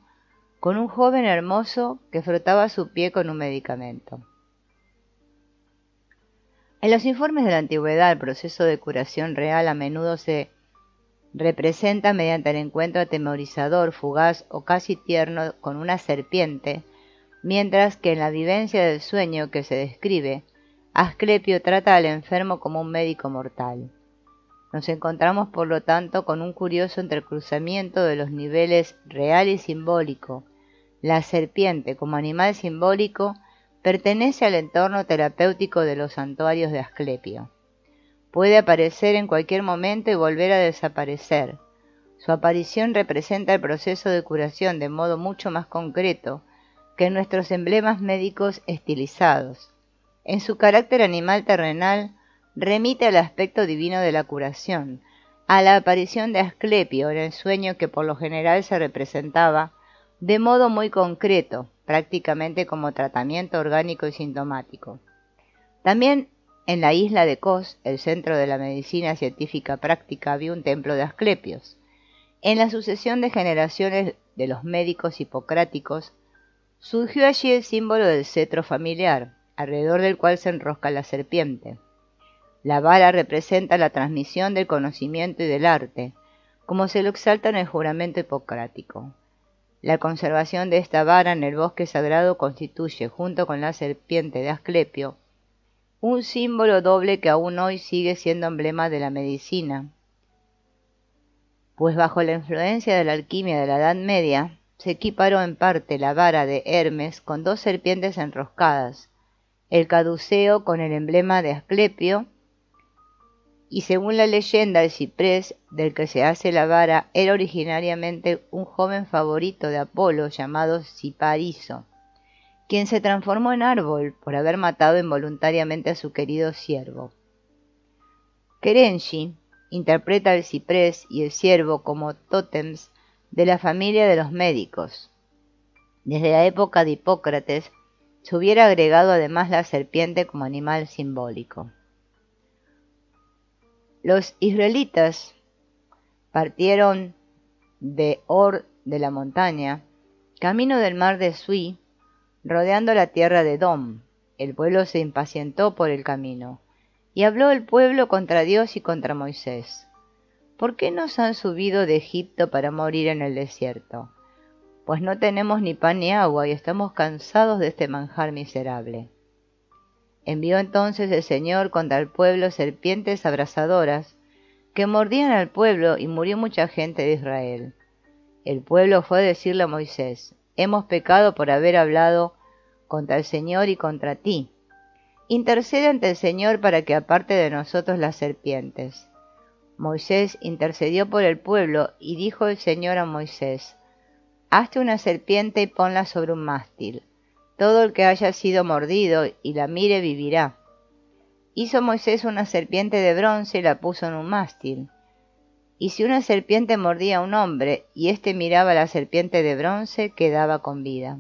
A: con un joven hermoso que frotaba su pie con un medicamento. En los informes de la antigüedad, el proceso de curación real a menudo se representa mediante el encuentro atemorizador, fugaz o casi tierno con una serpiente, mientras que en la vivencia del sueño que se describe, Asclepio trata al enfermo como un médico mortal. Nos encontramos, por lo tanto, con un curioso entrecruzamiento de los niveles real y simbólico. La serpiente, como animal simbólico, pertenece al entorno terapéutico de los santuarios de Asclepio. Puede aparecer en cualquier momento y volver a desaparecer. Su aparición representa el proceso de curación de modo mucho más concreto que en nuestros emblemas médicos estilizados. En su carácter animal terrenal, remite al aspecto divino de la curación, a la aparición de Asclepio en el sueño que por lo general se representaba de modo muy concreto, prácticamente como tratamiento orgánico y sintomático. También en la isla de Kos, el centro de la medicina científica práctica, había un templo de Asclepios. En la sucesión de generaciones de los médicos hipocráticos, surgió allí el símbolo del cetro familiar, alrededor del cual se enrosca la serpiente. La vara representa la transmisión del conocimiento y del arte, como se lo exalta en el juramento hipocrático. La conservación de esta vara en el bosque sagrado constituye, junto con la serpiente de Asclepio, un símbolo doble que aún hoy sigue siendo emblema de la medicina, pues bajo la influencia de la alquimia de la Edad Media, se equiparó en parte la vara de Hermes con dos serpientes enroscadas, el caduceo con el emblema de Asclepio, y según la leyenda, el ciprés del que se hace la vara era originariamente un joven favorito de Apolo llamado Cipariso, quien se transformó en árbol por haber matado involuntariamente a su querido ciervo. Kerenchi interpreta el ciprés y el ciervo como tótems de la familia de los médicos. Desde la época de Hipócrates se hubiera agregado además la serpiente como animal simbólico. Los israelitas partieron de Or de la montaña, camino del mar de Sui, rodeando la tierra de Edom. El pueblo se impacientó por el camino, y habló el pueblo contra Dios y contra Moisés. ¿Por qué nos han subido de Egipto para morir en el desierto? Pues no tenemos ni pan ni agua y estamos cansados de este manjar miserable. Envió entonces el Señor contra el pueblo serpientes abrasadoras que mordían al pueblo y murió mucha gente de Israel. El pueblo fue a decirle a Moisés: hemos pecado por haber hablado contra el Señor y contra ti. Intercede ante el Señor para que aparte de nosotros las serpientes. Moisés intercedió por el pueblo y dijo el Señor a Moisés: hazte una serpiente y ponla sobre un mástil. Todo el que haya sido mordido y la mire vivirá. Hizo Moisés una serpiente de bronce y la puso en un mástil. Y si una serpiente mordía a un hombre y éste miraba a la serpiente de bronce, quedaba con vida.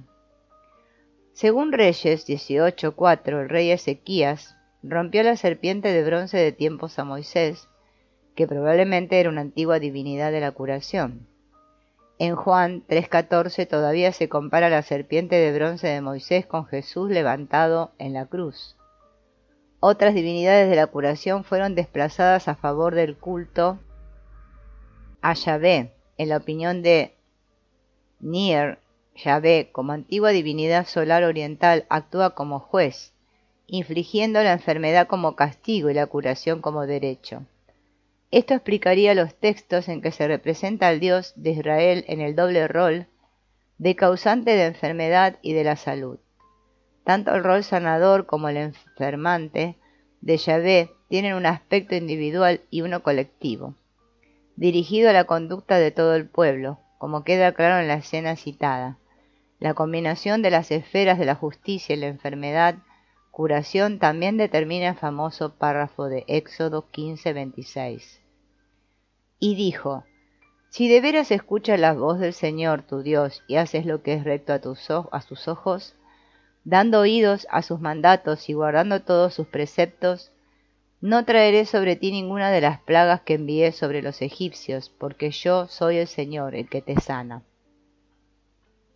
A: Según Reyes 18:4, el rey Ezequías rompió la serpiente de bronce de tiempos a Moisés, que probablemente era una antigua divinidad de la curación. En Juan 3:14 todavía se compara la serpiente de bronce de Moisés con Jesús levantado en la cruz. Otras divinidades de la curación fueron desplazadas a favor del culto a Yahvé. En la opinión de Nier, Yahvé, como antigua divinidad solar oriental, actúa como juez, infligiendo la enfermedad como castigo y la curación como derecho. Esto explicaría los textos en que se representa al Dios de Israel en el doble rol de causante de enfermedad y de la salud. Tanto el rol sanador como el enfermante de Yahvé tienen un aspecto individual y uno colectivo, dirigido a la conducta de todo el pueblo, como queda claro en la escena citada. La combinación de las esferas de la justicia y la enfermedad, curación, también determina el famoso párrafo de Éxodo 15:26. Y dijo: si de veras escuchas la voz del Señor tu Dios y haces lo que es recto a sus ojos, dando oídos a sus mandatos y guardando todos sus preceptos, no traeré sobre ti ninguna de las plagas que envié sobre los egipcios, porque yo soy el Señor, el que te sana.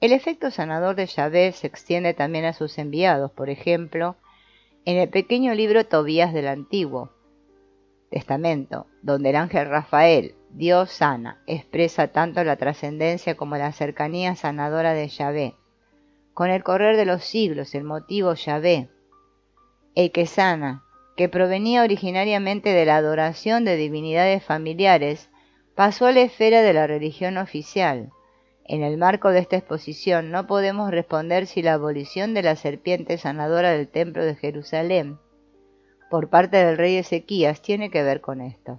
A: El efecto sanador de Yahvé se extiende también a sus enviados, por ejemplo, en el pequeño libro Tobías del Antiguo Testamento, donde el ángel Rafael, Dios sana, expresa tanto la trascendencia como la cercanía sanadora de Yahvé. Con el correr de los siglos, el motivo Yahvé, el que sana, que provenía originariamente de la adoración de divinidades familiares, pasó a la esfera de la religión oficial. En el marco de esta exposición no podemos responder si la abolición de la serpiente sanadora del templo de Jerusalén por parte del rey Ezequías tiene que ver con esto.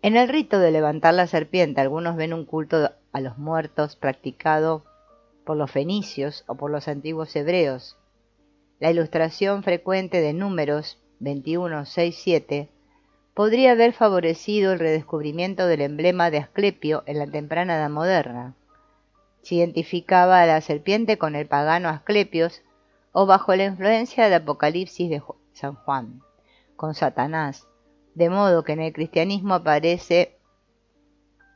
A: En el rito de levantar la serpiente, algunos ven un culto a los muertos practicado por los fenicios o por los antiguos hebreos. La ilustración frecuente de Números 21:6-7 podría haber favorecido el redescubrimiento del emblema de Asclepio en la temprana Edad Moderna. Se identificaba a la serpiente con el pagano Asclepios o bajo la influencia del Apocalipsis de San Juan, con Satanás, de modo que en el cristianismo aparece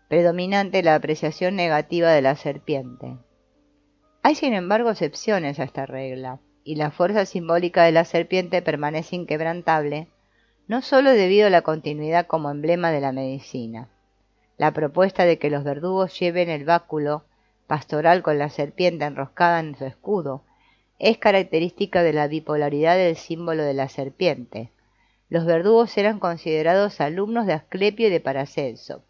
A: predominante la apreciación negativa de la serpiente. Hay sin embargo excepciones a esta regla, y la fuerza simbólica de la serpiente permanece inquebrantable, no solo debido a la continuidad como emblema de la medicina. La propuesta de que los verdugos lleven el báculo pastoral con la serpiente enroscada en su escudo es característica de la bipolaridad del símbolo de la serpiente. Los verdugos eran considerados alumnos de Asclepio y de Paracelso,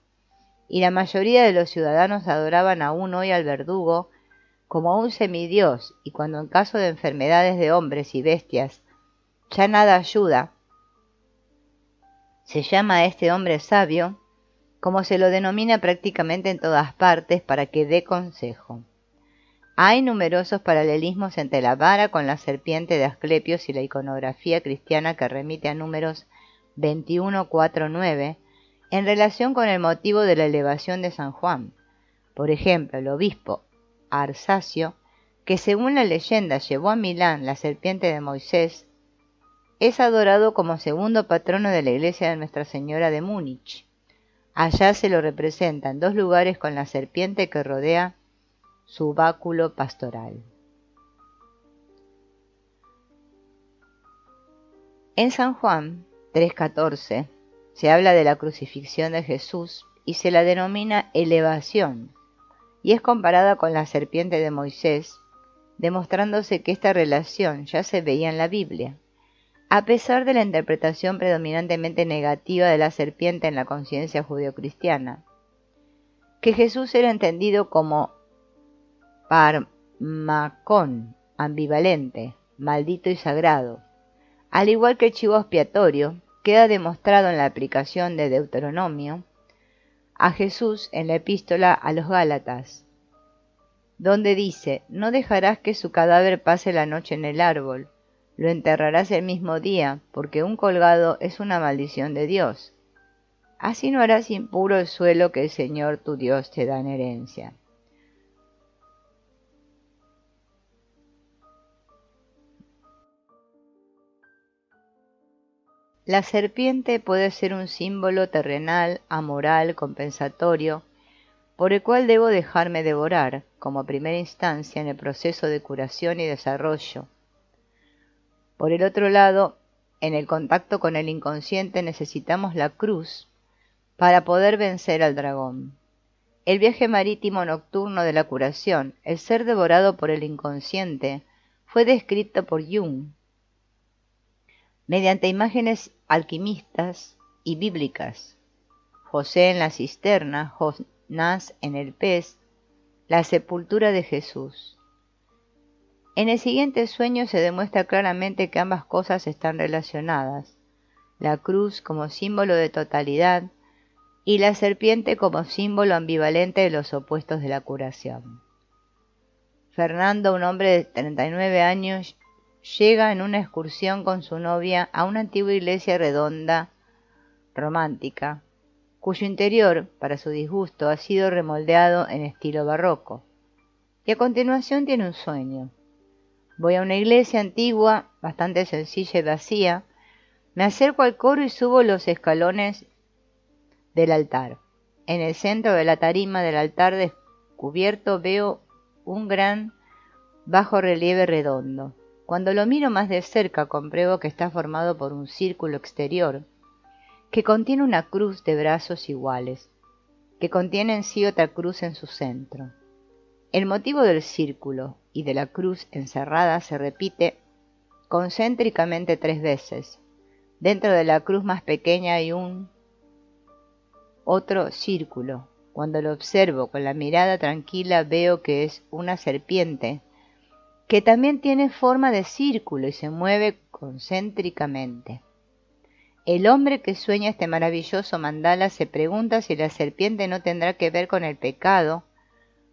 A: y la mayoría de los ciudadanos adoraban aún hoy al verdugo como un semidios, y cuando en caso de enfermedades de hombres y bestias ya nada ayuda, se llama a este hombre sabio, como se lo denomina prácticamente en todas partes, para que dé consejo. Hay numerosos paralelismos entre la vara con la serpiente de Asclepios y la iconografía cristiana que remite a Números 21:4-9 en relación con el motivo de la elevación de San Juan. Por ejemplo, el obispo Arsacio, que según la leyenda llevó a Milán la serpiente de Moisés, es adorado como segundo patrono de la iglesia de Nuestra Señora de Múnich. Allá se lo representa en dos lugares con la serpiente que rodea su báculo pastoral. En San Juan 3:14 se habla de la crucifixión de Jesús y se la denomina elevación, y es comparada con la serpiente de Moisés, demostrándose que esta relación ya se veía en la Biblia. A pesar de la interpretación predominantemente negativa de la serpiente en la conciencia judeocristiana, que Jesús era entendido como parmacón, ambivalente, maldito y sagrado, al igual que el chivo expiatorio, queda demostrado en la aplicación de Deuteronomio a Jesús en la epístola a los Gálatas, donde dice: no dejarás que su cadáver pase la noche en el árbol, lo enterrarás el mismo día, porque un colgado es una maldición de Dios. Así no harás impuro el suelo que el Señor tu Dios te da en herencia. La serpiente puede ser un símbolo terrenal, amoral, compensatorio, por el cual debo dejarme devorar, como primera instancia en el proceso de curación y desarrollo. Por el otro lado, en el contacto con el inconsciente necesitamos la cruz para poder vencer al dragón. El viaje marítimo nocturno de la curación, el ser devorado por el inconsciente, fue descrito por Jung mediante imágenes alquimistas y bíblicas. José en la cisterna, Jonás en el pez, la sepultura de Jesús. En el siguiente sueño se demuestra claramente que ambas cosas están relacionadas, la cruz como símbolo de totalidad y la serpiente como símbolo ambivalente de los opuestos de la curación. Fernando, un hombre de 39 años, llega en una excursión con su novia a una antigua iglesia redonda, romántica, cuyo interior, para su disgusto, ha sido remoldeado en estilo barroco. Y a continuación tiene un sueño. Voy a una iglesia antigua, bastante sencilla y vacía, me acerco al coro y subo los escalones del altar. En el centro de la tarima del altar descubierto veo un gran bajo relieve redondo. Cuando lo miro más de cerca compruebo que está formado por un círculo exterior que contiene una cruz de brazos iguales, que contiene en sí otra cruz en su centro. El motivo del círculo y de la cruz encerrada se repite concéntricamente 3 veces. Dentro de la cruz más pequeña hay otro círculo. Cuando lo observo con la mirada tranquila veo que es una serpiente que también tiene forma de círculo y se mueve concéntricamente. El hombre que sueña este maravilloso mandala se pregunta si la serpiente no tendrá que ver con el pecado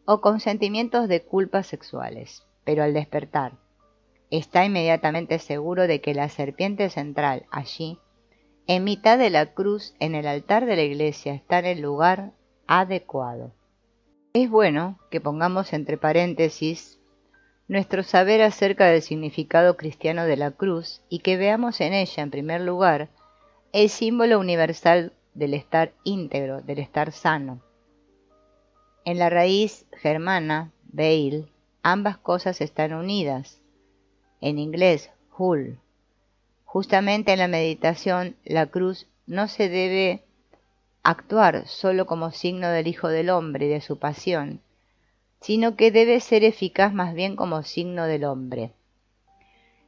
A: o con sentimientos de culpa sexuales, pero al despertar, está inmediatamente seguro de que la serpiente central allí, en mitad de la cruz en el altar de la iglesia, está en el lugar adecuado. Es bueno que pongamos entre paréntesis nuestro saber acerca del significado cristiano de la cruz y que veamos en ella, en primer lugar, el símbolo universal del estar íntegro, del estar sano. En la raíz germana, Beil, ambas cosas están unidas. En inglés, Hul. Justamente en la meditación, la cruz no se debe actuar solo como signo del Hijo del Hombre y de su pasión, sino que debe ser eficaz más bien como signo del hombre.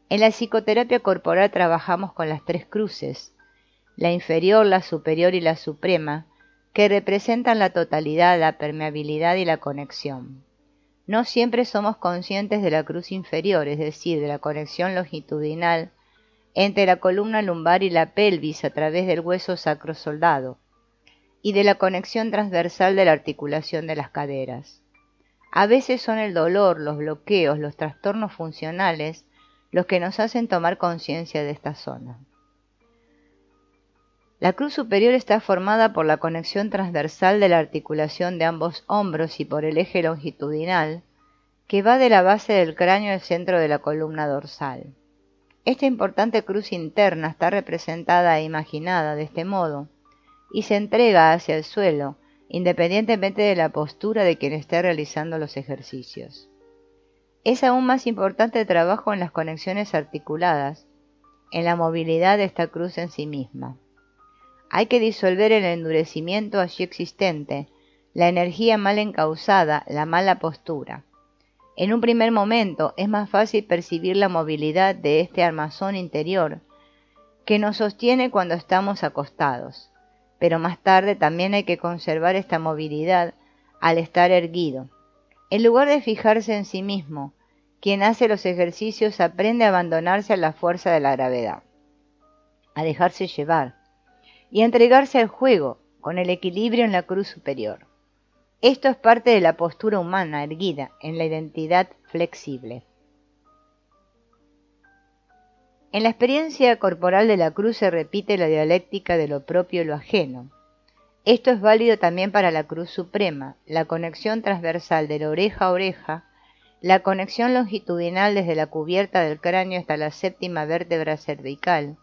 A: En la psicoterapia corporal trabajamos con las 3 cruces, la inferior, la superior y la suprema, que representan la totalidad, la permeabilidad y la conexión. No siempre somos conscientes de la cruz inferior, es decir, de la conexión longitudinal entre la columna lumbar y la pelvis a través del hueso sacrosoldado, y de la conexión transversal de la articulación de las caderas. A veces son el dolor, los bloqueos, los trastornos funcionales los que nos hacen tomar conciencia de esta zona. La cruz superior está formada por la conexión transversal de la articulación de ambos hombros y por el eje longitudinal que va de la base del cráneo al centro de la columna dorsal. Esta importante cruz interna está representada e imaginada de este modo y se entrega hacia el suelo, independientemente de la postura de quien esté realizando los ejercicios. Es aún más importante el trabajo en las conexiones articuladas, en la movilidad de esta cruz en sí misma. Hay que disolver el endurecimiento allí existente, la energía mal encauzada, la mala postura. En un primer momento es más fácil percibir la movilidad de este armazón interior que nos sostiene cuando estamos acostados, pero más tarde también hay que conservar esta movilidad al estar erguido. En lugar de fijarse en sí mismo, quien hace los ejercicios aprende a abandonarse a la fuerza de la gravedad, a dejarse llevar y a entregarse al juego con el equilibrio en la cruz superior. Esto es parte de la postura humana erguida en la identidad flexible. En la experiencia corporal de la cruz se repite la dialéctica de lo propio y lo ajeno. Esto es válido también para la cruz suprema, la conexión transversal de la oreja a oreja, la conexión longitudinal desde la cubierta del cráneo hasta la 7ª vértebra cervical.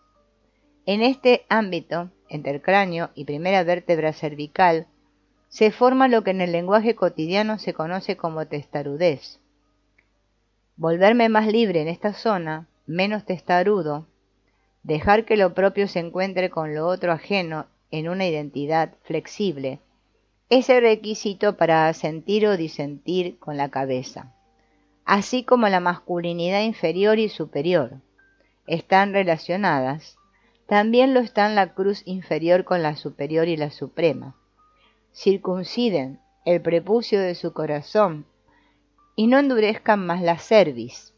A: En este ámbito, entre el cráneo y primera vértebra cervical, se forma lo que en el lenguaje cotidiano se conoce como testarudez. Volverme más libre en esta zona, menos testarudo, dejar que lo propio se encuentre con lo otro ajeno en una identidad flexible, es el requisito para asentir o disentir con la cabeza, así como la masculinidad inferior y superior. Están relacionadas. También lo están la cruz inferior con la superior y la suprema. Circunciden el prepucio de su corazón y no endurezcan más la cerviz.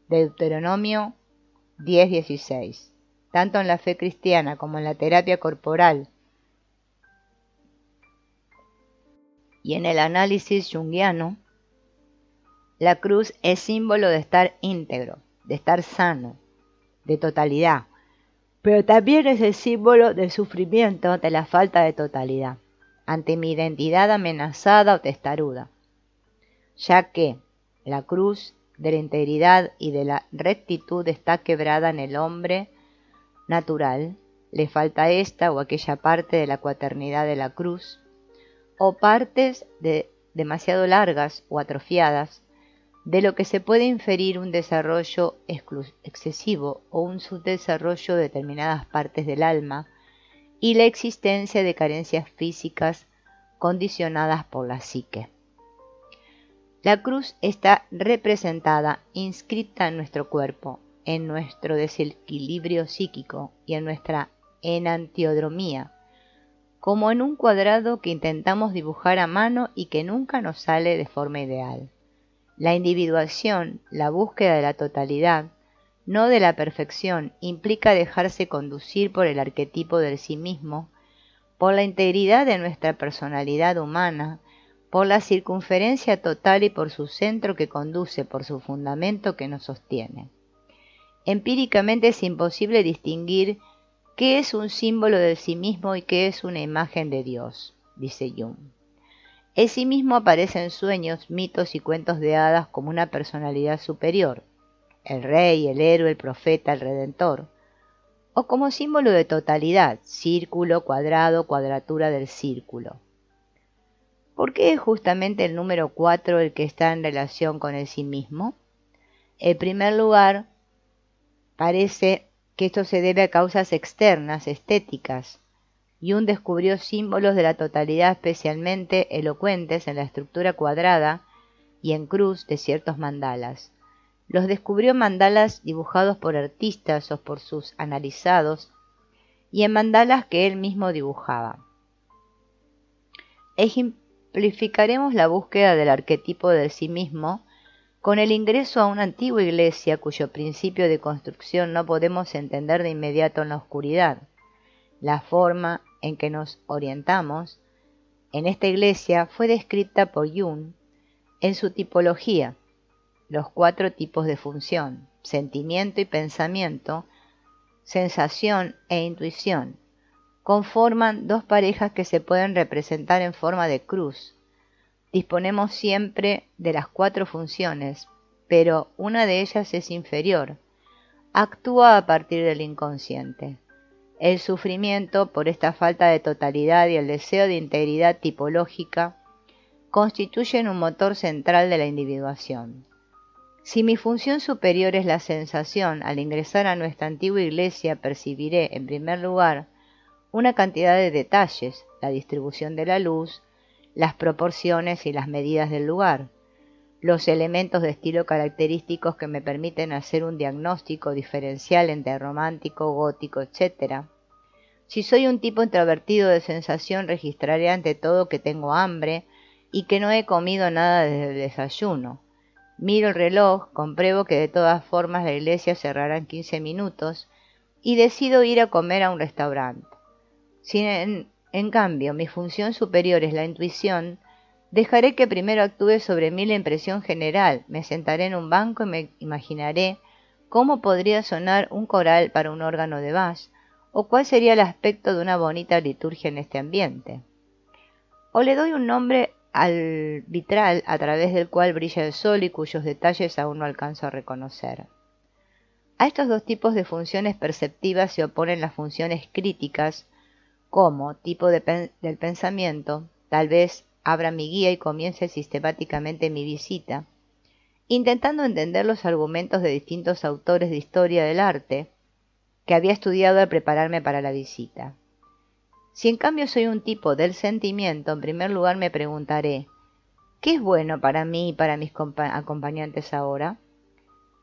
A: Deuteronomio 10:16. Tanto en la fe cristiana como en la terapia corporal y en el análisis junguiano, la cruz es símbolo de estar íntegro, de estar sano, de totalidad, pero también es el símbolo del sufrimiento de la falta de totalidad, ante mi identidad amenazada o testaruda, ya que la cruz de la integridad y de la rectitud está quebrada en el hombre natural, le falta esta o aquella parte de la cuaternidad de la cruz, o partes demasiado largas o atrofiadas, de lo que se puede inferir un desarrollo excesivo o un subdesarrollo de determinadas partes del alma y la existencia de carencias físicas condicionadas por la psique. La cruz está representada, inscrita en nuestro cuerpo, en nuestro desequilibrio psíquico y en nuestra enantiodromía, como en un cuadrado que intentamos dibujar a mano y que nunca nos sale de forma ideal. La individuación, la búsqueda de la totalidad, no de la perfección, implica dejarse conducir por el arquetipo del sí mismo, por la integridad de nuestra personalidad humana, por la circunferencia total y por su centro que conduce, por su fundamento que nos sostiene. Empíricamente es imposible distinguir qué es un símbolo del sí mismo y qué es una imagen de Dios, dice Jung. El sí mismo aparece en sueños, mitos y cuentos de hadas como una personalidad superior, el rey, el héroe, el profeta, el redentor, o como símbolo de totalidad, círculo, cuadrado, cuadratura del círculo. ¿Por qué es justamente el número 4 el que está en relación con el sí mismo? En primer lugar, parece que esto se debe a causas externas, estéticas. Jung descubrió símbolos de la totalidad especialmente elocuentes en la estructura cuadrada y en cruz de ciertos mandalas. Los descubrió en mandalas dibujados por artistas o por sus analizados y en mandalas que él mismo dibujaba. Ejemplificaremos la búsqueda del arquetipo del sí mismo con el ingreso a una antigua iglesia cuyo principio de construcción no podemos entender de inmediato en la oscuridad. La forma en que nos orientamos en esta iglesia fue descrita por Jung en su tipología, los 4 tipos de función, sentimiento y pensamiento, sensación e intuición, conforman 2 parejas que se pueden representar en forma de cruz. Disponemos siempre de las 4 funciones, pero una de ellas es inferior, actúa a partir del inconsciente. El sufrimiento por esta falta de totalidad y el deseo de integridad tipológica constituyen un motor central de la individuación. Si mi función superior es la sensación, al ingresar a nuestra antigua iglesia percibiré, en primer lugar, una cantidad de detalles, la distribución de la luz, las proporciones y las medidas del lugar, los elementos de estilo característicos que me permiten hacer un diagnóstico diferencial entre romántico, gótico, etc. Si soy un tipo introvertido de sensación, registraré ante todo que tengo hambre y que no he comido nada desde el desayuno. Miro el reloj, compruebo que de todas formas la iglesia cerrará en 15 minutos y decido ir a comer a un restaurante. Si en cambio mi función superior es la intuición, dejaré que primero actúe sobre mí la impresión general, me sentaré en un banco y me imaginaré cómo podría sonar un coral para un órgano de Bach, o cuál sería el aspecto de una bonita liturgia en este ambiente. O le doy un nombre al vitral a través del cual brilla el sol y cuyos detalles aún no alcanzo a reconocer. A estos 2 tipos de funciones perceptivas se oponen las funciones críticas, como tipo del pensamiento, tal vez abra mi guía y comience sistemáticamente mi visita, intentando entender los argumentos de distintos autores de historia del arte que había estudiado al prepararme para la visita. Si en cambio soy un tipo del sentimiento, en primer lugar me preguntaré, ¿qué es bueno para mí y para mis acompañantes ahora?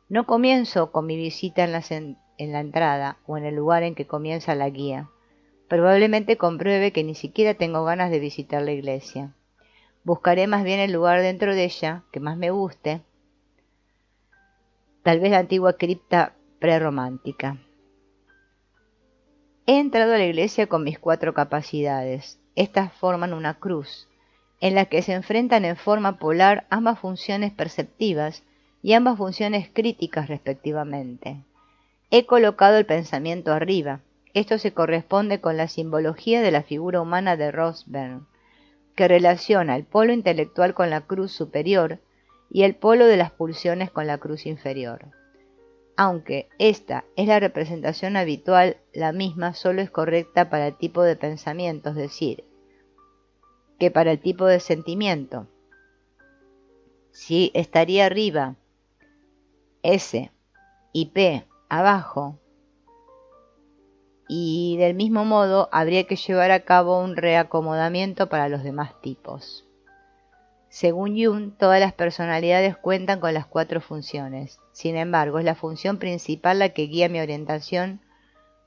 A: No comienzo con mi visita en la entrada o en el lugar en que comienza la guía, probablemente compruebe que ni siquiera tengo ganas de visitar la iglesia. Buscaré más bien el lugar dentro de ella que más me guste, tal vez la antigua cripta prerromántica. He entrado a la iglesia con mis 4 capacidades. Estas forman una cruz, en la que se enfrentan en forma polar ambas funciones perceptivas y ambas funciones críticas respectivamente. He colocado el pensamiento arriba. Esto se corresponde con la simbología de la figura humana de Rosberg, que relaciona el polo intelectual con la cruz superior y el polo de las pulsiones con la cruz inferior. Aunque esta es la representación habitual, la misma solo es correcta para el tipo de pensamiento, es decir, que para el tipo de sentimiento. Si estaría arriba, S, y P abajo, y del mismo modo habría que llevar a cabo un reacomodamiento para los demás tipos. Según Jung, todas las personalidades cuentan con las 4 funciones. Sin embargo, es la función principal la que guía mi orientación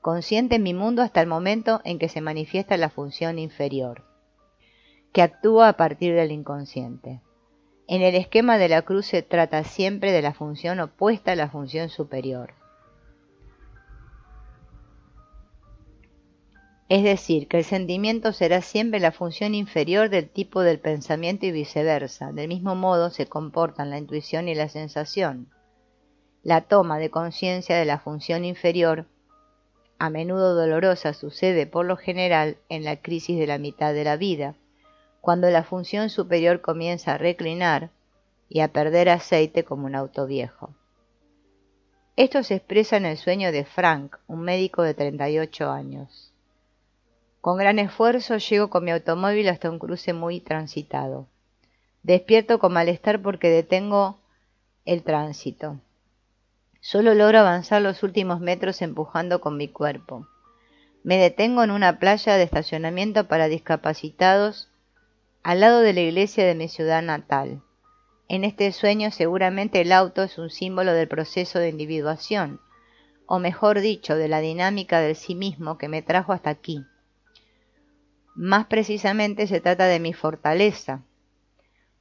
A: consciente en mi mundo hasta el momento en que se manifiesta la función inferior, que actúa a partir del inconsciente. En el esquema de la cruz se trata siempre de la función opuesta a la función superior. Es decir, que el sentimiento será siempre la función inferior del tipo del pensamiento y viceversa. Del mismo modo se comportan la intuición y la sensación. La toma de conciencia de la función inferior, a menudo dolorosa, sucede por lo general en la crisis de la mitad de la vida, cuando la función superior comienza a reclinar y a perder aceite como un auto viejo. Esto se expresa en el sueño de Frank, un médico de 38 años. Con gran esfuerzo llego con mi automóvil hasta un cruce muy transitado. Despierto con malestar porque detengo el tránsito. Solo logro avanzar los últimos metros empujando con mi cuerpo. Me detengo en una playa de estacionamiento para discapacitados al lado de la iglesia de mi ciudad natal. En este sueño seguramente el auto es un símbolo del proceso de individuación, o mejor dicho, de la dinámica del sí mismo que me trajo hasta aquí. Más precisamente se trata de mi fortaleza,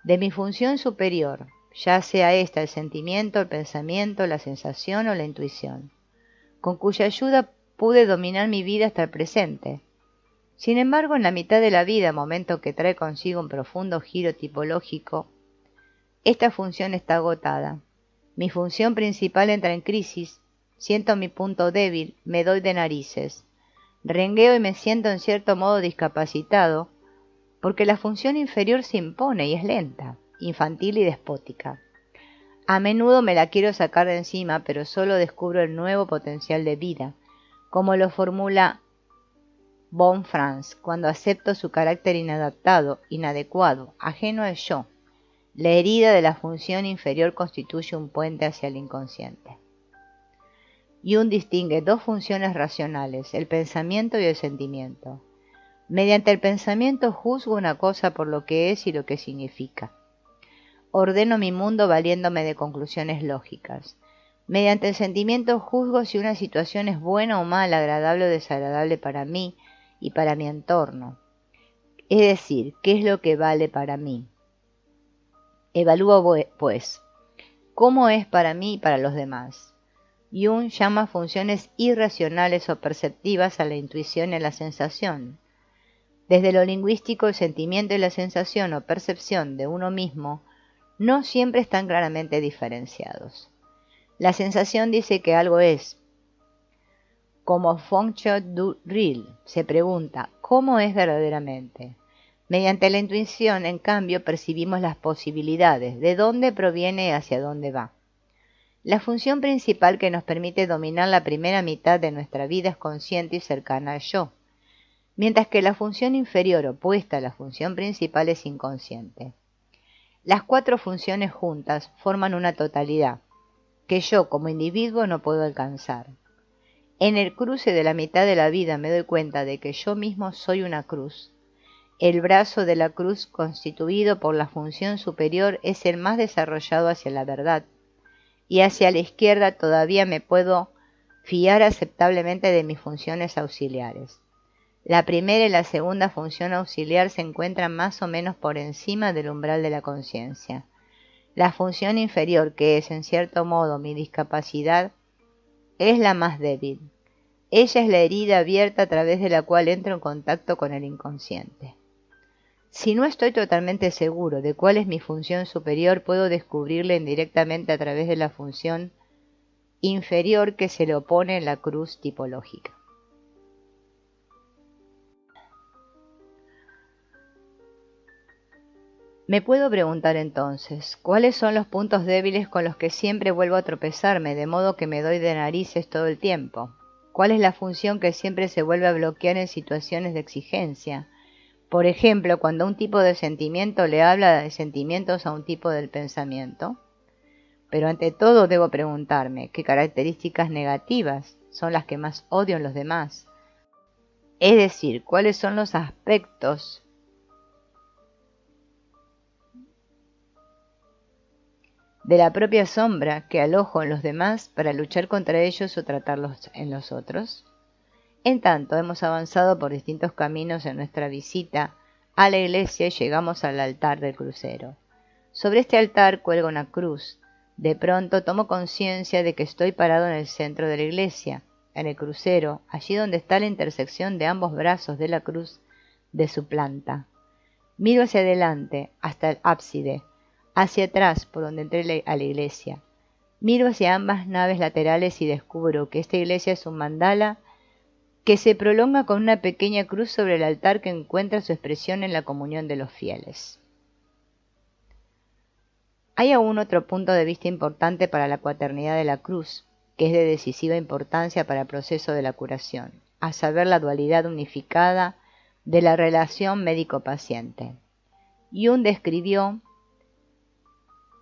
A: de mi función superior, ya sea esta el sentimiento, el pensamiento, la sensación o la intuición, con cuya ayuda pude dominar mi vida hasta el presente. Sin embargo, en la mitad de la vida, momento que trae consigo un profundo giro tipológico, esta función está agotada. Mi función principal entra en crisis, siento mi punto débil, me doy de narices. Rengueo y me siento en cierto modo discapacitado, porque la función inferior se impone y es lenta, infantil y despótica. A menudo me la quiero sacar de encima, pero solo descubro el nuevo potencial de vida, como lo formula von Franz, cuando acepto su carácter inadaptado, inadecuado, ajeno al yo. La herida de la función inferior constituye un puente hacia el inconsciente. Jung distingue 2 funciones racionales, el pensamiento y el sentimiento. Mediante el pensamiento juzgo una cosa por lo que es y lo que significa. Ordeno mi mundo valiéndome de conclusiones lógicas. Mediante el sentimiento juzgo si una situación es buena o mala, agradable o desagradable para mí y para mi entorno. Es decir, ¿qué es lo que vale para mí? Evalúo, pues, cómo es para mí y para los demás. Jung llama funciones irracionales o perceptivas a la intuición y a la sensación. Desde lo lingüístico, el sentimiento y la sensación o percepción de uno mismo no siempre están claramente diferenciados. La sensación dice que algo es. Como fonction du réel, se pregunta, ¿cómo es verdaderamente? Mediante la intuición, en cambio, percibimos las posibilidades, de dónde proviene y hacia dónde va. La función principal que nos permite dominar la primera mitad de nuestra vida es consciente y cercana al yo, mientras que la función inferior opuesta a la función principal es inconsciente. Las 4 funciones juntas forman una totalidad, que yo como individuo no puedo alcanzar. En el cruce de la mitad de la vida me doy cuenta de que yo mismo soy una cruz. El brazo de la cruz constituido por la función superior es el más desarrollado hacia la verdad, y hacia la izquierda todavía me puedo fiar aceptablemente de mis funciones auxiliares. La primera y la segunda función auxiliar se encuentran más o menos por encima del umbral de la conciencia. La función inferior, que es en cierto modo mi discapacidad, es la más débil. Ella es la herida abierta a través de la cual entro en contacto con el inconsciente. Si no estoy totalmente seguro de cuál es mi función superior, puedo descubrirla indirectamente a través de la función inferior que se le opone en la cruz tipológica. Me puedo preguntar entonces, ¿cuáles son los puntos débiles con los que siempre vuelvo a tropezarme, de modo que me doy de narices todo el tiempo? ¿Cuál es la función que siempre se vuelve a bloquear en situaciones de exigencia? Por ejemplo, cuando un tipo de sentimiento le habla de sentimientos a un tipo del pensamiento. Pero ante todo debo preguntarme, ¿qué características negativas son las que más odio en los demás? Es decir, ¿cuáles son los aspectos de la propia sombra que alojo en los demás para luchar contra ellos o tratarlos en los otros? En tanto, hemos avanzado por distintos caminos en nuestra visita a la iglesia y llegamos al altar del crucero. Sobre este altar cuelga una cruz. De pronto tomo conciencia de que estoy parado en el centro de la iglesia, en el crucero, allí donde está la intersección de ambos brazos de la cruz de su planta. Miro hacia adelante, hasta el ábside, hacia atrás, por donde entré a la iglesia. Miro hacia ambas naves laterales y descubro que esta iglesia es un mandala que se prolonga con una pequeña cruz sobre el altar que encuentra su expresión en la comunión de los fieles. Hay aún otro punto de vista importante para la cuaternidad de la cruz, que es de decisiva importancia para el proceso de la curación, a saber la dualidad unificada de la relación médico-paciente. Jung describió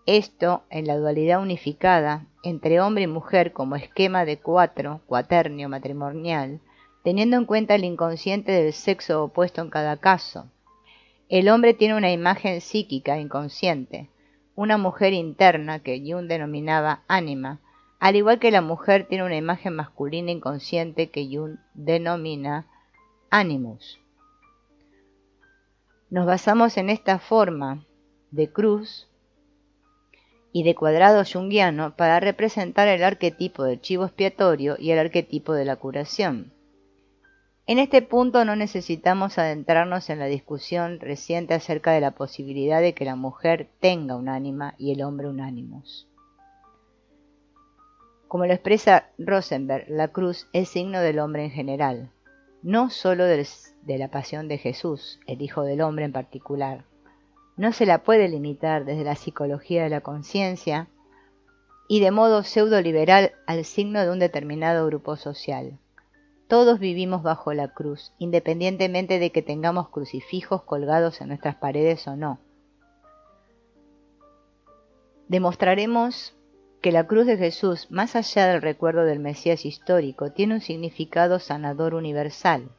A: esto en la dualidad unificada entre hombre y mujer como esquema de cuaternio matrimonial, teniendo en cuenta el inconsciente del sexo opuesto en cada caso. El hombre tiene una imagen psíquica inconsciente, una mujer interna que Jung denominaba ánima, al igual que la mujer tiene una imagen masculina inconsciente que Jung denomina animus. Nos basamos en esta forma de cruz y de cuadrado junguiano para representar el arquetipo del chivo expiatorio y el arquetipo de la curación. En este punto no necesitamos adentrarnos en la discusión reciente acerca de la posibilidad de que la mujer tenga un ánima y el hombre un animus. Como lo expresa Rosenberg, la cruz es signo del hombre en general, no solo de la pasión de Jesús, el Hijo del Hombre en particular. No se la puede limitar desde la psicología de la conciencia y de modo pseudo-liberal al signo de un determinado grupo social. Todos vivimos bajo la cruz, independientemente de que tengamos crucifijos colgados en nuestras paredes o no. Demostraremos que la cruz de Jesús, más allá del recuerdo del Mesías histórico, tiene un significado sanador universal.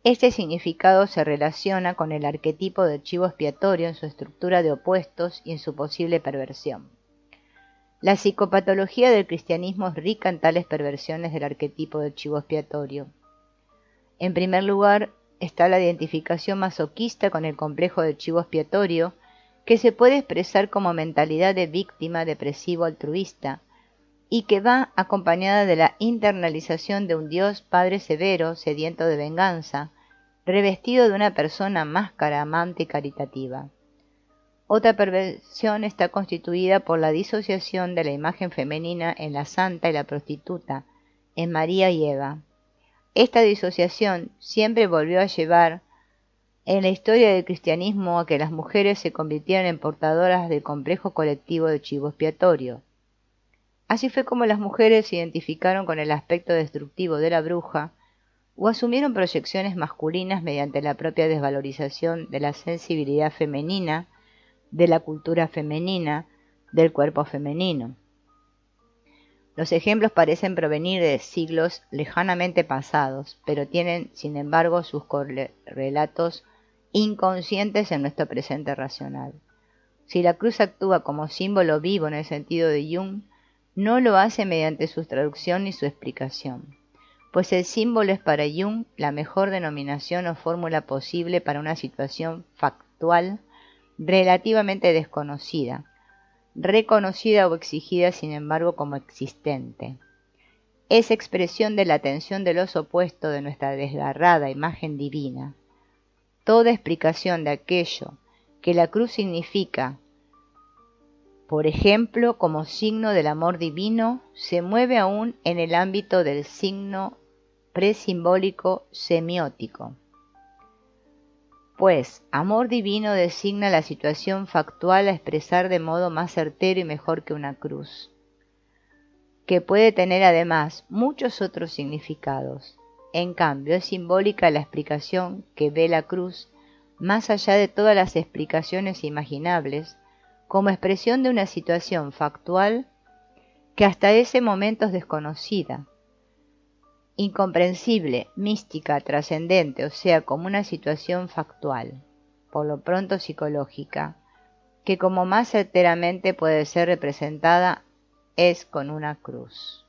A: Este significado se relaciona con el arquetipo del chivo expiatorio en su estructura de opuestos y en su posible perversión. La psicopatología del cristianismo es rica en tales perversiones del arquetipo del chivo expiatorio. En primer lugar, está la identificación masoquista con el complejo del chivo expiatorio, que se puede expresar como mentalidad de víctima depresivo altruista, y que va acompañada de la internalización de un Dios Padre severo, sediento de venganza, revestido de una persona máscara amante y caritativa. Otra perversión está constituida por la disociación de la imagen femenina en la santa y la prostituta, en María y Eva. Esta disociación siempre volvió a llevar en la historia del cristianismo a que las mujeres se convirtieran en portadoras del complejo colectivo de chivo expiatorio. Así fue como las mujeres se identificaron con el aspecto destructivo de la bruja o asumieron proyecciones masculinas mediante la propia desvalorización de la sensibilidad femenina, de la cultura femenina, del cuerpo femenino. Los ejemplos parecen provenir de siglos lejanamente pasados, pero tienen, sin embargo, sus correlatos inconscientes en nuestro presente racional. Si la cruz actúa como símbolo vivo en el sentido de Jung, no lo hace mediante su traducción ni su explicación, pues el símbolo es para Jung la mejor denominación o fórmula posible para una situación factual relativamente desconocida, reconocida o exigida sin embargo como existente. Es expresión de la tensión de los opuestos de nuestra desgarrada imagen divina. Toda explicación de aquello que la cruz significa, por ejemplo, como signo del amor divino, se mueve aún en el ámbito del signo presimbólico semiótico. Pues amor divino designa la situación factual a expresar de modo más certero y mejor que una cruz, que puede tener además muchos otros significados. En cambio, es simbólica la explicación que ve la cruz, más allá de todas las explicaciones imaginables, como expresión de una situación factual que hasta ese momento es desconocida, incomprensible, mística, trascendente, o sea, como una situación factual, por lo pronto psicológica, que como más certeramente puede ser representada es con una cruz.